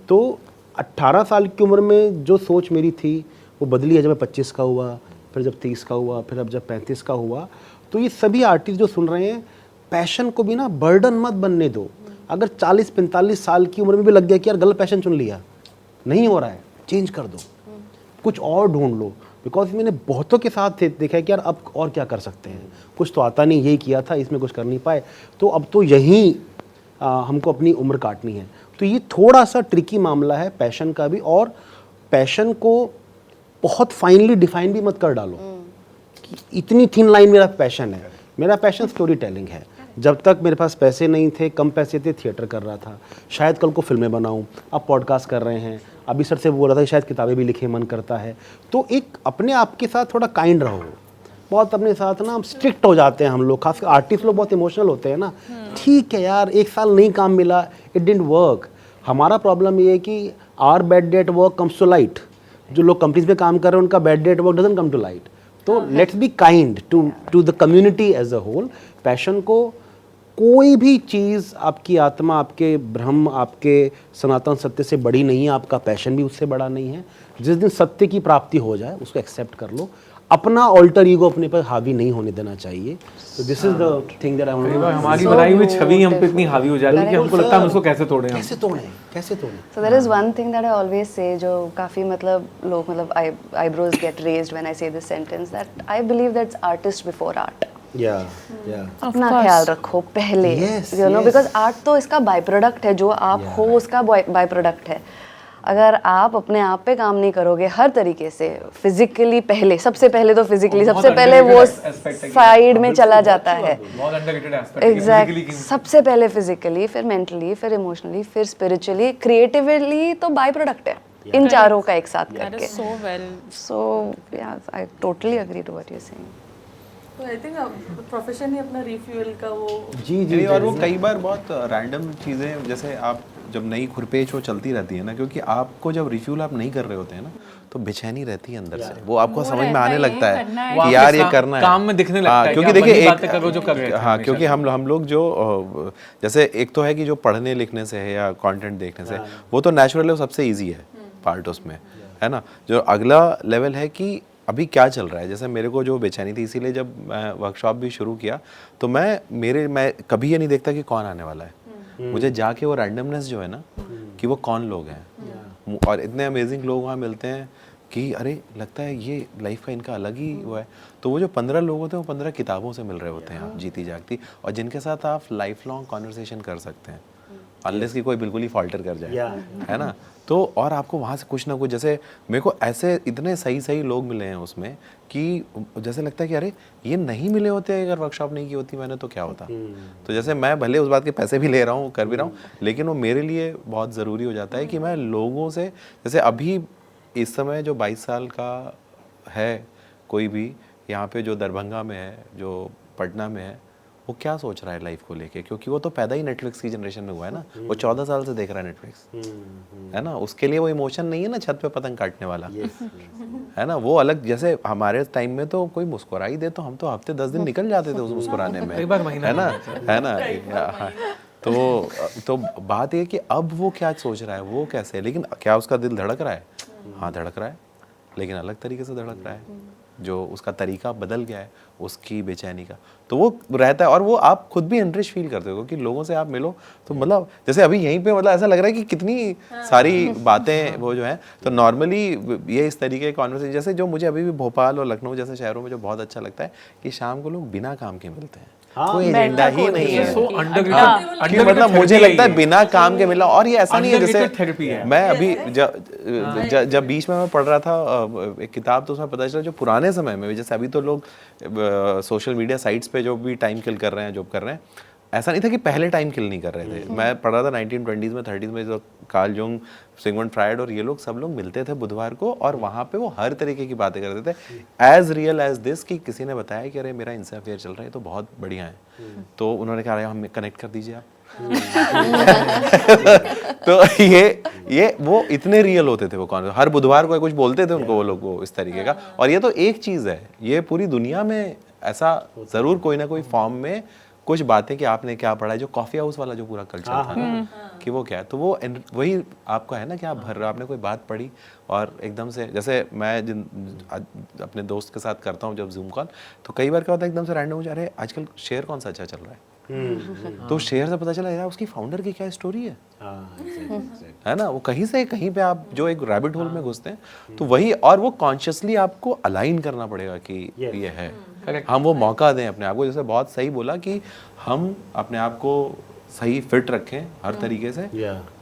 तो 18 साल की उम्र में जो सोच मेरी थी वो बदली है जब मैं 25 का हुआ, फिर जब 30 का हुआ, फिर अब जब 35 का हुआ। तो ये सभी आर्टिस्ट जो सुन रहे हैं, पैशन को भी ना बर्डन मत बनने दो। अगर 40-45 साल की उम्र में भी लग गया कि यार गलत पैशन चुन लिया, नहीं हो रहा है, चेंज कर दो, कुछ और ढूंढ लो। बिकॉज मैंने बहुतों के साथ देखा है कि यार अब और क्या कर सकते हैं, कुछ तो आता नहीं, यही किया था, इसमें कुछ कर नहीं पाए, तो अब तो यहीं हमको अपनी उम्र काटनी है। तो ये थोड़ा सा ट्रिकी मामला है पैशन का भी, और पैशन को बहुत फाइनली डिफाइन भी मत कर डालो कि इतनी थिन लाइन मेरा पैशन है। मेरा पैशन स्टोरी टेलिंग है। जब तक मेरे पास पैसे नहीं थे, कम पैसे थे, थिएटर कर रहा था, शायद कल को फिल्में बनाऊं, अब पॉडकास्ट कर रहे हैं, अभी सर से बोल रहा था कि शायद किताबें भी लिखे, मन करता है। तो एक अपने आप के साथ थोड़ा काइंड रहो, बहुत अपने साथ ना स्ट्रिक्ट हो जाते हैं हम लोग, खासकर आर्टिस्ट लोग बहुत इमोशनल होते हैं ना। ठीक है यार, 1 साल नहीं काम मिला, इट डिडंट वर्क। हमारा प्रॉब्लम ये है कि our bad day at work comes to light. जो लोग कंपनीज में काम कर रहे हैं उनका bad day at work doesn't come to light. तो let's be kind to the community as a whole. Passion को, कोई भी चीज़ आपकी आत्मा, आपके ब्रह्म, आपके सनातन सत्य से बड़ी नहीं है, आपका पैशन भी उससे बड़ा नहीं है। जिस दिन सत्य की प्राप्ति हो जाए उसको एक्सेप्ट कर लो, अपना ऑल्टर ईगो अपने पर हावी नहीं होने देना चाहिए। तो this is the thing that I want to. हमारी बनाई हुई छवि हम पे इतनी हावी हो जाती है कि हमको लगता है हम उसको कैसे तोड़ें, कैसे तोड़ें। So there is one thing that I always say, जो काफ़ी मतलब लोग मतलब eyebrows get raised when I say this sentence, that I believe that's artist before art. अपना ख्याल रखो पहले, you know, because art तो इसका बाय प्रोडक्ट है, जो आप हो उसका बाय प्रोडक्ट है। अगर आप अपने आप पे काम नहीं करोगे हर तरीके से, फिजिकली पहले, सबसे पहले तो फिजिकली सबसे पहले वो साइड में चला जाता है। एग्जैक्ट, सबसे पहले फिजिकली, फिर मेंटली, फिर इमोशनली, फिर स्पिरिचुअली, क्रिएटिवली, तो बाय प्रोडक्ट है इन चारों का एक साथ करके। So yeah I totally agree to what you are saying. तो आई थिंक प्रोफेशन ही अपना रिफ्यूल का वो जी। और वो कई बार बहुत रैंडम चीज़ें, जैसे आप जब नई खुरपेच वो चलती रहती है ना, क्योंकि आपको जब रिफ्यूल आप नहीं कर रहे होते हैं ना, तो बेचैनी रहती है अंदर से, वो आपको समझ में आने लगता है कि यार ये करना है, काम में दिखने लगता है। क्योंकि देखिए हाँ, क्योंकि हम लोग जो जैसे एक तो है कि जो पढ़ने लिखने से है या कंटेंट देखने से, वो तो नेचुरल है, वो सबसे ईजी है पार्ट उसमें, है ना। जो अगला लेवल है कि अभी क्या चल रहा है, जैसे मेरे को जो बेचैनी थी, इसीलिए जब मैं वर्कशॉप भी शुरू किया तो मैं कभी ये नहीं देखता कि कौन आने वाला है, मुझे जाके वो रैंडमनेस जो है ना कि वो कौन लोग हैं, और इतने अमेजिंग लोग वहाँ मिलते हैं कि अरे लगता है ये लाइफ का इनका अलग ही हुआ है। तो वो जो 15 लोग होते हैं वो 15 किताबों से मिल रहे होते हैं, आप जीती जागती, और जिनके साथ आप लाइफ लॉन्ग कॉन्वर्सेशन कर सकते हैं, अनलेस कि कोई बिल्कुल ही फॉल्टर कर जाए, है ना। तो और आपको वहाँ से कुछ ना कुछ, जैसे मेरे को ऐसे इतने सही सही लोग मिले हैं उसमें कि जैसे लगता है कि अरे ये नहीं मिले होते अगर वर्कशॉप नहीं की होती मैंने तो क्या होता। तो जैसे मैं भले उस बात के पैसे भी ले रहा हूँ, कर भी रहा हूँ, लेकिन वो मेरे लिए बहुत ज़रूरी हो जाता है कि मैं लोगों से, जैसे अभी इस समय जो 22 साल का है कोई भी यहाँ पे, जो दरभंगा में है, जो पटना में है, वो क्या सोच रहा है लाइफ को लेके, क्योंकि वो तो पैदा ही नेटफ्लिक्स की जनरेशन में हुआ है ना, वो 14 साल से देख रहा है नेटफ्लिक्स, है ना। उसके लिए वो इमोशन नहीं है ना छत पे पतंग काटने वाला, है ना। वो अलग, जैसे हमारे टाइम में तो कोई मुस्कुरा ही दे तो हम तो हफ्ते 10 दिन निकल जाते थे उस मुस्कुराने में, एक बार महीना, है ना। हाँ। तो बात ये कि अब वो क्या सोच रहा है, वो कैसे है, लेकिन क्या उसका दिल धड़क रहा है? हाँ धड़क रहा है, लेकिन अलग तरीके से धड़क रहा है, जो उसका तरीका बदल गया है उसकी बेचैनी का, तो वो रहता है। और वो आप खुद भी इंटरेस्ट फील करते हो कि लोगों से आप मिलो तो मतलब जैसे अभी यहीं पे मतलब ऐसा लग रहा है कि कितनी सारी बातें वो जो है, तो नॉर्मली ये इस तरीके के कॉन्वर्सेशन, जैसे जो मुझे अभी भी भोपाल और लखनऊ जैसे शहरों में जो बहुत अच्छा लगता है कि शाम को लोग बिना काम के मिलते हैं, कोई एजेंडा ही नहीं है। कि मतलब मुझे लगता है बिना काम के मिला, और ये ऐसा नहीं है जैसे मैं अभी जब बीच में मैं पढ़ रहा था एक किताब, तो उसमें पता चला जो पुराने समय में, जैसे अभी तो लोग सोशल मीडिया साइट्स पे जो भी टाइम किल कर रहे हैं, जॉब कर रहे हैं, ऐसा नहीं था कि पहले टाइम किल नहीं कर रहे थे। मैं पढ़ रहा था 1920s में 30s में जो कार्ल जंग, सिगमंड फ्रायड और ये लोग सब लोग मिलते थे बुधवार को, और वहाँ पे वो हर तरीके की बातें करते थे, एज रियल एज दिस, कि किसी ने बताया कि अरे मेरा इनसे अफेयर चल रहा है तो बहुत बढ़िया है, तो उन्होंने कहा हम कनेक्ट कर दीजिए आप। तो ये वो इतने रियल होते थे वो कौन, हर बुधवार को कुछ बोलते थे उनको वो लोग, वो इस तरीके का। और ये तो एक चीज़ है, ये पूरी दुनिया में ऐसा ज़रूर कोई ना कोई फॉर्म में कुछ बातें कि आपने क्या पढ़ा है, जो कॉफ़ी हाउस वाला जो पूरा कल्चर था ना, कि वो क्या है, तो वो वही आपका है ना कि आप भर रहे हो, आपने कोई बात पढ़ी और एकदम से, जैसे मैं अपने दोस्त के साथ करता हूँ जब जूम कॉल, तो कई बार क्या होता है एकदम से रैंडम हो जा रहे हैं आजकल शेयर कौन सा अच्छा चल रहा है, तो शेयर से पता चला यार उसकी फाउंडर की क्या स्टोरी है ना। वो कहीं से कहीं पे आप जो एक रैबिट होल में घुसते हैं, तो वही, और वो कॉन्शियसली आपको अलाइन करना पड़ेगा कि ये है, हम वो मौका दें अपने आप को। जैसे बहुत सही बोला कि हम अपने आप को सही फिट रखें हर तरीके से,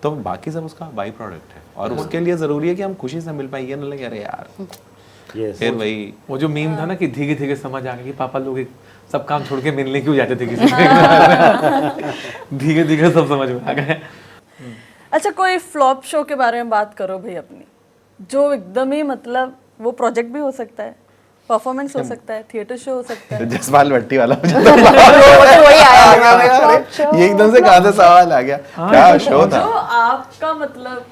तो बाकी सब उसका बाई प्रोडक्ट है, और उसके लिए ज़रूरी है कि हम खुशी से मिल पाए, ये ना लगे अरे यार फिर वही वो जो मीम था ना कि धीरे धीरे समझ आ गया कि पापा लोग सब काम छोड़ के मिलने क्यों जाते थे किसी से। धीरे धीरे सब समझ में आ गए। अच्छा, कोई फ्लॉप शो के बारे में बात करो भाई अपनी, जो एकदम ही मतलब वो प्रोजेक्ट भी हो सकता है, परफॉर्मेंस हो सकता है, थिएटर शो हो सकता है। जसपाल भट्टी वाला वही आया ये एकदम से कहाँ से सवाल आ गया, क्या शो था जो आपका मतलब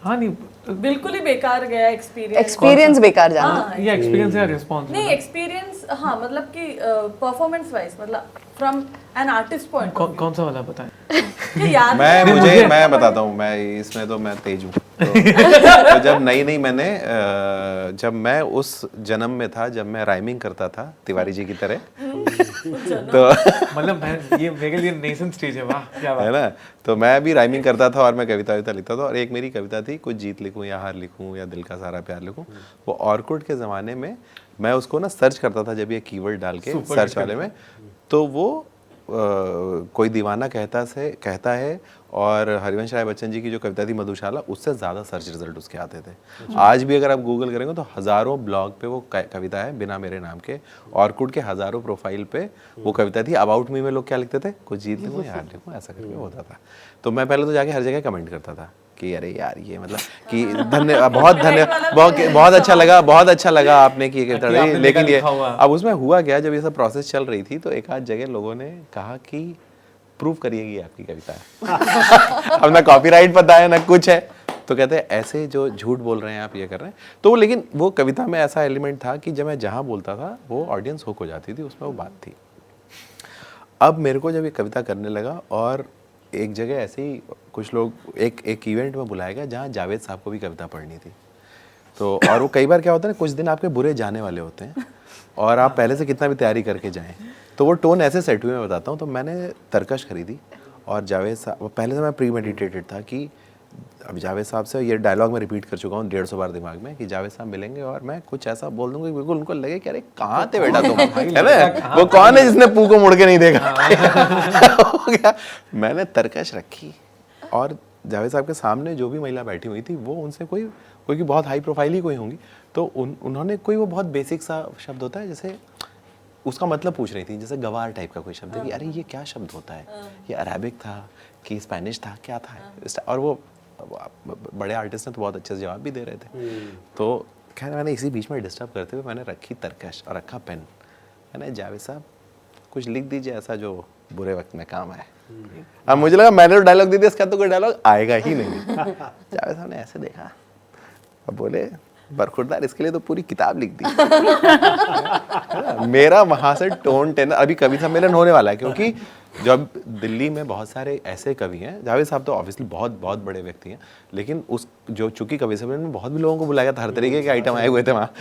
हाँ नहीं बिल्कुल ही बेकार गया एक्सपीरियंस बेकार जाना, ये एक्सपीरियंस का रिस्पॉन्स नहीं एक्सपीरियंस, हाँ मतलब कि परफॉर्मेंस वाइज, मतलब फ्रॉम एन आर्टिस्ट पॉइंट कौन सा वाला बताएं? याद मैं बताता हूँ, मैं इसमें तो मैं तेज हूँ। तो जब नई मैंने जब मैं उस जन्म में था जब मैं राइमिंग करता था तिवारी जी की तरह, तो मतलब ये मेरे लिए नेशन स्टेज है, वाह क्या बात है ना। तो मैं भी राइमिंग करता था और मैं कविता लिखता था, और एक मेरी कविता थी कुछ जीत लिखूं या हार लिखूं या दिल का सारा प्यार लिखूं। वो ऑर्कुट के ज़माने में मैं उसको ना सर्च करता था, जब ये कीवर्ड डाल के सर्च वाले में, तो वो कोई दीवाना कहता है और हरिवंश राय बच्चन जी की जो कविता थी मधुशाला, उससे ज़्यादा सर्च रिजल्ट उसके आते थे। आज भी अगर आप गूगल करेंगे तो हज़ारों ब्लॉग पे वो कविता है बिना मेरे नाम के, ऑर्कुड के हज़ारों प्रोफाइल पे वो कविता थी। अबाउट मी में लोग क्या लिखते थे, कुछ जीत लिखूं या हार लिखूं, ऐसा करके होता था। तो मैं पहले तो जाके हर जगह कमेंट करता था कि अरे यार ये मतलब कि बहुत अच्छा लगा आपने की कविता, लेकिन ये अब उसमें हुआ क्या, जब ये सब प्रोसेस चल रही थी तो एक आध जगह लोगों ने कहा कि प्रूव करिएगी आपकी कविता है। अब ना कॉपीराइट पता है ना कुछ है, तो कहते हैं ऐसे जो झूठ बोल रहे हैं आप, ये कर रहे हैं। तो लेकिन वो कविता में ऐसा एलिमेंट था कि जब मैं जहाँ बोलता था वो ऑडियंस हुक हो जाती थी, उसमें वो बात थी। अब मेरे को जब ये कविता करने लगा और एक जगह ऐसे ही कुछ लोग एक इवेंट में बुलाया गया जहाँ जावेद साहब को भी कविता पढ़नी थी। तो और वो कई बार क्या होता है ना, कुछ दिन आपके बुरे जाने वाले होते हैं और आप पहले से कितना भी तैयारी करके जाएं, तो वो टोन ऐसे सेट हुए मैं बताता हूँ। तो मैंने तरकश खरीदी और जावेद साहब, पहले से मैं प्री मेडिटेटेड था कि अब जावेद साहब से ये डायलॉग मैं रिपीट कर चुका हूँ 150 बार दिमाग में कि जावेद साहब मिलेंगे और मैं कुछ ऐसा बोल दूंगा कि बिल्कुल उनको लगे कि अरे कहाँ थे बेटा तुम, है ना, वो कौन है जिसने पू को मुड़ के नहीं देखा हो गया। मैंने तरकश रखी और जावेद साहब के सामने जो भी महिला बैठी हुई थी वो उनसे कोई की बहुत हाई प्रोफाइल ही कोई होंगी, तो उन्होंने कोई वो बहुत बेसिक सा शब्द होता है जैसे उसका मतलब पूछ रही थी, जैसे गवार टाइप का कोई शब्द है कि अरे ये क्या शब्द होता है, ये अरेबिक था कि स्पेनिश था, क्या था, और वो बड़े आर्टिस्ट ने तो बहुत अच्छे से जवाब भी दे रहे थे। तो खैर मैंने इसी बीच में डिस्टर्ब करते हुए मैंने रखी तरकश और रखा पेन, मैंने जावेद साहब कुछ लिख दीजिए ऐसा जो बुरे वक्त में काम आए। अब मुझे लगा मैंने तो डायलॉग दे दिया, इसका तो कोई डायलॉग आएगा ही नहीं। जावेद साहब ने ऐसे देखा और बोले बरखुरदार इसके लिए तो पूरी किताब लिख दी। मेरा वहां से टोन टेनर, अभी कवि सम्मेलन होने वाला है क्योंकि जब दिल्ली में बहुत सारे ऐसे कवि हैं, जावेद साहब तो ऑब्वियसली बहुत बहुत बड़े व्यक्ति हैं, लेकिन उस जो चूंकि कवि सम्मेलन में बहुत भी लोगों को बुलाया था, हर तरीके के आइटम आए हुए थे वहाँ,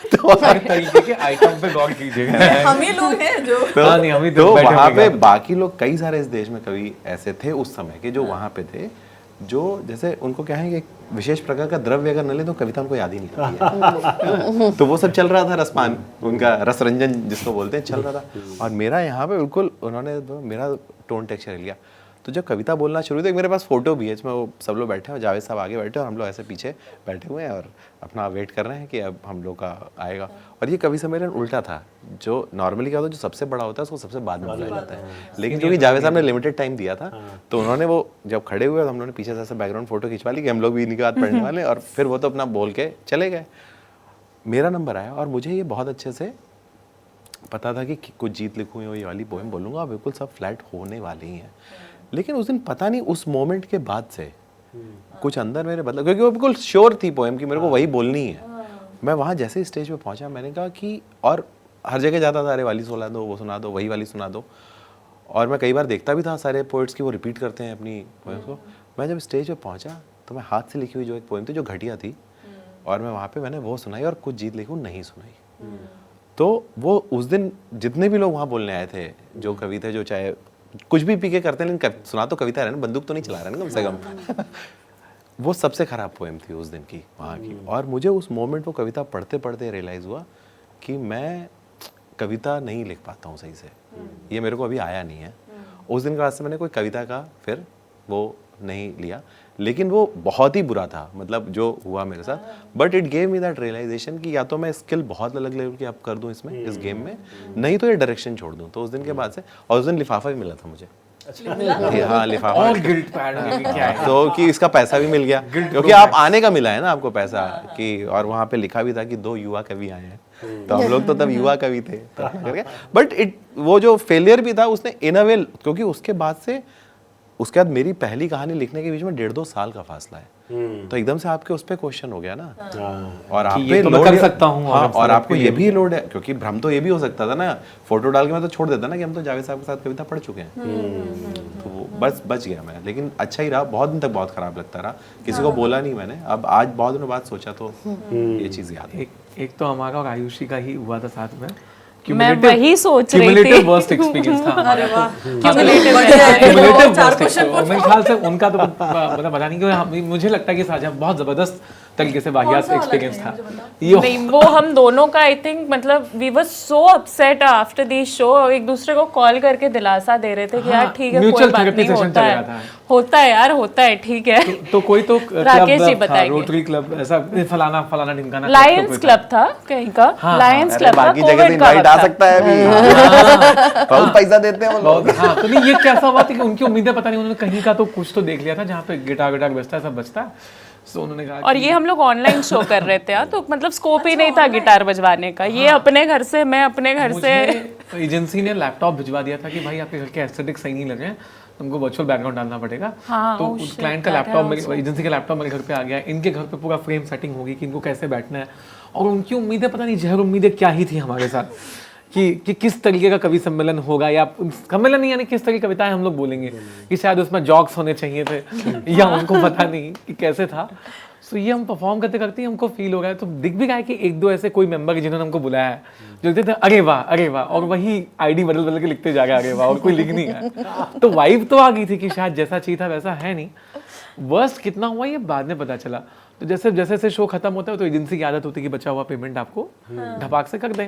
तो हर तरीके के आइटम पे गौर कीजिएगा। हम ही लोग हैं जो तो वहाँ पे बाकी लोग कई सारे इस देश में कवि ऐसे थे उस समय के जो वहाँ पे थे, जो जैसे उनको क्या है कि एक विशेष प्रकार का द्रव्य अगर न ले तो कविता उनको याद ही नहीं आती है। तो वो सब चल रहा था, रसपान, उनका रस रंजन जिसको बोलते हैं, चल रहा था। और मेरा यहाँ पे बिल्कुल उन्होंने मेरा टोन टेक्सचर लिया। तो जब कविता बोलना शुरू हुई, मेरे पास फोटो भी है इसमें, वो सब लोग बैठे हैं, जावेद साहब आगे बैठे और हम लोग ऐसे पीछे बैठे हुए हैं और अपना वेट कर रहे हैं कि अब हम लोग का आएगा। और ये कवि सम्मेलन उल्टा था, जो नॉर्मली क्या होता है, जो सबसे बड़ा होता है उसको सबसे बाद में बुलाया जाता है, लेकिन क्योंकि जावेद साहब ने लिमिटेड टाइम दिया था तो उन्होंने वो जब खड़े हुए तो हम लोगों ने पीछे से ऐसे बैकग्राउंड फोटो खिंचवा ली कि हम लोग भी इन्हीं के बात पढ़ने वाले, और फिर वो तो अपना बोल के चले गए। मेरा नंबर आया और मुझे ये बहुत अच्छे से पता था कि कुछ जीत लिखूँ, ये वाली पोएम बोलूँगा, बिल्कुल सब फ्लैट होने वाली ही हैं। लेकिन उस दिन पता नहीं उस मोमेंट के बाद से कुछ अंदर मेरे बदला, क्योंकि वो बिल्कुल श्योर थी पोएम की मेरे को वही बोलनी है। मैं वहाँ जैसे ही स्टेज पे पहुँचा मैंने कहा कि, और हर जगह जाता था, अरे वाली सुना दो, वो सुना दो, वही वाली सुना दो, और मैं कई बार देखता भी था सारे पोइट्स की वो रिपीट करते हैं अपनी पोएम्स को। मैं जब स्टेज पे पहुँचा तो मैं हाथ से लिखी हुई जो एक पोएम थी जो घटिया थी, और मैं वहाँ पे मैंने वो सुनाई और कुछ जीत लिखूँ नहीं सुनाई। तो वो उस दिन जितने भी लोग वहाँ बोलने आए थे, जो कवि थे, जो चाहे कुछ भी पीके करते हैं लेकिन सुना तो कविता रहे ना, बंदूक तो नहीं चला रहे ना कम से कम। वो सबसे खराब पोएम थी उस दिन की वहाँ की। और मुझे उस मोमेंट वो कविता पढ़ते पढ़ते रियलाइज़ हुआ कि मैं कविता नहीं लिख पाता हूँ सही से, ये मेरे को अभी आया नहीं है। उस दिन के बाद से मैंने कोई कविता का फिर वो नहीं लिया, लेकिन वो बहुत ही बुरा था, मतलब जो हुआ मेरे साथ। But it gave me that realisation कि या तो मैं स्किल बहुत अलग लेवल की अब कर दूं इसमें, इस गेम में, नहीं तो ये डायरेक्शन छोड़ दूं। तो उस दिन के बाद से, और उस दिन लिफाफा भी मिला था मुझे। हाँ, लिफाफा और गिल्ट पैड क्या है, तो कि इसका पैसा भी मिल गया, क्योंकि आप आने का मिला है ना आपको पैसा कि, और वहाँ पे लिखा भी था कि 2 युवा कवि आए हैं, तो हम लोग तो तब युवा कवि थे करके। बट इट, वो जो फेलियर भी था उसने इन अ वे, क्योंकि उसके बाद से, उसके बाद मेरी पहली कहानी लिखने के बीच में 1.5-2 साल का फासला है, तो एकदम से आपके उस पे क्वेश्चन हो गया ना, और आप पे तो मैं कर सकता हूँ, हाँ, और आपको ये भी लोड है, क्योंकि भ्रम तो ये भी हो सकता था ना, फोटो डाल के मैं तो छोड़ देता ना कि हम तो जावेद साहब के साथ कविता पढ़ चुके हैं। तो वो बस बच गया मैं, लेकिन अच्छा ही रहा, बहुत दिन तक बहुत खराब लगता रहा, किसी को बोला नहीं मैंने। अब आज बहुत दिनों बाद सोचा तो ये चीज़ याद है। एक तो हमारा और आयुषी का ही हुआ था साथ में, मैं वही सोच रही थी। क्यूमुलेटिव वर्स्ट एक्सपीरियंस था। अरे वाह, Cumulative क्यूमुलेटिव चार वर्स्ट क्वेश्चन एक्सपीरियंस, मेरे ख्याल से उनका तो मतलब पता नहीं क्यों, मुझे लगता है कि साझा बहुत जबरदस्त तरीके से वाहियात एक्सपीरियंस था ये। नहीं, वो हम दोनों का आई थिंक, मतलब we were so upset after the show, एक दूसरे को कॉल करके दिलासा दे रहे थे कि यार ठीक है, कोई बात नहीं, होता है यार, होता है, ठीक है। तो कोई तो राकेश जी बताएंगे, रोटरी क्लब ऐसा फलाना फलाना ढिमकाना, लायंस क्लब था कहीं का, लायंस क्लब था, बाकी जगह से इनवाइट आ सकता है अभी, बहुत पैसा देते हैं वो लोग। हाँ, तो नहीं, ये कैसा हुआ था कि उनकी उम्मीदें पता नहीं, उन्होंने कहीं का तो कुछ तो देख लिया था जहाँ पे गिटार बजता है, सब बजता है, तो उन्होंने कहा। और ये हम लोग ऑनलाइन शो कर रहे थे, तो मतलब स्कोप ही नहीं था गिटार बजवाने का। ये अपने घर से, मैं अपने घर से, एजेंसी ने लैपटॉप भिजवा दिया था कि भाई आपके घर के एस्थेटिक सही नहीं लगे, तुमको वर्चुअल बैकग्राउंड डालना पड़ेगा। तो उस क्लाइंट का लैपटॉप, एजेंसी का लैपटॉप मेरे घर पे आ गया, इनके घर पे पूरा फ्रेम सेटिंग होगी कि इनको कैसे बैठना है, और उनकी उम्मीदें पता नहीं जहर उम्मीदें क्या ही थी हमारे साथ कि किस तरीके का कवि सम्मेलन होगा, या सम्मेलन नहीं, यानी किस तरह की कविताएं हम लोग बोलेंगे, कि शायद उसमें जॉक्स होने चाहिए थे, या उनको पता नहीं कि कैसे था। तो ये हम परफॉर्म करते करते ही हमको फील हो गया, तो दिख भी गया कि 1-2 ऐसे कोई मेंबर जिन्होंने हमको बुलाया है, जो लिखते थे अरे वाह, और वही आईडी बदल बदल के लिखते जा गया अरे वाह, और कोई लिख नहीं गया। तो वाइब तो आ गई थी कि शायद जैसा चाहिए था वैसा है नहीं। वर्स्ट कितना हुआ ये बाद में पता चला। तो जैसे जैसे शो खत्म होता है तो एजेंसी की आदत होती है कि बचा हुआ पेमेंट आपको ढपाक से कर दें।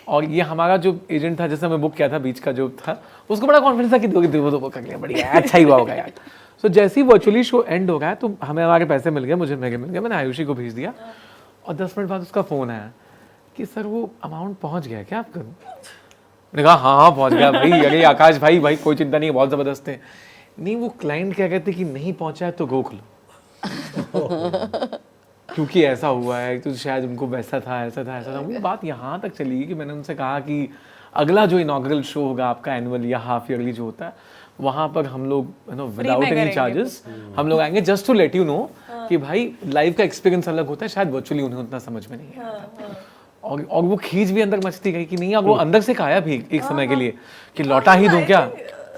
और ये हमारा जो एजेंट था जिसने हमें बुक किया था बीच का जो था, उसको बड़ा कॉन्फिडेंस था कि दो कर लिया, बढ़िया अच्छा ही हुआ होगा यार। सो जैसे ही वर्चुअली शो एंड हो गया तो हमें हमारे पैसे मिल गए, मुझे मेरे मिल गए, मैंने आयुषी को भेज दिया और 10 मिनट बाद उसका फ़ोन आया कि सर वो अमाउंट पहुंच गया क्या आपका? मैंने कहा हाँ पहुंच गया भाई। अरे आकाश भाई कोई चिंता नहीं है, बहुत ज़बरदस्त है। नहीं वो क्लाइंट क्या कहते कि नहीं पहुंचा है तो गो खुलो क्योंकि ऐसा हुआ है तो शायद उनको वैसा था ऐसा था। वो बात यहाँ तक चली कि मैंने उनसे कहा कि अगला जो इनॉग्रल शो होगा आपका एनुअल या हाफ ईयरली जो होता है वहाँ पर हम लोग विदाउट एनी चार्जेस हम लोग आएंगे, just to let you know कि भाई लाइव का एक्सपीरियंस अलग होता है, शायद वर्चुअली उन्हें उतना समझ में नहीं आता। और वो खींच भी अंदर मचती गई कि नहीं, अब वो अंदर से खाया भी एक समय के लिए कि लौटा ही दूं क्या।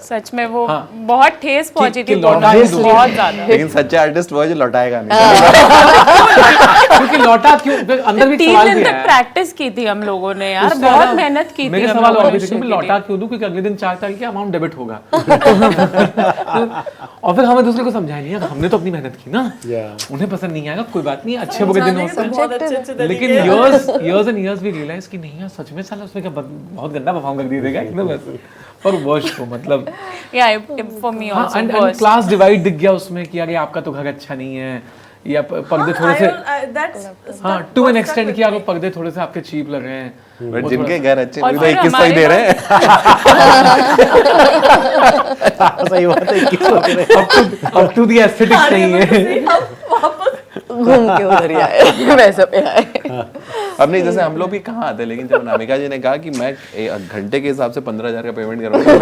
सच में वो बहुत ठेस पहुंची थी, लौटा ही दूं। बहुत ज्यादा। लेकिन सच्चा आर्टिस्ट वो जो लौटाएगा नहीं। क्योंकि लौटा क्यों, अंदर भी 3 सवाल दिन भी तक है। प्रैक्टिस की थी हम लोगों ने यार, उससे बहुत ज्यादा मेहनत की थी मेरे हम सवाल लोगों और ने भी थे कि शो मैं के लौटा लिए। क्यों दूं, क्योंकि अगले दिन 4 तारीख के अमाउंट डेबिट होगा। और फिर हमें दूसरे को समझाया नहीं यार, हमने तो अपनी मेहनत की ना, उन्हें पसंद नहीं आएगा कोई बात नहीं, अच्छे बुरे दिन होते हैं। बहुत अच्छे लेकिन years and years भी रियलाइज कि नहीं यार सच में साला उसमें क्या बहुत गंदा परफॉर्म कर दिया देगा बस। और वर्स्ट को मतलब फॉर मी हाँ, आल्सो एंड क्लास डिवाइड दिख गया उसमें कि यार आपका तो घर अच्छा नहीं है या पर्दे थोड़े से हाँ टू एन एक्सटेंड कि यार वो पर्दे थोड़े से आपके चीप लग रहे हैं। बट जिनके घर अच्छे और नहीं तो फिर 21 ही दे रहे हैं। सही बात है, 21 होते रहे। अब टू दी एस्थेटिक्स नहीं है। घूम के उधर ही आए वैसे पे आए। अब नहीं, जैसे हम लोग भी कहाँ आते, लेकिन जब नामिका जी ने कहा कि मैं घंटे के हिसाब से 15,000 का पेमेंट करूँगा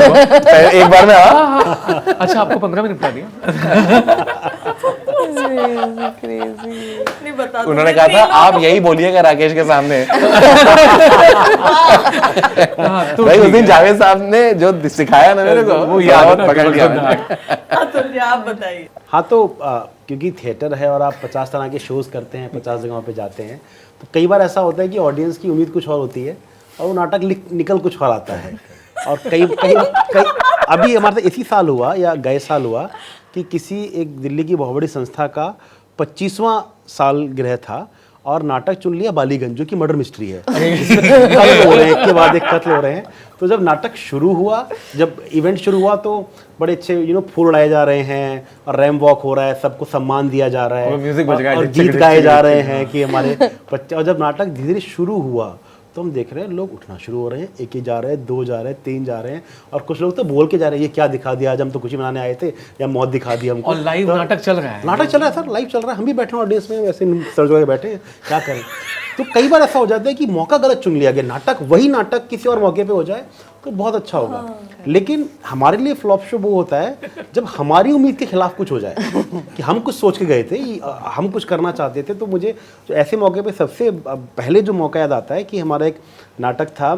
एक बार में अच्छा आपको 15 में निपटा दिया। नहीं बता, उन्होंने कहा था आप यही बोलिएगा राकेश के सामने। तो भाई उस दिन जावेद साहब ने जो सिखाया ना मेरे को वो याद पकड़ लिया मैंने। अतुल जी आप बताइए। हाँ तो क्योंकि थिएटर है और आप 50 तरह के शोज करते हैं, 50 जगहों पे जाते हैं, तो कई बार ऐसा होता है कि ऑडियंस की उम्मीद कुछ और होती है और वो नाटक निकल कुछ और आता है। और कई अभी हमारे इसी साल हुआ या गए साल हुआ कि किसी एक दिल्ली की बहुत बड़ी संस्था का 25वां सालगिरह था और नाटक चुन लिया बालीगंज, जो कि मर्डर मिस्ट्री है। कत्ल हो रहे हैं, एक के बाद एक कत्ल हो रहे हैं। तो जब नाटक शुरू हुआ, जब इवेंट शुरू हुआ तो बड़े अच्छे फूल उड़ाए जा रहे हैं और रैंप वॉक हो रहा है, सबको सम्मान दिया जा रहा है, म्यूजिक बज रहा है, और गीत गाए जा रहे हैं कि हमारे बच्चे। और जब नाटक धीरे धीरे शुरू हुआ तो हम देख रहे हैं लोग उठना शुरू हो रहे हैं, एक जा रहे हैं, 2 जा रहे हैं, 3 जा रहे हैं, और कुछ लोग तो बोल के जा रहे हैं ये क्या दिखा दिया, आज हम तो खुशी मनाने आए थे या मौत दिखा दी हमको। और लाइव नाटक चल रहा है। नाटक चल रहा है सर, लाइव चल रहा है, हम भी बैठे हैं ऑडियंस में, वैसे सर जो बैठे हैं, क्या करें। तो कई बार ऐसा हो जाता है कि मौका गलत चुन लिया गया, नाटक वही नाटक किसी और मौके पे हो जाए तो बहुत अच्छा होगा। लेकिन हमारे लिए फ्लॉप शो वो होता है जब हमारी उम्मीद के खिलाफ कुछ हो जाए कि हम कुछ सोच के गए थे, हम कुछ करना चाहते थे। तो मुझे तो ऐसे मौके पे सबसे पहले जो मौका याद आता है कि हमारा एक नाटक था,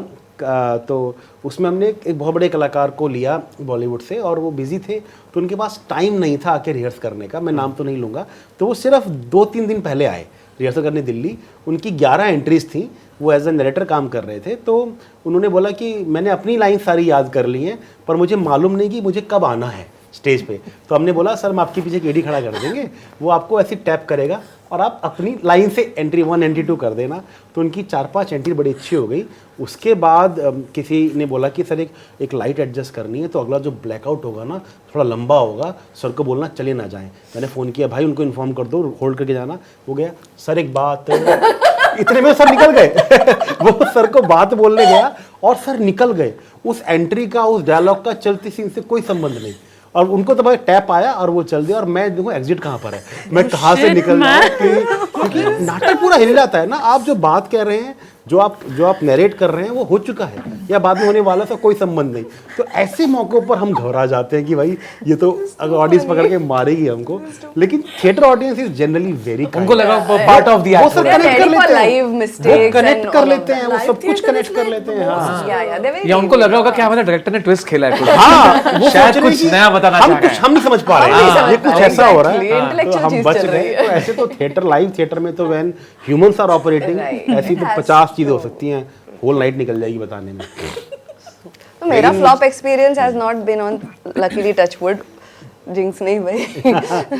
तो उसमें हमने एक बहुत बड़े कलाकार को लिया बॉलीवुड से, और वो बिजी थे तो उनके पास टाइम नहीं था आके रिहर्स करने का, मैं नाम तो नहीं लूँगा। तो वो सिर्फ 2-3 दिन पहले आए रिहर्सल करने दिल्ली। उनकी 11 एंट्रीज थी, वो एज ए नरेटर काम कर रहे थे। तो उन्होंने बोला कि मैंने अपनी लाइन सारी याद कर ली हैं पर मुझे मालूम नहीं कि मुझे कब आना है स्टेज पे। तो हमने बोला सर हम आपके पीछे एक एडी खड़ा कर देंगे, वो आपको ऐसी टैप करेगा और आप अपनी लाइन से एंट्री 1 एंट्री 2 कर देना। तो उनकी 4-5 एंट्री बड़ी अच्छी हो गई। उसके बाद किसी ने बोला कि सर एक लाइट एडजस्ट करनी है, तो अगला जो ब्लैकआउट होगा ना थोड़ा लंबा होगा, सर को बोलना चले ना जाएं। मैंने फ़ोन किया, भाई उनको इन्फॉर्म कर दो, होल्ड करके जाना। वो गया, सर एक बात इतने में सर निकल गए। वो सर को बात बोलने गया और सर निकल गए। उस एंट्री का, उस डायलॉग का चलती सीन से कोई संबंध नहीं, और उनको तो भाई टैप आया और वो चल दिया। और मैं देखो एग्जिट कहाँ पर है, मैं कहाँ से निकल रहा हूँ, क्योंकि नाटक पूरा हिल जाता है ना। आप जो बात कह रहे हैं, जो आप नरेट कर रहे हैं वो हो चुका है या बाद में होने वाला था, कोई संबंध नहीं। तो ऐसे मौक़ों पर हम घबरा जाते हैं कि भाई ये तो अगर ऑडियंस पकड़ के मारेगी हमको। लेकिन theatre audience is generally very, उनको लगा पार्ट ऑफ द वो सब कनेक्ट कर लेते लाइव हैं, मिस्टेक्स वो कनेक्ट कर लेते हैं, वो सब कुछ कनेक्ट कर लेते हैं। हाँ, या उनको लगा होगा क्या हमारे डायरेक्टर ने ट्विस्ट खेला है कुछ। हाँ, वो शायद सोच रहे कुछ हैं कि नया बताना चाह रहे हैं। हम नहीं समझ पा रहे हैं, ये कुछ ऐसा हो रहा है, Intellectual तो हम चीज़ बच चल रही गए। है। तो ऐसे तो थिएटर, लाइव थिएटर में तो व्हेन ह्यूमंस आर ऑपरेटिंग, ऐसी तो 50 चीजें हो सकती हैं, होल नाइट निकल जाएगी बताने में। तो मेरा flop experience has not been on luckily touch wood jinx नहीं भाई,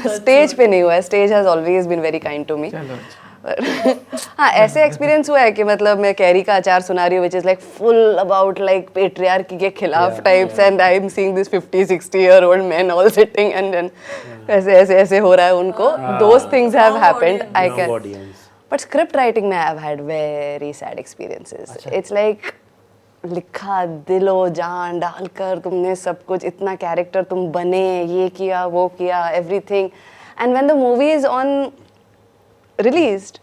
स्टेज पे नहीं हुआ है, stage has always been very kind to me. चलो हाँ, ऐसे एक्सपीरियंस हुआ है कि मतलब मैं कैरी का अचार सुना रही हूँ which is like full about like patriarchy के खिलाफ types, and I am seeing this 50-60 year old man all sitting and then ऐसे ऐसे ऐसे हो रहा है उनको। Those things have happened, I can, audience but script writing में I have had very sad experiences. It's like लिखा दिलो जान डालकर तुमने सब कुछ, इतना कैरेक्टर तुम बने, ये किया वो किया everything, and when the movie is on released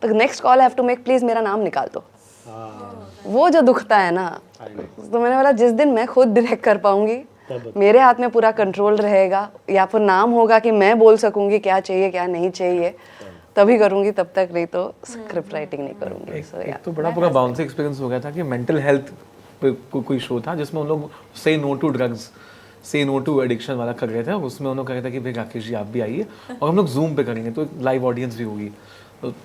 the next call I have to make, please मेरा नाम निकाल दो। वो जो दुखता है ना, तो मैंने बोला जिस दिन मैं खुद डायरेक्ट कर पाऊंगी, मेरे हाथ में पूरा कंट्रोल रहेगा, या फिर नाम होगा कि मैं बोल सकूंगी क्या चाहिए क्या नहीं चाहिए, तभी करूंगी, तब तक नहीं तो स्क्रिप्ट राइटिंग नहीं करूंगी। So, एक तो बड़ा पूरा बाउंसी एक्सपीरियंस हो गया था कि मेंटल हेल्थ पे कोई शो था जिसमें उन लोग से नो टू ड्रग्स, से नो टू एडिक्शन वाला कर रहे थे। उसमें उन्होंने कहा था कि भाई राकेश जी आप भी आइए और हम लोग जूम पे करेंगे, तो लाइव ऑडियंस भी होगी।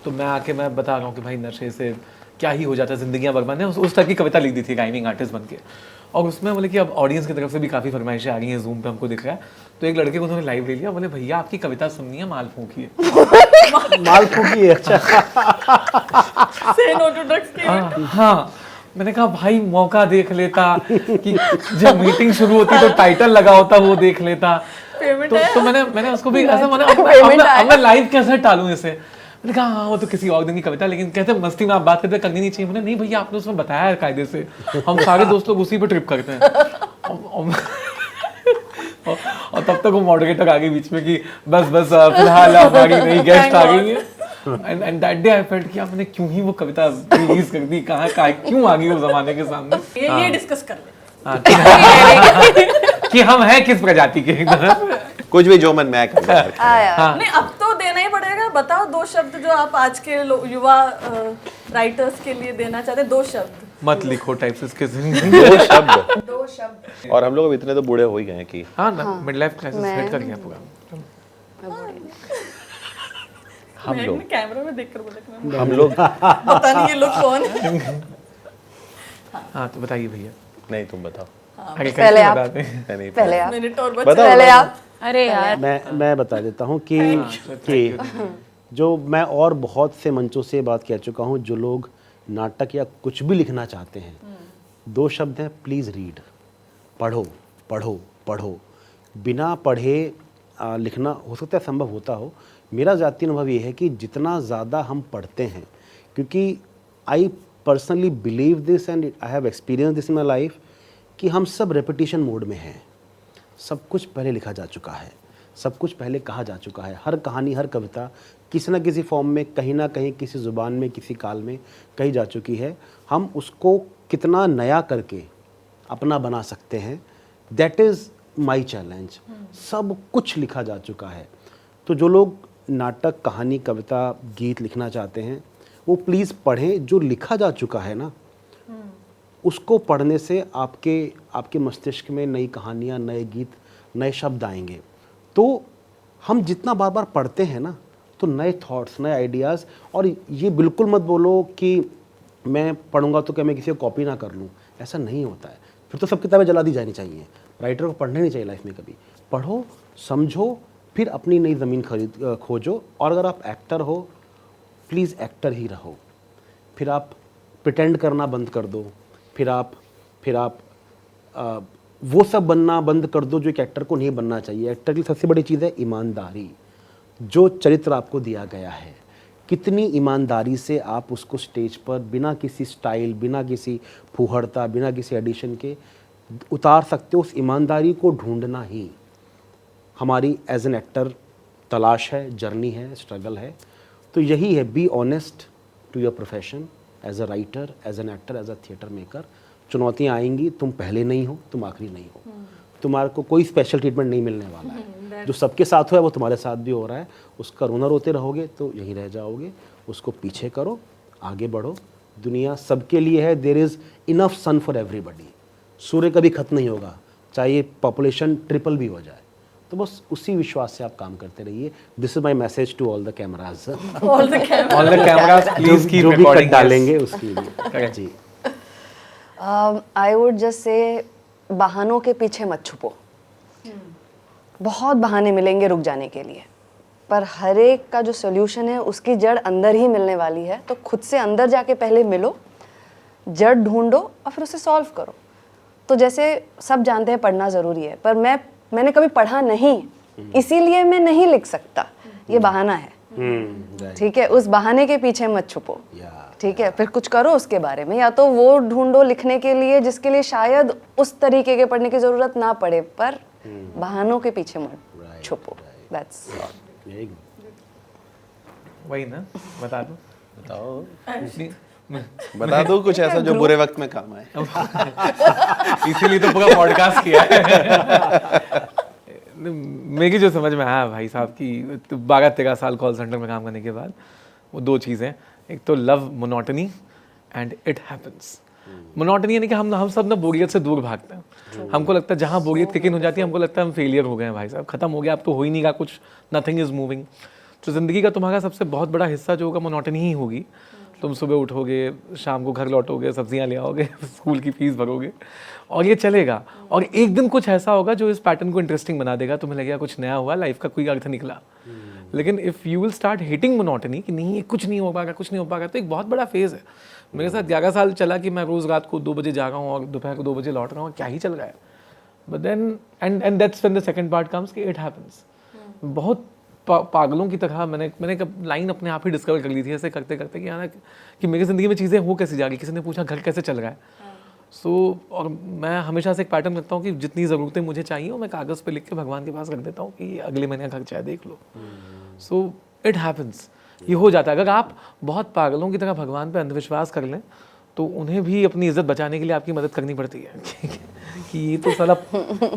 तो मैं आके मैं बता रहा हूँ कि भाई नशे से क्या ही हो जाता है, जिंदगियाँ बर्बाद है। उस टाइप की कविता लिख दी थी राइमिंग आर्टिस्ट बन के, और उसमें बोले कि अब ऑडियंस की तरफ से भी काफ़ी फरमाइशें आ रही हैं, जूम पे हमको दिख रहा है। तो एक लड़के को उन्होंने लाइव ले लिया, बोले भैया आपकी कविता सुननी है, माल फूकी है। माल फूकी है, अच्छा। से नो टू ड्रग्स के हाँ, मैंने कहा भाई मौका देख लेता कि जब मीटिंग शुरू होती तो टाइटल लगा होता वो देख लेता। तो मैंने उसको भी ऐसा अब मैं लाइव कैसे टालूं इसे। मैंने कहा हाँ वो तो किसी और दिन की कविता, लेकिन कहते मस्ती में आप बात करते करनी नहीं चाहिए। मैंने नहीं भैया आपने उसमें बताया है कायदे से, हम सारे दोस्त लोग उसी पे ट्रिप करते हैं। और तब तक वो मॉडरेटर आ गई बीच में कि बस फिलहाल हमारी नई गेस्ट आ गई है। And that day I felt कि मैंने क्यों ही वो कविता रिलीज कर दी, कहाँ क्यों आ गई वो जमाने के सामने। ये डिस्कस कर ले कि हम हैं किस प्रजाति के। कुछ भी जो मन में आए कर लो। नहीं, अब तो देना ही पड़ेगा। बताओ 2 शब्द जो आप आज के युवा राइटर्स के लिए देना चाहते हैं, 2 शब्द। मत लिखो टाइप से इसके 2 शब्द। और हम लोग अब इतने तो बूढ़े हो ही गए हैं कि हाँ ना, मिड लाइफ क्राइसिस हिट कर गया पूरा। हम लोग कैमरा में देखकर बोला हम लोग पता नहीं ये लोग कौन है। हाँ तो बताइए भैया। नहीं तुम बताओ। आगे पहले कैसे आप। बताते हैं? नहीं पहले आप, मिनट और बच बताओ। पहले आप। अरे यार मैं बता देता हूँ कि जो मैं और बहुत से मंचों से बात कह चुका हूँ, जो लोग नाटक या कुछ भी लिखना चाहते हैं, 2 शब्द हैं, प्लीज़ रीड। पढ़ो पढ़ो पढ़ो। बिना पढ़े लिखना हो सकता है संभव होता हो। मेरा ज़ाती अनुभव ये है कि जितना ज़्यादा हम पढ़ते हैं, क्योंकि I personally believe this and I have experience this in my life, कि हम सब रेपिटेशन मोड में हैं। सब कुछ पहले लिखा जा चुका है, सब कुछ पहले कहा जा चुका है। हर कहानी, हर कविता किसी न किसी फॉर्म में, कहीं ना कहीं, किसी ज़ुबान में, किसी काल में कही जा चुकी है। हम उसको कितना नया करके अपना बना सकते हैं, दैट इज़ माई चैलेंज। सब कुछ लिखा जा चुका है। तो जो लोग नाटक, कहानी, कविता, गीत लिखना चाहते हैं, वो प्लीज़ पढ़ें। जो लिखा जा चुका है ना, उसको पढ़ने से आपके मस्तिष्क में नई कहानियाँ, नए गीत, नए शब्द आएंगे। तो हम जितना बार बार पढ़ते हैं ना, तो नए थॉट्स, नए आइडियाज़। और ये बिल्कुल मत बोलो कि मैं पढ़ूंगा तो क्या मैं किसी को कॉपी ना कर लूँ, ऐसा नहीं होता है। फिर तो सब किताबें जला दी जानी चाहिए। राइटर को पढ़ना नहीं चाहिए लाइफ में कभी। पढ़ो, समझो, फिर अपनी नई ज़मीन खोजो। और अगर आप एक्टर हो, प्लीज़ एक्टर ही रहो। फिर आप प्रिटेंड करना बंद कर दो। फिर आप वो सब बनना बंद कर दो जो एक एक्टर को नहीं बनना चाहिए। एक्टर की सबसे बड़ी चीज़ है ईमानदारी। जो चरित्र आपको दिया गया है, कितनी ईमानदारी से आप उसको स्टेज पर बिना किसी स्टाइल, बिना किसी फूहड़ता, बिना किसी एडिशन के उतार सकते हो। उस ईमानदारी को ढूंढना ही हमारी एज एन एक्टर तलाश है, जर्नी है, स्ट्रगल है। तो यही है, be honest to your profession as a writer, as an actor, as a theatre maker. चुनौतियाँ आएंगी, तुम पहले नहीं हो, तुम आखिरी नहीं हो। तुम्हारे को कोई स्पेशल ट्रीटमेंट नहीं मिलने वाला है। जो सबके साथ हुआ है वो तुम्हारे साथ भी हो रहा है। उसका रोना रोते रहोगे तो यहीं रह जाओगे। उसको पीछे करो, आगे बढ़ो। दुनिया सबके लिए है। There is enough sun for everybody. सूर्य कभी खत्म नहीं होगा, चाहे पॉपुलेशन ट्रिपल भी हो जाए। तो बस उसी विश्वास से आप काम करते रहिए। This is my message to all the cameras. All the cameras please keep जो भी रिकॉर्डिंग कट डालेंगे उसके लिए जी। आई वुड जस्ट से बहानों के पीछे मत छुपो। बहुत बहाने मिलेंगे रुक जाने के लिए, पर हर एक का जो सोल्यूशन है उसकी जड़ अंदर ही मिलने वाली है। तो खुद से अंदर जाके पहले मिलो, जड़ ढूंढो और फिर उसे सॉल्व करो। तो जैसे सब जानते हैं पढ़ना ज़रूरी है, पर मैंने कभी पढ़ा नहीं, इसीलिए मैं नहीं लिख सकता, ये बहाना है। ठीक है, उस बहाने के पीछे मत छुपो। ठीक है, फिर कुछ करो उसके बारे में, या तो वो ढूंढो लिखने के लिए जिसके लिए शायद उस तरीके के पढ़ने की ज़रूरत ना पड़े, पर बहानों के पीछे मत छुपो। दैट्स वही ना, बता दो। बताओ, नहीं, बता दो कुछ ऐसा जो बुरे वक्त में काम आए। इसीलिए तो पूरा पॉडकास्ट किया है। मेरी जो समझ में आया भाई साहब की 12-13 साल कॉल सेंटर में काम करने के बाद, वो 2 चीज़ें, एक तो love monotony and it happens. Monotony यानी कि हम सब ना बोरियत से दूर भागते हैं। हमको लगता है जहाँ बोरियत किक इन हो जाती है, हमको लगता है हम फेलियर हो गए हैं भाई साहब, खत्म हो गया, अब तो हो ही नहीं रहा कुछ, नथिंग इज मूविंग। तो ज़िंदगी का तुम्हारा सबसे बहुत बड़ा हिस्सा जो होगा मोनोटनी ही होगी। तुम सुबह उठोगे, शाम को घर लौटोगे, सब्जियां ले आओगे, स्कूल की फीस भरोगे, और ये चलेगा। और एक दिन कुछ ऐसा होगा जो इस पैटर्न को इंटरेस्टिंग बना देगा, तुम्हें लगेगा कुछ नया हुआ, लाइफ का कोई अर्थ निकला। लेकिन if you will start hitting monotony कि नहीं, कुछ नहीं हो पाएगा, कुछ नहीं हो पाएगा, तो एक बहुत बड़ा फेज़ है। मेरे साथ 11 साल चला कि मैं रोज़ रात को 2 बजे जा रहा हूँ और दोपहर को 2 बजे लौट रहा हूँ, क्या ही चल रहा है। But then and that's when the second part comes कि इट हैपेंस। बहुत पागलों की तरह मैंने लाइन अपने आप ही डिस्कवर कर ली थी ऐसे करते करते कि यार कि मेरी ज़िंदगी में चीज़ें हो कैसे जा रही। किसी ने पूछा घर कैसे चल रहा है। और मैं हमेशा से एक पैटर्न रखता हूँ कि जितनी ज़रूरतें मुझे चाहिए वो मैं कागज़ पे लिख के भगवान के पास रख देता हूँ कि अगले महीने का खर्चा है, देख लो। सो इट हैपन्स, ये हो जाता है। अगर आप बहुत पागलों की तरह भगवान पे अंधविश्वास कर लें तो उन्हें भी अपनी इज्जत बचाने के लिए आपकी मदद करनी पड़ती है कि ये तो साला,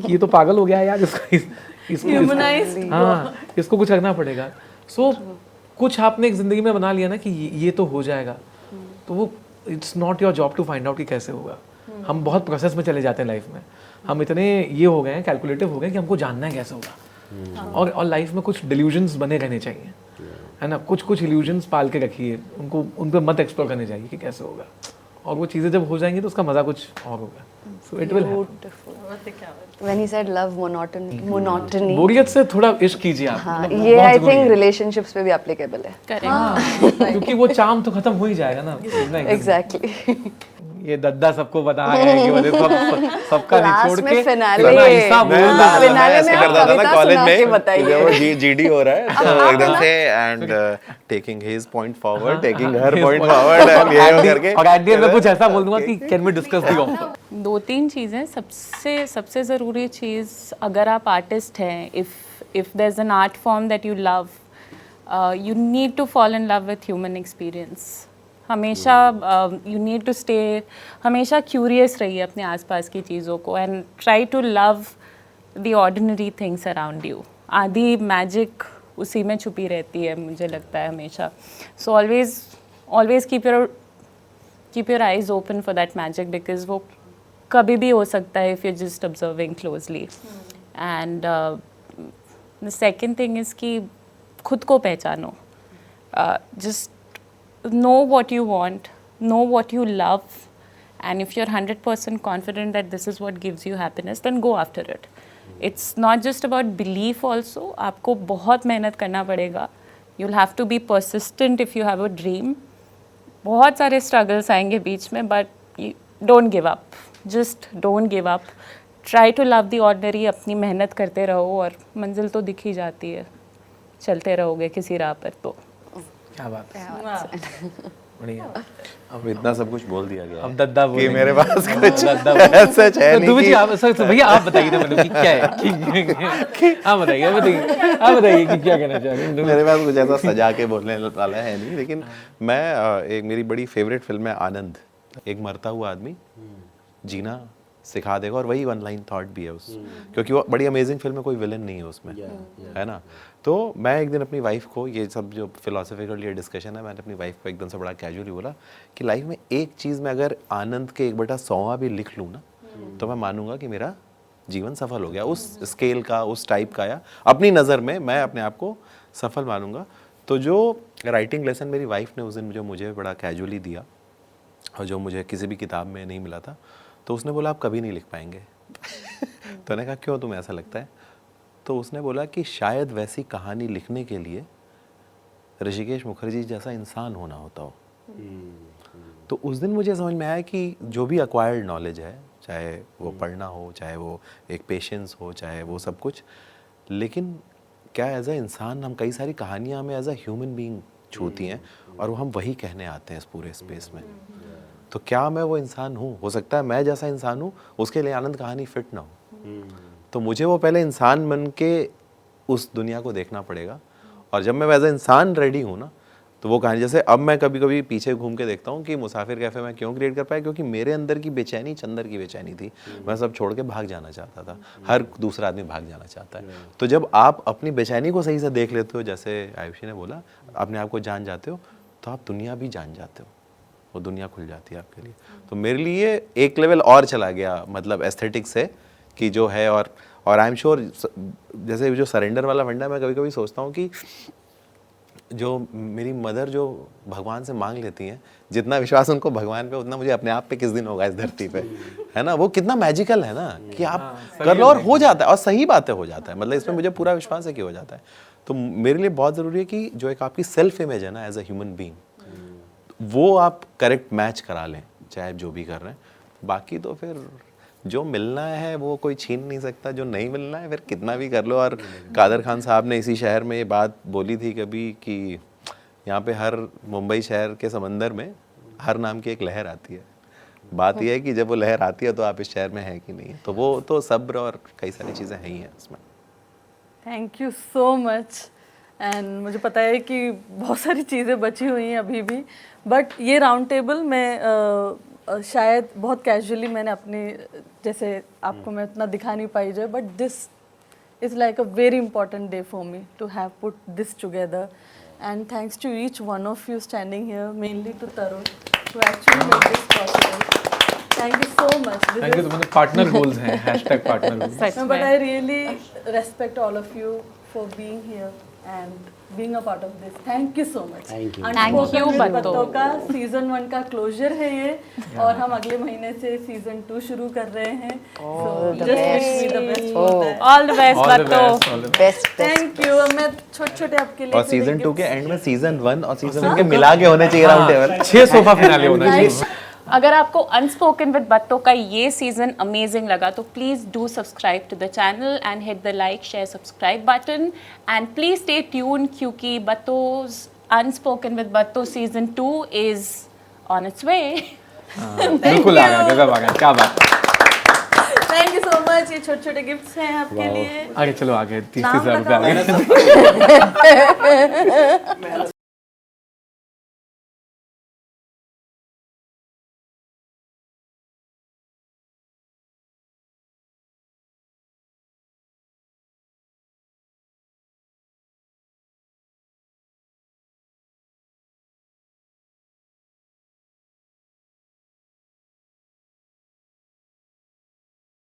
ये तो पागल हो गया है यार, इसको हाँ, इसको कुछ करना पड़ेगा। सो कुछ आपने एक ज़िंदगी में बना लिया ना कि ये तो हो जाएगा, तो वो it's not your job to find out कि कैसे होगा। हम बहुत प्रोसेस में चले जाते हैं लाइफ में, हम इतने ये हो गए हैं, कैलकुलेटिव हो गए कि हमको जानना है कैसे होगा। और लाइफ में कुछ डिल्यूजन्स बने रहने चाहिए, है ना। कुछ इल्यूजन्स पाल के रखिए, उन पर मत एक्सप्लोर करने चाहिए कि कैसे होगा। और वो चीज़ें जब हो जाएंगी तो उसका मज़ा कुछ और होगा। So it will When he said love monotony, बोरियत से थोड़ा इश्क कीजिए आप। हाँ, मतलब ये बहुत आई ज़रूरी थिंक है। रिलेशनशिप्स पे भी एप्लीकेबल है। करेक्ट। क्योंकि वो चाम तो खत्म हो ही जाएगा ना। एग्जैक्टली। ये दद्दा सबको बता है कि वो सबका निचोड़ के फिनाले इतना हिस्सा बोल रहा है। फिनाले में करता था ना कॉलेज में कि बताइए। जब वो जीडी हो रहा है तो एकदम से and taking his point forward, taking her point forward, and ये करके और एट द एंड में कुछ ऐसा बोल दूंगा कि can we discuss the offer. 2-3 चीज़ें। सबसे ज़रूरी चीज़, अगर आप आर्टिस्ट हैं, if there is an art form that you love, you need to fall in love with human experience. हमेशा यू नीड टू स्टे, हमेशा क्यूरियस रहिए अपने आसपास की चीज़ों को, and try to love the ordinary things around you. आधी magic उसी में छुपी रहती है, मुझे लगता है हमेशा। So always keep your eyes open for that magic, because वो कभी भी हो सकता है if you just observing closely. And the second thing is कि खुद को पहचानो। Just know what you want, know what you love, and if you're 100% confident that this is what gives you happiness, then go after it. It's not just about belief also. आपको बहुत मेहनत करना पड़ेगा. You'll have to be persistent if you have a dream. बहुत सारे struggles आएंगे बीच में, but don't give up. Just don't give up. Try to love the ordinary. अपनी मेहनत करते रहो और मंजिल तो दिख ही जाती है, चलते रहोगे किसी राह पर तो। क्या बात है, बढ़िया। अब इतना सब कुछ बोल दिया गया अब दद्दा कि बोलेंगे। मेरे पास कुछ दद्दा ऐसा है तो दुबे जी नहीं आप भैया आप बताइए तो मतलब कि क्या है आप बताइए कि क्या कहना चाह रहे कि हैं। मेरे पास कुछ ऐसा सजा के बोलने वाला है नहीं, लेकिन मैं एक मेरी बड़ी फेवरेट फिल्म है आनंद। एक मरता हुआ आदमी जीना सिखा देगा, और वही वन लाइन थॉट भी है उस, क्योंकि वो बड़ी अमेजिंग फिल्म है, कोई विलन नहीं है उसमें, है ना। तो मैं एक दिन अपनी वाइफ को, ये सब जो फिलोसफिकल ये डिस्कशन है, मैंने अपनी वाइफ को एकदम से बड़ा कैजुअली बोला कि लाइफ में एक चीज़ में अगर आनंद के 1/100 भी लिख लूँ ना, तो मैं मानूंगा कि मेरा जीवन सफल हो गया। उस स्केल का, उस टाइप का, या अपनी नज़र में मैं अपने आप को सफल मानूंगा। तो जो राइटिंग लेसन मेरी वाइफ ने उस दिन जो मुझे बड़ा कैजुअली दिया, और जो मुझे किसी भी किताब में नहीं मिला था, तो उसने बोला आप कभी नहीं लिख पाएंगे। तो मैंने कहा क्यों, तुम्हें ऐसा लगता है? तो उसने बोला कि शायद वैसी कहानी लिखने के लिए ऋषिकेश मुखर्जी जैसा इंसान होना होता हो। तो उस दिन मुझे समझ में आया कि जो भी अक्वायर्ड नॉलेज है, चाहे वो पढ़ना हो, चाहे वो एक पेशेंस हो, चाहे वो सब कुछ, लेकिन क्या एज अ इंसान हम कई सारी कहानियाँ हमें एज अ ह्यूमन बीइंग छूती हैं और वो हम वही कहने आते हैं इस पूरे स्पेस में। तो क्या मैं वो इंसान हूँ? हो सकता है मैं जैसा इंसान हूँ उसके लिए आनंद कहानी फिट ना हो। तो मुझे वो पहले इंसान बन के उस दुनिया को देखना पड़ेगा, और जब मैं वैसा इंसान रेडी हूँ ना, तो वो कहानी, जैसे अब मैं कभी कभी पीछे घूम के देखता हूँ कि मुसाफिर कैफ़े मैं क्यों क्रिएट कर पाया, क्योंकि मेरे अंदर की बेचैनी चंदर की बेचैनी थी। मैं सब छोड़ के भाग जाना चाहता था, हर दूसरा आदमी भाग जाना चाहता है। तो जब आप अपनी बेचैनी को सही से देख लेते हो, जैसे आयुषी ने बोला, अपने आप को जान जाते हो, तो आप दुनिया भी जान जाते हो, वो दुनिया खुल जाती है आपके लिए। तो मेरे लिए एक लेवल और चला गया, मतलब एस्थेटिक से, कि जो है, और आई एम श्योर, जैसे जो सरेंडर वाला फंडा, मैं कभी कभी सोचता हूँ कि जो मेरी मदर जो भगवान से मांग लेती हैं, जितना विश्वास उनको भगवान पे, उतना मुझे अपने आप पे किस दिन होगा इस धरती पे, है ना। वो कितना मैजिकल है ना कि आप कर लो और हो जाता है, और सही बातें हो जाता है, मतलब इसमें मुझे पूरा विश्वास है कि हो जाता है। तो मेरे लिए बहुत ज़रूरी है कि जो एक आपकी सेल्फ इमेज है ना एज अ ह्यूमन बीइंग, वो आप करेक्ट मैच करा लें, चाहे जो भी कर रहे हैं। बाकी तो फिर जो मिलना है वो कोई छीन नहीं सकता, जो नहीं मिलना है फिर कितना भी कर लो। और कादर खान साहब ने इसी शहर में ये बात बोली थी कभी कि यहाँ पे हर मुंबई शहर के समंदर में हर नाम की एक लहर आती है। बात यह है कि जब वो लहर आती है तो आप इस शहर में हैं कि नहीं है। तो वो तो सब्र और कई सारी चीज़ें हैं ही हैं उसमें। Thank you so much. And मुझे पता है कि बहुत सारी चीज़ें बची हुई हैं अभी भी, बट ये राउंड टेबल में शायद बहुत कैजुअली मैंने अपने, जैसे आपको मैं उतना दिखा नहीं पाई जो, but this is like a very important day for me to have put this together, and thanks to each one of you standing here, mainly to Tarun to actually make this possible. Thank you so much. Thank you. तुम्हारे partner goals हैं, #partner goals. सच but में I really respect all of you for being here and being a part of this. Thank you so much. Thank you. Thank you, बत्तो। बत्तो का season 1 का closure है ये, और हम अगले महीने से सीजन 2 शुरू कर रहे हैं। So just wish me the best for that. All the best Batto. Best Thank you। अब मैं छोटे-छोटे आपके लिए और सीजन 2 के एंड में सीजन 1 और सीजन 1 के मिला के होने चाहिए राउंड टेबल। 6 सोफा फिनाले होना चाहिए। अगर आपको अनस्पोकन विद बत्तो का ये सीजन अमेजिंग लगा तो please do subscribe to the channel and hit the like share subscribe button, and please stay tune क्योंकि Batto's unspoken with Batto season 2 is on its way. बिल्कुल आ गया, गजब आ गया, क्या बात है। Thank you so much. ये छोटे-छोटे गिफ्ट्स हैं आपके लिए। आगे चलो, आगे 30,000 नाम रुपये आ गए।